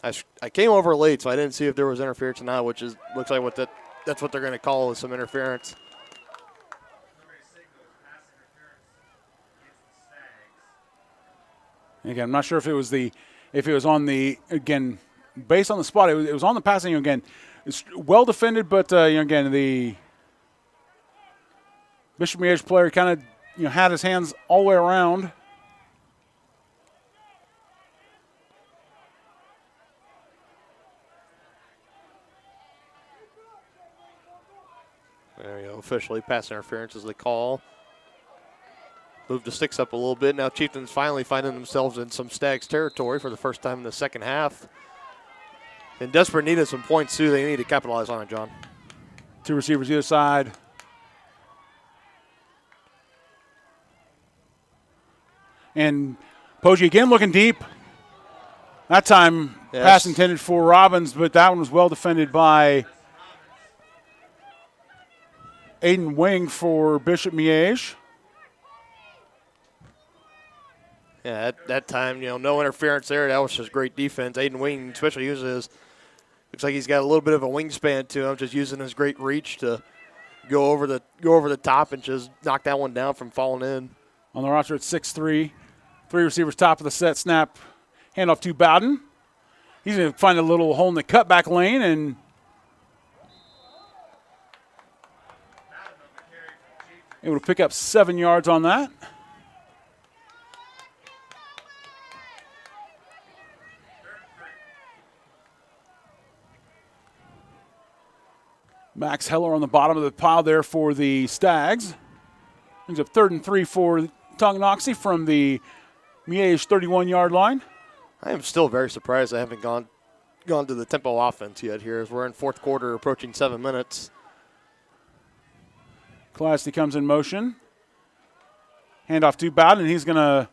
I came over late, so I didn't see if there was interference or not, which looks like that's what they're going to call is some interference. Again, I'm not sure if it was on the, again, based on the spot, it was on the passing. Again, it's well defended, but again, the Bishop Miege player kind of had his hands all the way around. There you go. Officially pass interference is the call. Moved the sticks up a little bit. Now Chieftains finally finding themselves in some Stags territory for the first time in the second half. In desperate need of some points, too. They need to capitalize on it, John. 2 receivers either side. And Poggi again looking deep. That time, pass intended for Robbins, but that one was well defended by Aiden Wing for Bishop Miege. Yeah, at that time, no interference there. That was just great defense. Aiden Wing especially uses, looks like he's got a little bit of a wingspan to him, just using his great reach to go over the top and just knock that one down from falling in. On the roster at 6'3", 3 receivers top of the set, snap, handoff to Bowden. He's going to find a little hole in the cutback lane and able to pick up 7 yards on that. Max Heller on the bottom of the pile there for the Stags. Brings up 3rd and 3 for Tonganoxie from the Miege 31-yard line. I am still very surprised I haven't gone to the tempo offense yet here as we're in fourth quarter approaching 7 minutes. Classy comes in motion. Handoff to Bowden, and he's going to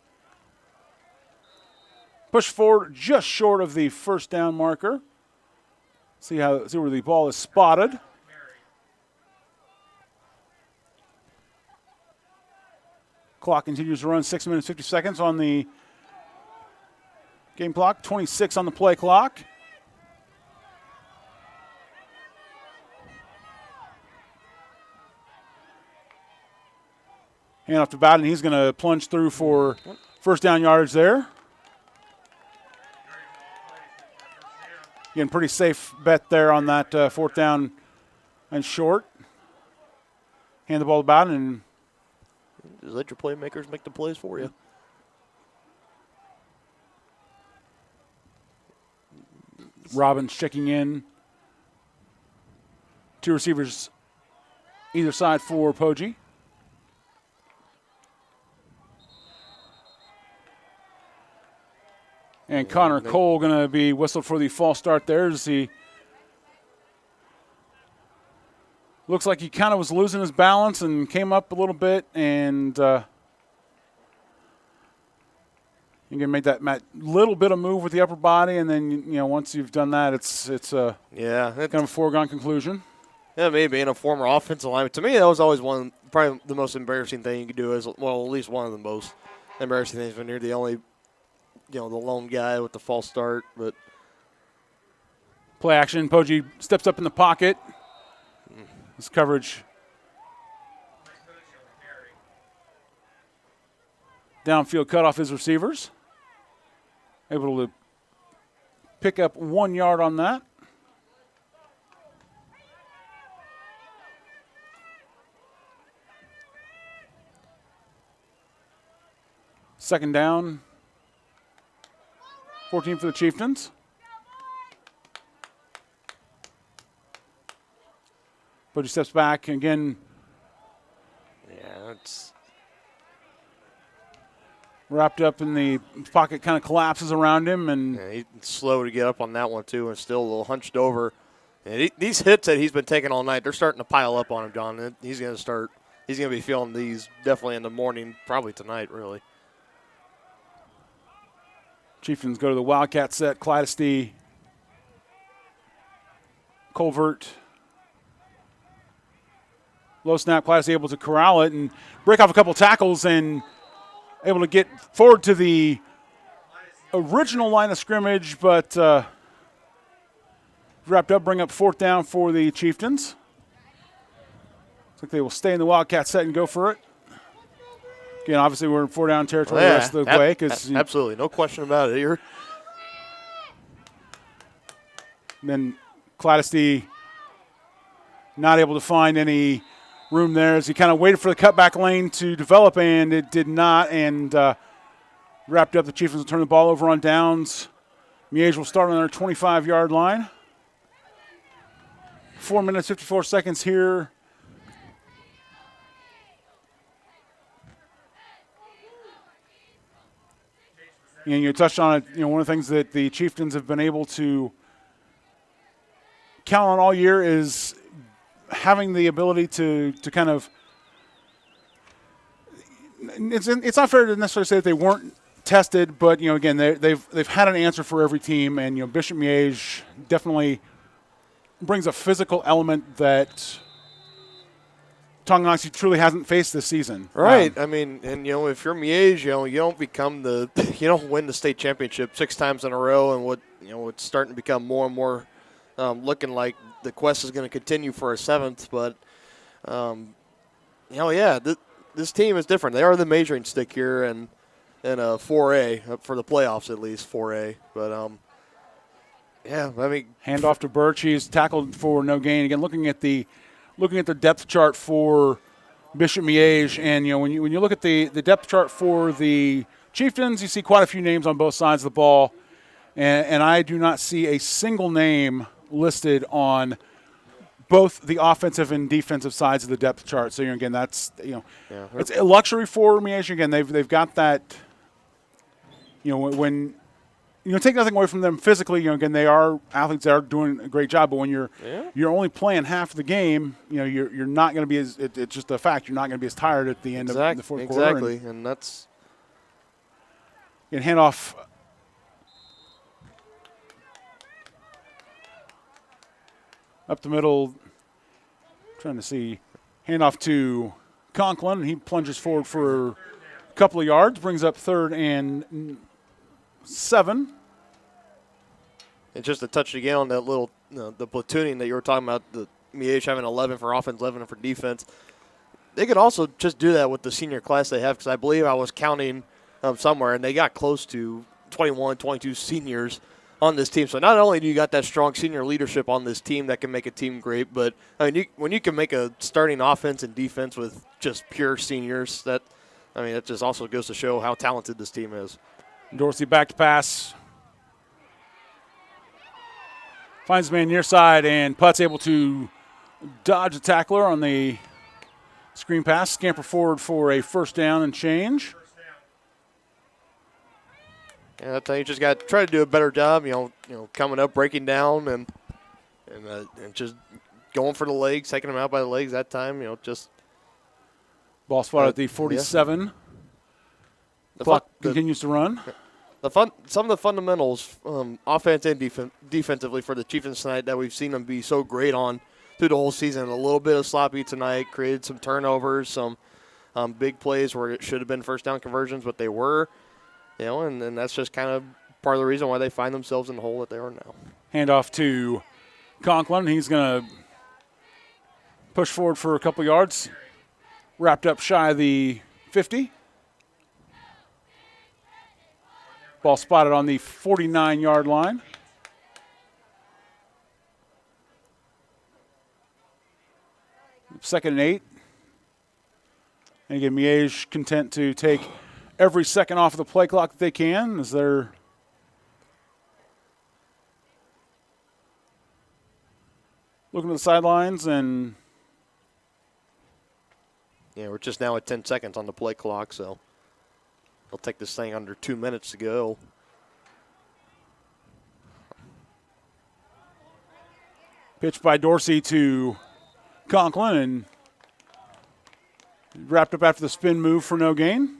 push forward just short of the first down marker. See where the ball is spotted. Clock continues to run, 6 minutes, 50 seconds on the game clock, 26 on the play clock. Hand off to Bowden. He's going to plunge through for first down yardage there. Again, pretty safe bet there on that 4th down and short. Hand the ball to Bowden and just let your playmakers make the plays for you. Robbins checking in. 2 receivers either side for Poggi. And Connor Cole going to be whistled for the false start there as he looks like he kind of was losing his balance and came up a little bit and you can make that little bit of move with the upper body, and then once you've done that, it's kind of a foregone conclusion. Yeah, maybe being a former offensive lineman, to me that was always probably the most embarrassing thing you could do. At least one of the most embarrassing things when you're the only, the lone guy with the false start. But play action, Poggi steps up in the pocket. This coverage downfield cut off his receivers. Able to pick up 1 yard on that. Second down, 14 for the Chieftains. But he steps back again. Yeah, it's wrapped up in the pocket, kind of collapses around him, and he's slow to get up on that one too, and still a little hunched over. And these hits that he's been taking all night, they're starting to pile up on him, John. And he's going to start he's going to be feeling these definitely in the morning, probably tonight, really. Chieftains go to the Wildcat set. Clydesty, Colvert. Low snap, Clydesty able to corral it and break off a couple tackles and able to get forward to the original line of scrimmage, but wrapped up, bring up 4th down for the Chieftains. Looks like they will stay in the Wildcat set and go for it. Again, obviously we're in 4-down territory the rest of the way. Absolutely, no question about it. Then Clydesty not able to find any room there as he kind of waited for the cutback lane to develop, and it did not, and wrapped up. The Chieftains will turn the ball over on downs. Miege will start on their 25-yard line. 4 minutes, 54 seconds here. And you touched on it, one of the things that the Chieftains have been able to count on all year is having the ability to kind of it's not fair to necessarily say that they weren't tested, but again they've had an answer for every team, and Bishop Miege definitely brings a physical element that Tonganoxie truly hasn't faced this season. Right. I mean, and if you're Miege, you don't become you don't win the state championship 6 times in a row, and it's starting to become more and more looking like the quest is going to continue for a 7th. But this team is different. They are the measuring stick here, and a 4A for the playoffs, at least 4A. But I mean, handoff to Birch. He's tackled for no gain. Again, looking at the depth chart for Bishop Miege, and when you look at the depth chart for the Chieftains, you see quite a few names on both sides of the ball, and I do not see a single name listed on both the offensive and defensive sides of the depth chart. So again, that's it's a luxury for Miege. Again, they've got that. When take nothing away from them physically. Again, they are athletes that are doing a great job. But when you're only playing half the game, you're not going to be as. It's just a fact. You're not going to be as tired at the end of the fourth quarter. Exactly, and that's. And handoff. Up the middle. Trying to see. Handoff to Conklin, and he plunges forward for a couple of yards, brings up 3rd and 7. And just to touch again on that little, the platooning that you were talking about, the Miege having 11 for offense, 11 for defense. They could also just do that with the senior class they have, because I believe I was counting somewhere, and they got close to 21, 22 seniors on this team. So not only do you got that strong senior leadership on this team that can make a team great, but when you can make a starting offense and defense with just pure seniors, that just also goes to show how talented this team is. Dorsey back to pass. Finds the man near side, and Putt's able to dodge the tackler on the screen pass, scamper forward for a 1st down and change. Yeah, that's how you just got to try to do a better job, coming up, breaking down, and just going for the legs, taking them out by the legs that time, just. Ball spot at the 47. Yeah. The clock continues to run. Some of the fundamentals, offense and defensively for the Chieftains tonight that we've seen them be so great on through the whole season. A little bit of sloppy tonight, created some turnovers, some big plays where it should have been 1st down conversions, but they were. And that's just kind of part of the reason why they find themselves in the hole that they are now. Handoff to Conklin. He's going to push forward for a couple yards. Wrapped up shy of the 50. Ball spotted on the 49-yard line. Second and 8. And again, Miege content to take every second off of the play clock that they can as they're looking at the sidelines. And we're just now at 10 seconds on the play clock, so they'll take this thing under 2 minutes to go. Pitch by Dorsey to Conklin, and Wrapped up after the spin move for no gain.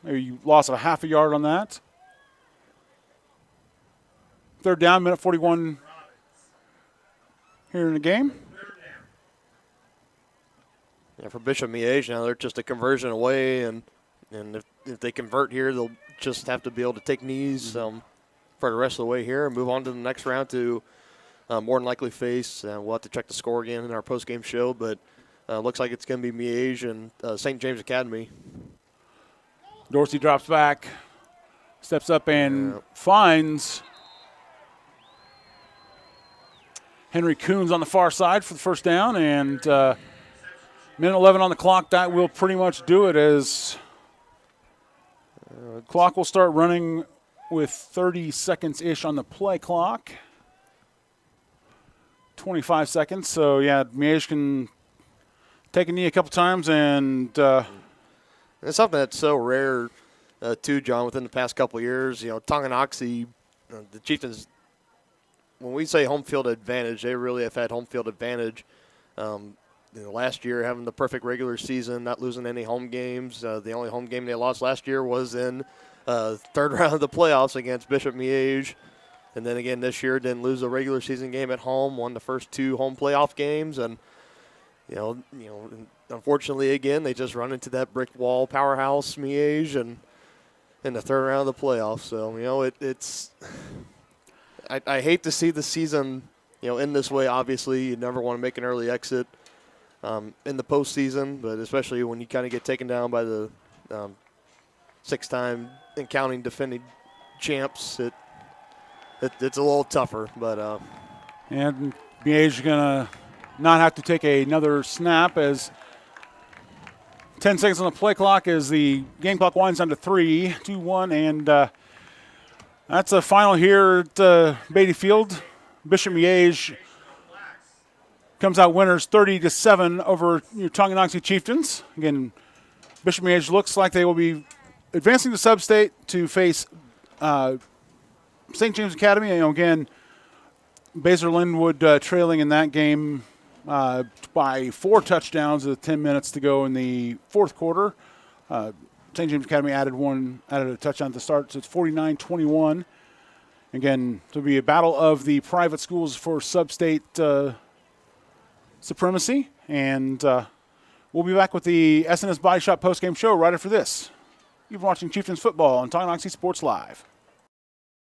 Maybe you lost a half a yard on that. Third down, minute 41 here in the game. Yeah, for Bishop Miege now, they're just a conversion away, and if they convert here, they'll just have to be able to take knees for the rest of the way here and move on to the next round to more than likely face. We'll have to check the score again in our post-game show, but looks like it's going to be Miege and St. James Academy. Dorsey drops back, steps up and finds Henry Coons on the far side for the first down, and minute 11 on the clock. That will pretty much do it, as clock will start running with 30 seconds-ish on the play clock. 25 seconds. So, yeah, Miege can take a knee a couple times, and it's something that's so rare, too, John, within the past couple of years. You know, Tonganoxie, the Chieftains, when we say home field advantage, they really have had home field advantage. Last year, having the perfect regular season, not losing any home games. The only home game they lost last year was in third round of the playoffs against Bishop Miege. And then again this year, didn't lose a regular season game at home, won the first 2 home playoff games. And, unfortunately, again, they just run into that brick wall powerhouse, Miege, and in the third round of the playoffs. So, it's – I hate to see the season, in this way. Obviously, you never want to make an early exit in the postseason, but especially when you kind of get taken down by the 6-time and counting defending champs, it's a little tougher. But and Miege is going to not have to take another snap, as 10 seconds on the play clock as the game clock winds down to 3, 2, 1, and that's a final here at Beatty Field. Bishop Miege comes out winners 30-7 over your Tonganoxie Chieftains. Again, Bishop Miege looks like they will be advancing to sub-state to face St. James Academy. Again, Baser Linwood trailing in that game by 4 touchdowns with 10 minutes to go in the fourth quarter. St. James Academy added a touchdown to start, so it's 49-21. Again, to be a battle of the private schools for sub-state supremacy. And we'll be back with the SNS Body Shop postgame show right after this. You've been watching Chieftains football on Tonganoxie Sports Live.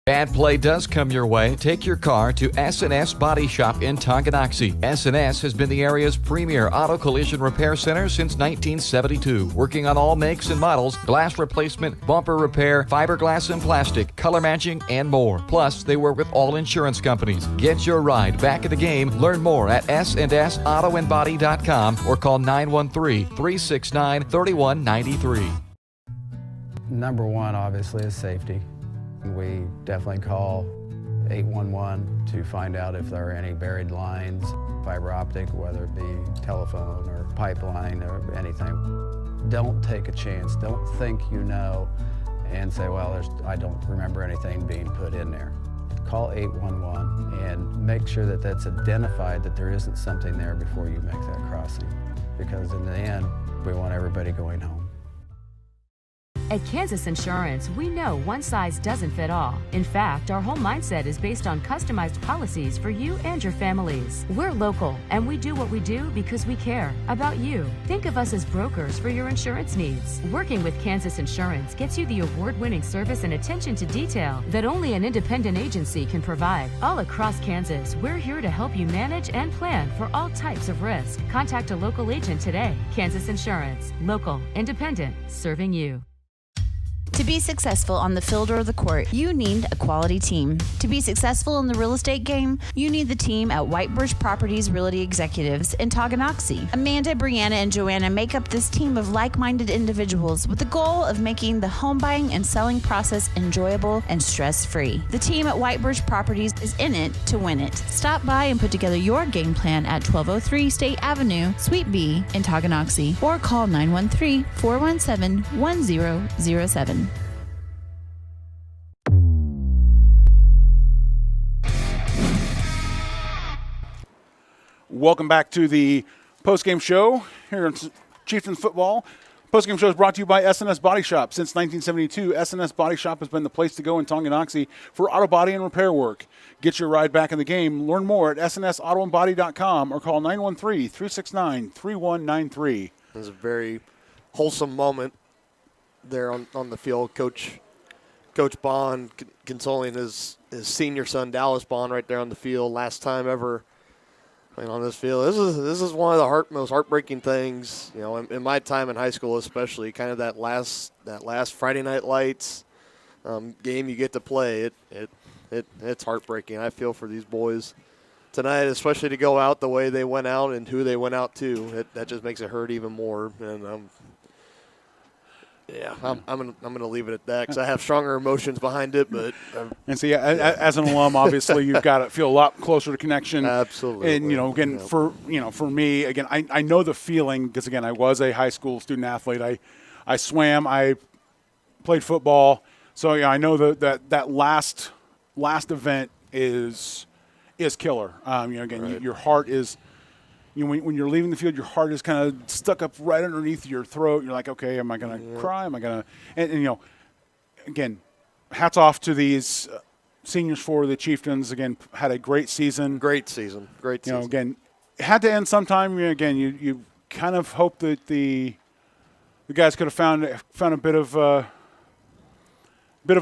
Bad play does come your way. Take your car to SNS Body Shop in Tonganoxie. SNS has been the area's premier auto collision repair center since 1972, working on all makes and models, glass replacement, bumper repair, fiberglass and plastic, color matching, and more. Plus, they work with all insurance companies. Get your ride back at the game. Learn more at snsautoandbody.com or call 913-369-3193. Number one, obviously, is safety. We definitely call 811 to find out if there are any buried lines, fiber optic, whether it be telephone or pipeline or anything. Don't take a chance. Don't think you know and say, well, I don't remember anything being put in there. Call 811 and make sure that that's identified, that there isn't something there before you make that crossing. Because in the end, we want everybody going home. At Kansas Insurance, we know one size doesn't fit all. In fact, our whole mindset is based on customized policies for you and your families. We're local, and we do what we do because we care about you. Think of us as brokers for your insurance needs. Working with Kansas Insurance gets you the award-winning service and attention to detail that only an independent agency can provide. All across Kansas, we're here to help you manage and plan for all types of risk. Contact a local agent today. Kansas Insurance. Local, independent, serving you. To be successful on the field or the court, you need a quality team. To be successful in the real estate game, you need the team at Whitebirch Properties Realty Executives in Tonganoxie. Amanda, Brianna, and Joanna make up this team of like-minded individuals with the goal of making the home buying and selling process enjoyable and stress-free. The team at Whitebirch Properties is in it to win it. Stop by and put together your game plan at 1203 State Avenue, Suite B in Tonganoxie, or call 913-417-1007. Welcome back to the post-game show here in Chieftains football. Post-game show is brought to you by S&S Body Shop. Since 1972, S&S Body Shop has been the place to go in Tonganoxie for auto body and repair work. Get your ride back in the game. Learn more at snsautoandbody.com or call 913-369-3193. It was a very wholesome moment there on the field. Coach Bond consoling his senior son, Dallas Bond, right there on the field. Last time ever playing on this field. This is one of the most heartbreaking things, in my time in high school, especially. Kind of that last Friday Night Lights game you get to play. It's heartbreaking. I feel for these boys tonight, especially to go out the way they went out and who they went out to. That just makes it hurt even more. And I'm gonna leave it at that because I have stronger emotions behind it. But and see, as an alum, obviously you've got to feel a lot closer to connection. Absolutely. And again, for me, again, I know the feeling because again, I was a high school student athlete. I swam, I played football, so I know that last event is killer. Again, right. Your heart is. When you're leaving the field, your heart is kind of stuck up right underneath your throat. You're like, okay, am I going to cry? Am I going to? And again, hats off to these seniors for the Chieftains. Again, had a great season. Great season. Again, it had to end sometime. Again, you kind of hope that the guys could have found a bit of a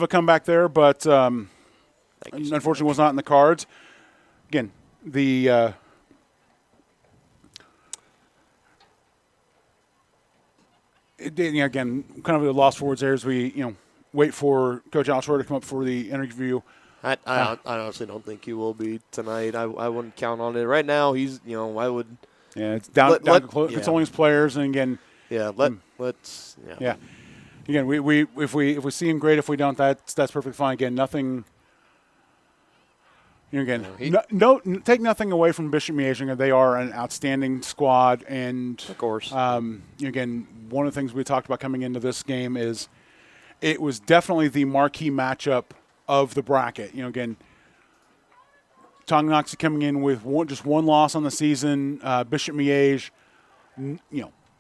comeback there, but unfortunately was not in the cards. Again, again, kind of a lost for words there as we, wait for Coach Alshore to come up for the interview. I honestly don't think he will be tonight. I wouldn't count on it. Right now, he's, I would. Yeah, it's down to controlling his players, and again. Yeah, let's. Yeah. Again, we if we see him, great. If we don't, that's perfectly fine. Again, nothing. Again, take nothing away from Bishop Miege. They are an outstanding squad, and of course, again, one of the things we talked about coming into this game is it was definitely the marquee matchup of the bracket. Again, Tonganoxie coming in with just one loss on the season. Bishop Miege,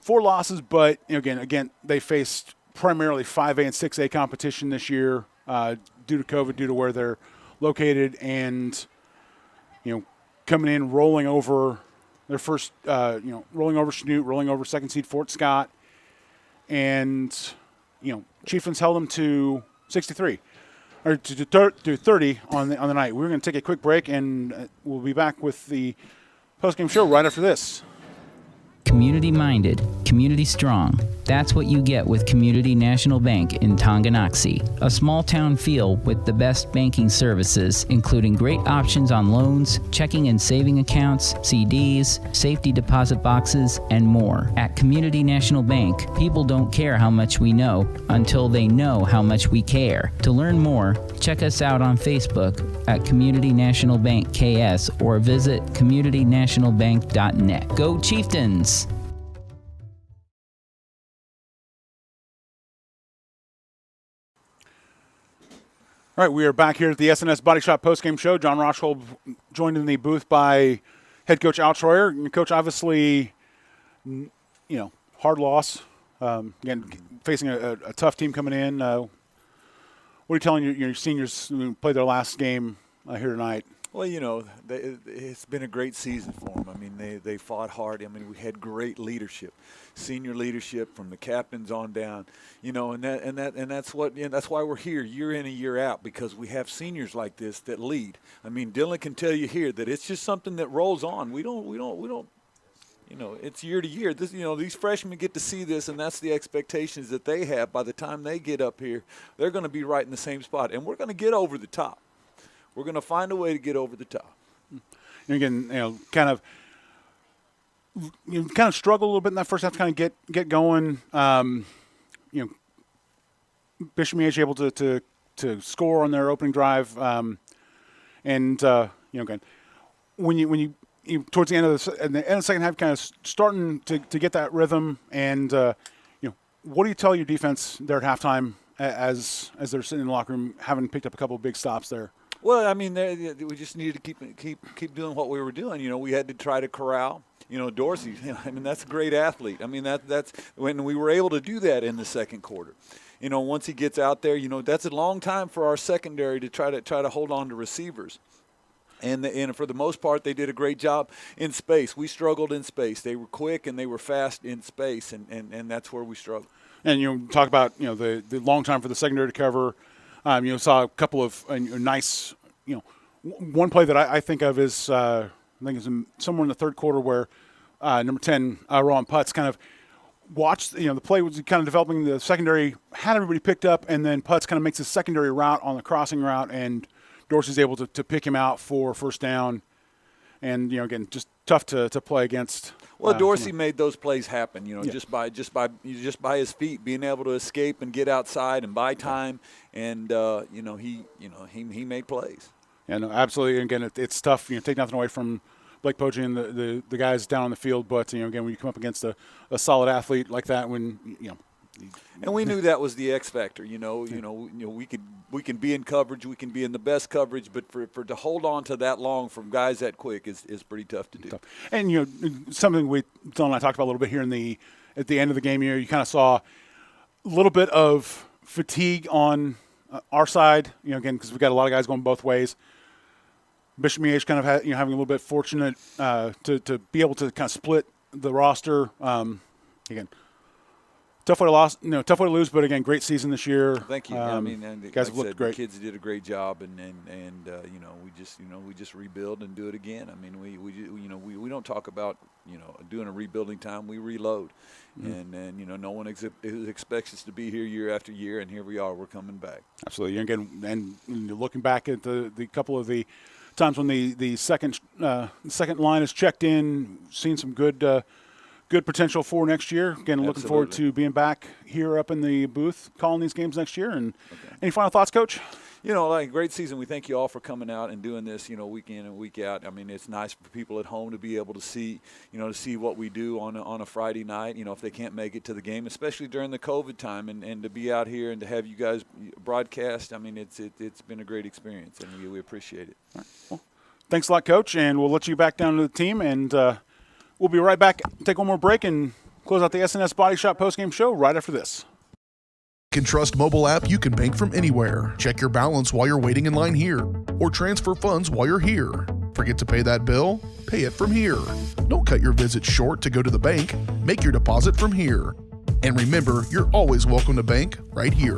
4 losses, but again, they faced primarily 5A and 6A competition this year due to COVID, due to where they're located, and coming in, rolling over their first, rolling over Chanute, rolling over second seed Fort Scott, and Chieftains held them to 63 or to 30 on the night. We're going to take a quick break, and we'll be back with the postgame show right after this. Community-minded, community-strong. That's what you get with Community National Bank in Tonganoxie. A small-town feel with the best banking services, including great options on loans, checking and saving accounts, CDs, safety deposit boxes, and more. At Community National Bank, people don't care how much we know until they know how much we care. To learn more, check us out on Facebook at Community National Bank KS or visit communitynationalbank.net. Go Chieftains! All right, we are back here at the S&S Body Shop postgame show. John Rochhold joined in the booth by head coach Al Troyer. Coach, obviously, hard loss. Again, facing a tough team coming in. What are you telling your seniors who played their last game here tonight? Well, it's been a great season for them. I mean, they fought hard. I mean, we had great leadership, senior leadership from the captains on down. And that's why we're here year in and year out, because we have seniors like this that lead. I mean, Dylan can tell you here that it's just something that rolls on. We don't. It's year to year. These freshmen get to see this, and that's the expectations that they have. By the time they get up here, they're going to be right in the same spot, and we're going to get over the top. We're going to find a way to get over the top. And again, kind of struggle a little bit in that first half to kind of get going. Bishop Miege able to score on their opening drive, again, when you towards the end of the second half, kind of starting to get that rhythm, and what do you tell your defense there at halftime as they're sitting in the locker room, having picked up a couple of big stops there? Well, I mean, we just needed to keep doing what we were doing. You know, we had to try to corral. You know, Dorsey. I mean, that's a great athlete. I mean, that's when we were able to do that in the second quarter. You know, once he gets out there, you know, that's a long time for our secondary to try to hold on to receivers. And for the most part, they did a great job in space. We struggled in space. They were quick and they were fast in space, and that's where we struggled. And you talk about the long time for the secondary to cover. Saw a couple of nice, one play that I think of is I think it was somewhere in the third quarter where number 10 Ron Putz kind of watched. The play was kind of developing. The secondary had everybody picked up, and then Putz kind of makes his secondary route on the crossing route, and Dorsey's able to pick him out for first down. And again, just tough to play against. Well, Dorsey made those plays happen, just by his feet, being able to escape and get outside and buy time, and he made plays. Yeah, no, absolutely. And again, it's tough. Take nothing away from Blake Poggi and the guys down on the field, but again, when you come up against a solid athlete like that, and we knew that was the X factor. We can be in coverage, we can be in the best coverage, but for to hold on to that long from guys that quick is pretty tough to do. And something Dylan and I talked about a little bit here at the end of the game here. You kind of saw a little bit of fatigue on our side. Again, because we got a lot of guys going both ways. Bishop Miege kind of having a little bit fortunate to be able to kind of split the roster. Again. Tough way to lose, but again, great season this year. Thank you. I mean, and guys like have looked great. The kids did a great job, and we just rebuild and do it again. I mean, we don't talk about doing a rebuilding time. We reload, and no one expects us to be here year after year, and here we are. We're coming back. Absolutely. Again, and looking back at the couple of the times when the second line is checked in, seen some good potential for next year. Again, looking forward to being back here up in the booth calling these games next year. And any final thoughts, Coach? Great season. We thank you all for coming out and doing this, week in and week out. I mean, it's nice for people at home to be able to see, to see what we do on a Friday night, if they can't make it to the game, especially during the COVID time, and to be out here and to have you guys broadcast. I mean, it's been a great experience, and we appreciate it. All right. Well, thanks a lot, Coach, and we'll let you back down to the team, and we'll be right back, take one more break, and close out the SNS Body Shop postgame show right after this. Trust mobile app, you can bank from anywhere. Check your balance while you're waiting in line here, or transfer funds while you're here. Forget to pay that bill? Pay it from here. Don't cut your visit short to go to the bank. Make your deposit from here. And remember, you're always welcome to bank right here.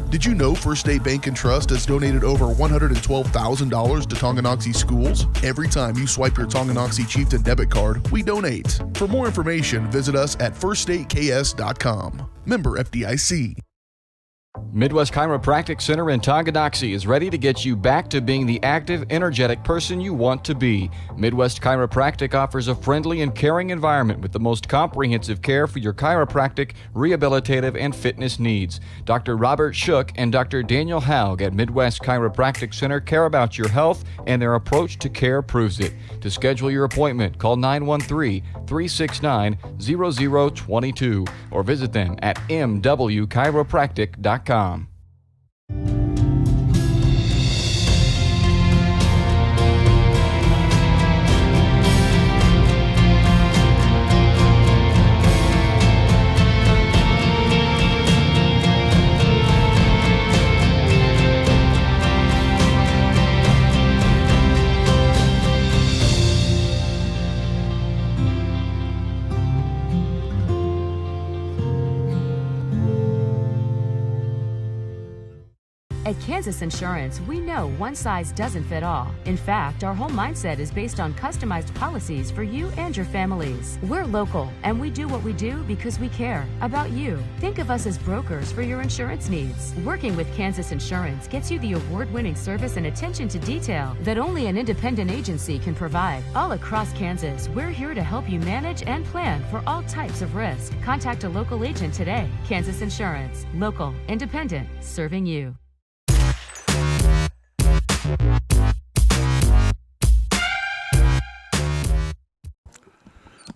Did you know First State Bank and Trust has donated over $112,000 to Tonganoxie schools? Every time you swipe your Tonganoxie Chieftain debit card, we donate. For more information, visit us at firststateks.com. Member FDIC. Midwest Chiropractic Center in Tonganoxie is ready to get you back to being the active, energetic person you want to be. Midwest Chiropractic offers a friendly and caring environment with the most comprehensive care for your chiropractic, rehabilitative, and fitness needs. Dr. Robert Shook and Dr. Daniel Haug at Midwest Chiropractic Center care about your health, and their approach to care proves it. To schedule your appointment, call 913-369-0022 or visit them at mwchiropractic.com. At Kansas Insurance, we know one size doesn't fit all. In fact, our whole mindset is based on customized policies for you and your families. We're local, and we do what we do because we care about you. Think of us as brokers for your insurance needs. Working with Kansas Insurance gets you the award-winning service and attention to detail that only an independent agency can provide. All across Kansas, we're here to help you manage and plan for all types of risk. Contact a local agent today. Kansas Insurance. Local, independent, serving you.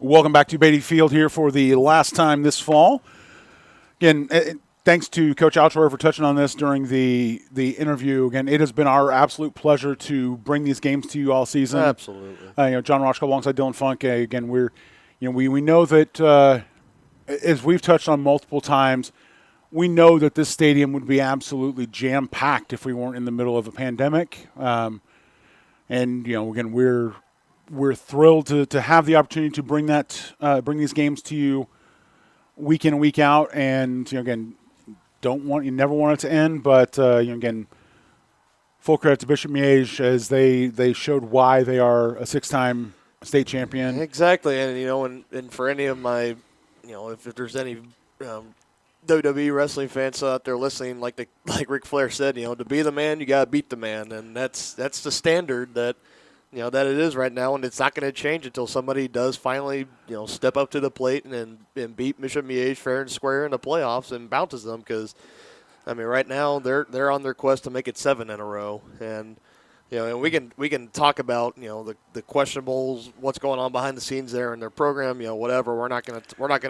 Welcome back to Beatty Field here for the last time this fall. Again, thanks to Coach Altroyer for touching on this during the interview. Again, it has been our absolute pleasure to bring these games to you all season. Absolutely. John Rochko alongside Dylan Funk. Again, we know that as we've touched on multiple times, we know that this stadium would be absolutely jam-packed if we weren't in the middle of a pandemic. And again, we're thrilled to have the opportunity to bring these games to you week in and week out. And again, you never want it to end, but again, full credit to Bishop Miege as they showed why they are a 6-time state champion. Exactly, and and for any of my, if there's any WWE wrestling fans out there listening, like Ric Flair said, to be the man, you gotta beat the man, and that's the standard that that it is right now, and it's not going to change until somebody does finally step up to the plate and beat Bishop Miege fair and square in the playoffs and bounces them, because right now they're on their quest to make it 7 in a row, and and we can talk about the questionables, what's going on behind the scenes there in their program, whatever. We're not gonna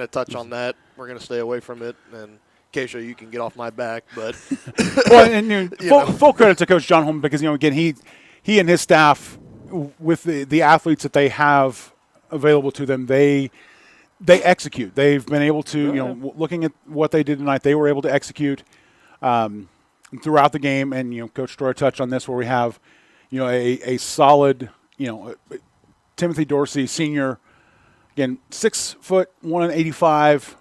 touch on that. We're gonna stay away from it. And Keisha, you can get off my back, but full credit to Coach John Holman, because again he and his staff, with the athletes that they have available to them, they execute. They've been able to looking at what they did tonight, they were able to execute throughout the game. And Coach Troy touched on this, where we have a solid, Timothy Dorsey, senior, again, 6 foot 185,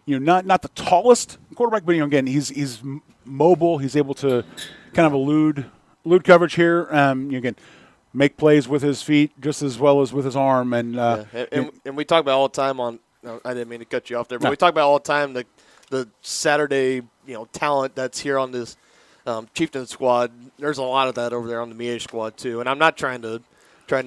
not the tallest quarterback, but again, he's mobile. He's able to kind of elude coverage here. Again, make plays with his feet just as well as with his arm. And we talk about all the time on. I didn't mean to cut you off there, but we talk about all the time the Saturday talent that's here on this Chieftains squad. There's a lot of that over there on the Miege squad too. And I'm not trying to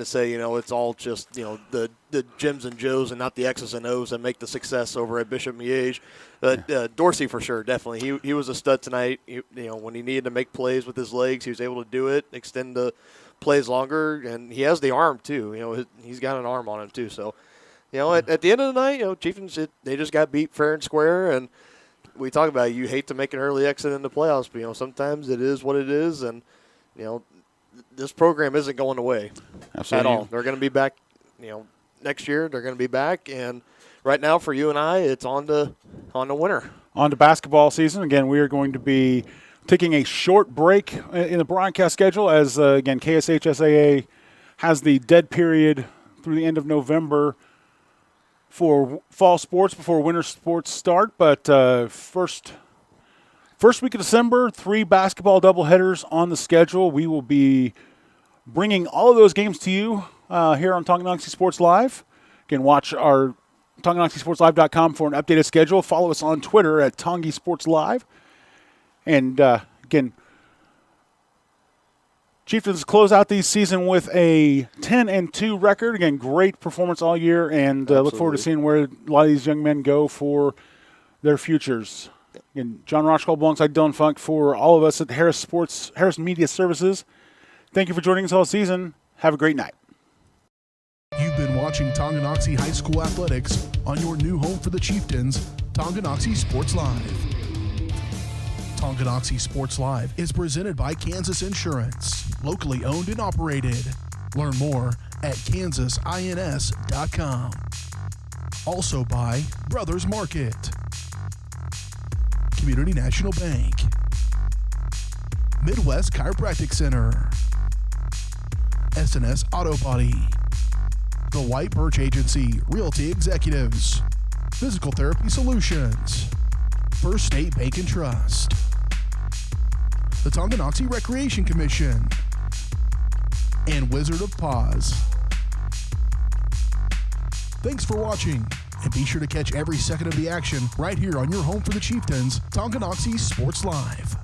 say it's all just the Jims and Joes and not the X's and O's that make the success over at Bishop Miege. But Dorsey for sure, definitely. He was a stud tonight. When he needed to make plays with his legs, he was able to do it, extend the plays longer, and he has the arm too. He's got an arm on him too. So at the end of the night, Chieftains, they just got beat fair and square. And we talk about you hate to make an early exit in the playoffs, but sometimes it is what it is, and this program isn't going away. Absolutely. At all. They're going to be back. Next year they're going to be back, and right now for you and I, it's on to winter. On to basketball season. Again, we are going to be taking a short break in the broadcast schedule as again KSHSAA has the dead period through the end of November for fall sports before winter sports start. But first week of December, 3 basketball doubleheaders on the schedule. We will be bringing all of those games to you here on Tonganoxie Sports Live. You can watch our TonganoxieSportsLive.com for an updated schedule. Follow us on Twitter at Tongi Sports Live. And again, Chieftains close out the season with a 10-2 record. Again, great performance all year, and look forward to seeing where a lot of these young men go for their futures. And John Rochko alongside Dylan Funk for all of us at Harris Media Services. Thank you for joining us all season. Have a great night. You've been watching Tonganoxie High School Athletics on your new home for the Chieftains, Tonganoxie Sports Live. Tonganoxie Sports Live is presented by Kansas Insurance, locally owned and operated. Learn more at kansasins.com. Also by Brothers Market, Community National Bank, Midwest Chiropractic Center, SNS Auto Body, The White Birch Agency Realty Executives, Physical Therapy Solutions, First State Bank and Trust, the Tonganoxie Recreation Commission, and Wizard of Paws. Thanks for watching, and be sure to catch every second of the action right here on your home for the Chieftains, Tonganoxie Sports Live.